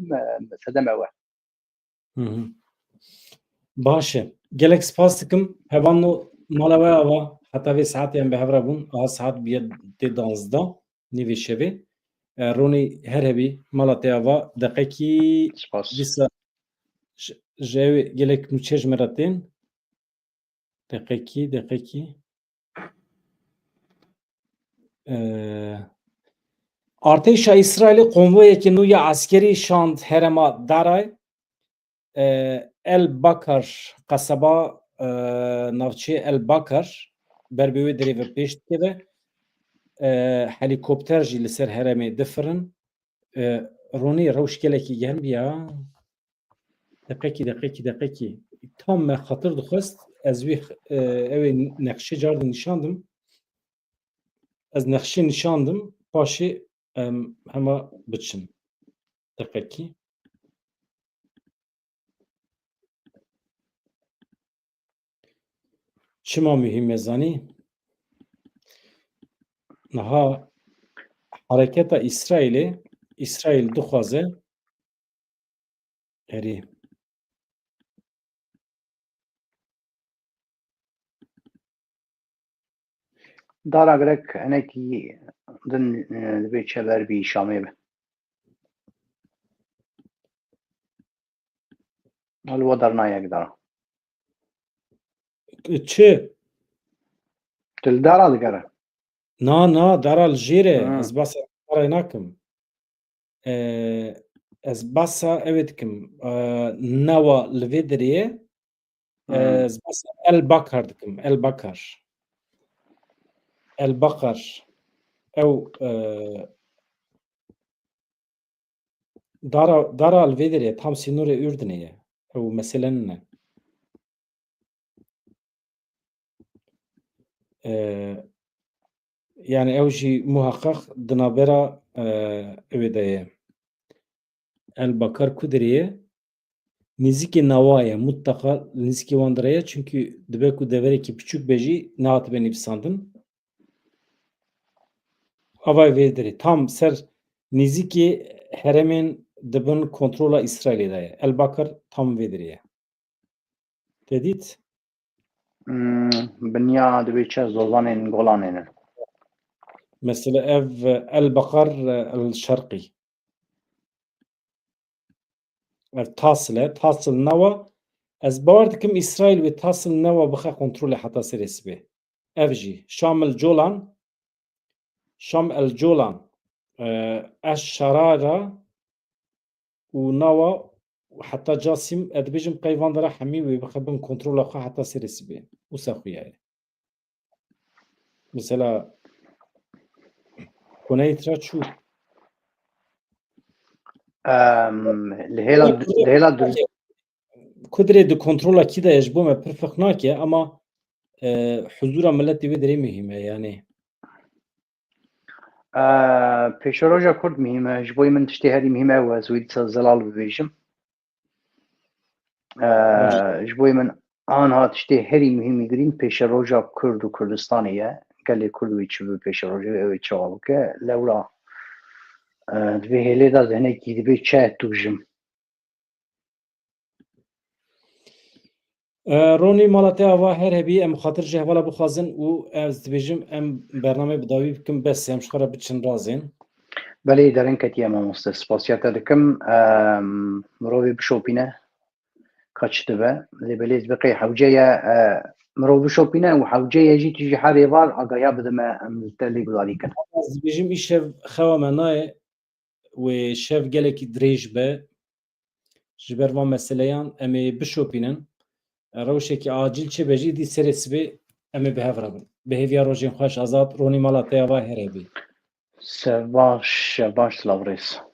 [SPEAKER 2] سدم اوه
[SPEAKER 1] باشه gelek spas dikim hevanno mala we ava heta vê saetê em bi hev re bûn aha saet biye tê 12 nîvê şevê ronî her hebî mala te ava deqekî dîsa ji ew gelek nûçe ji me re tên deqekî artêşa İsraîlê konvoyekî nû ya askerî şand herema Daray El-Bakar qasaba navçe El-Bakar ber bi wê derê ve pêş dikeve helîkopter jî li ser heremê difirin ronî rewş gelekî germ ya deqekî tam me xatir dixwest ez wê ew ê nexşe car nîşandim ez nexşe nîşandim paşê em hema biçin. Deqekî. Çima mühim e zanî? Niha hareketa İsraîlê, İsraîl dixwaze erê
[SPEAKER 2] Dara gerek henekî din dibe çeber bî Şamê be. Alwa dernayek dara.
[SPEAKER 1] çi?
[SPEAKER 2] Til dara digere.
[SPEAKER 1] Na dara li jêr e.
[SPEAKER 2] Ha.
[SPEAKER 1] Ez behsa darayê nakim. Ez behsa evê dikim. Newa li vê derê ez behsa El-Bakar dikim. El-Bakar. El-Bakar ew dara li vê derê tam sînorê Ürdünê ye. Ew mesele min e. Yani ew jî muheqqeq di navbera evê de ye. El-Bakar ku derê ye? Nêzîkî newa ye. Mutlaka nêzîkî wan de re ye çünkü dibe ku deverekî piçûk be jî nehatibe nivîsandin. Ava vê derê tam ser nêzîkî heremên dibin kontrola İsraîlê de ye. El-Bakar tam vê derê ye. Te dît?
[SPEAKER 2] Binya dibe çe zozanên Golanê ne.
[SPEAKER 1] Mesela ev El-Bakar el-Şerqî. Ev Tasıl e. Tasıl newa ez bawer dikim İsraîl wê Tasıl newa bixe kontrolê heta serê sibê. Ev jî Şam el-Colan eş Şarara û newa heta Casîm ez dibêjim qeyvan de re hemî wê bixe bin kontrola xwe heta serê sibê. Wisa xuya ye. Mesela koneyê tira çû.
[SPEAKER 2] Li hêla
[SPEAKER 1] Ku dirê di kontrola kî de ye ji bo me pir feq nake ama huzûra milletê wê derê mühîm e yanî.
[SPEAKER 2] pêşeroja Kurd mühîm e. Ji bo min tiştê herî mühîm ew e. Ez wî dîsa zelal bibêjim. Ji bo min aniha tiştê herî mühîmî girîn pêşeroja Kurd û Kurdistanê ye. Gelê Kurd wê çi bi pêşeroja ew ê çawa bike. Lewra di vê hêlê de hinekî dibe çe tûjim.
[SPEAKER 1] Ronî mala te ava her hebî em xatir ji hevala bixwazin û ez dibêjim em bername bi dawî bikin bes em ji xwe re biçin razên.
[SPEAKER 2] Belê derin ketiye mamoste. Spasiya te dikim. Mirovê bişopîne ka çi dibe. Lê belê ez biqê hewceye mirov bişopîne û hewceyê jî tu jî herê var agaya bidime em li te lê gudarî kin.
[SPEAKER 1] Ez dibêjim îşev xewa me nayê wê şev gelekî dirêj be ji ber van meseleyan em ê bişopînin. Rewşekî acîl çêbe jî dî serê sibê em ê bi hev re bin. Bihêviya rojên xweş azad Ronî mala te ava her hebî.
[SPEAKER 2] Sev baş lavrês.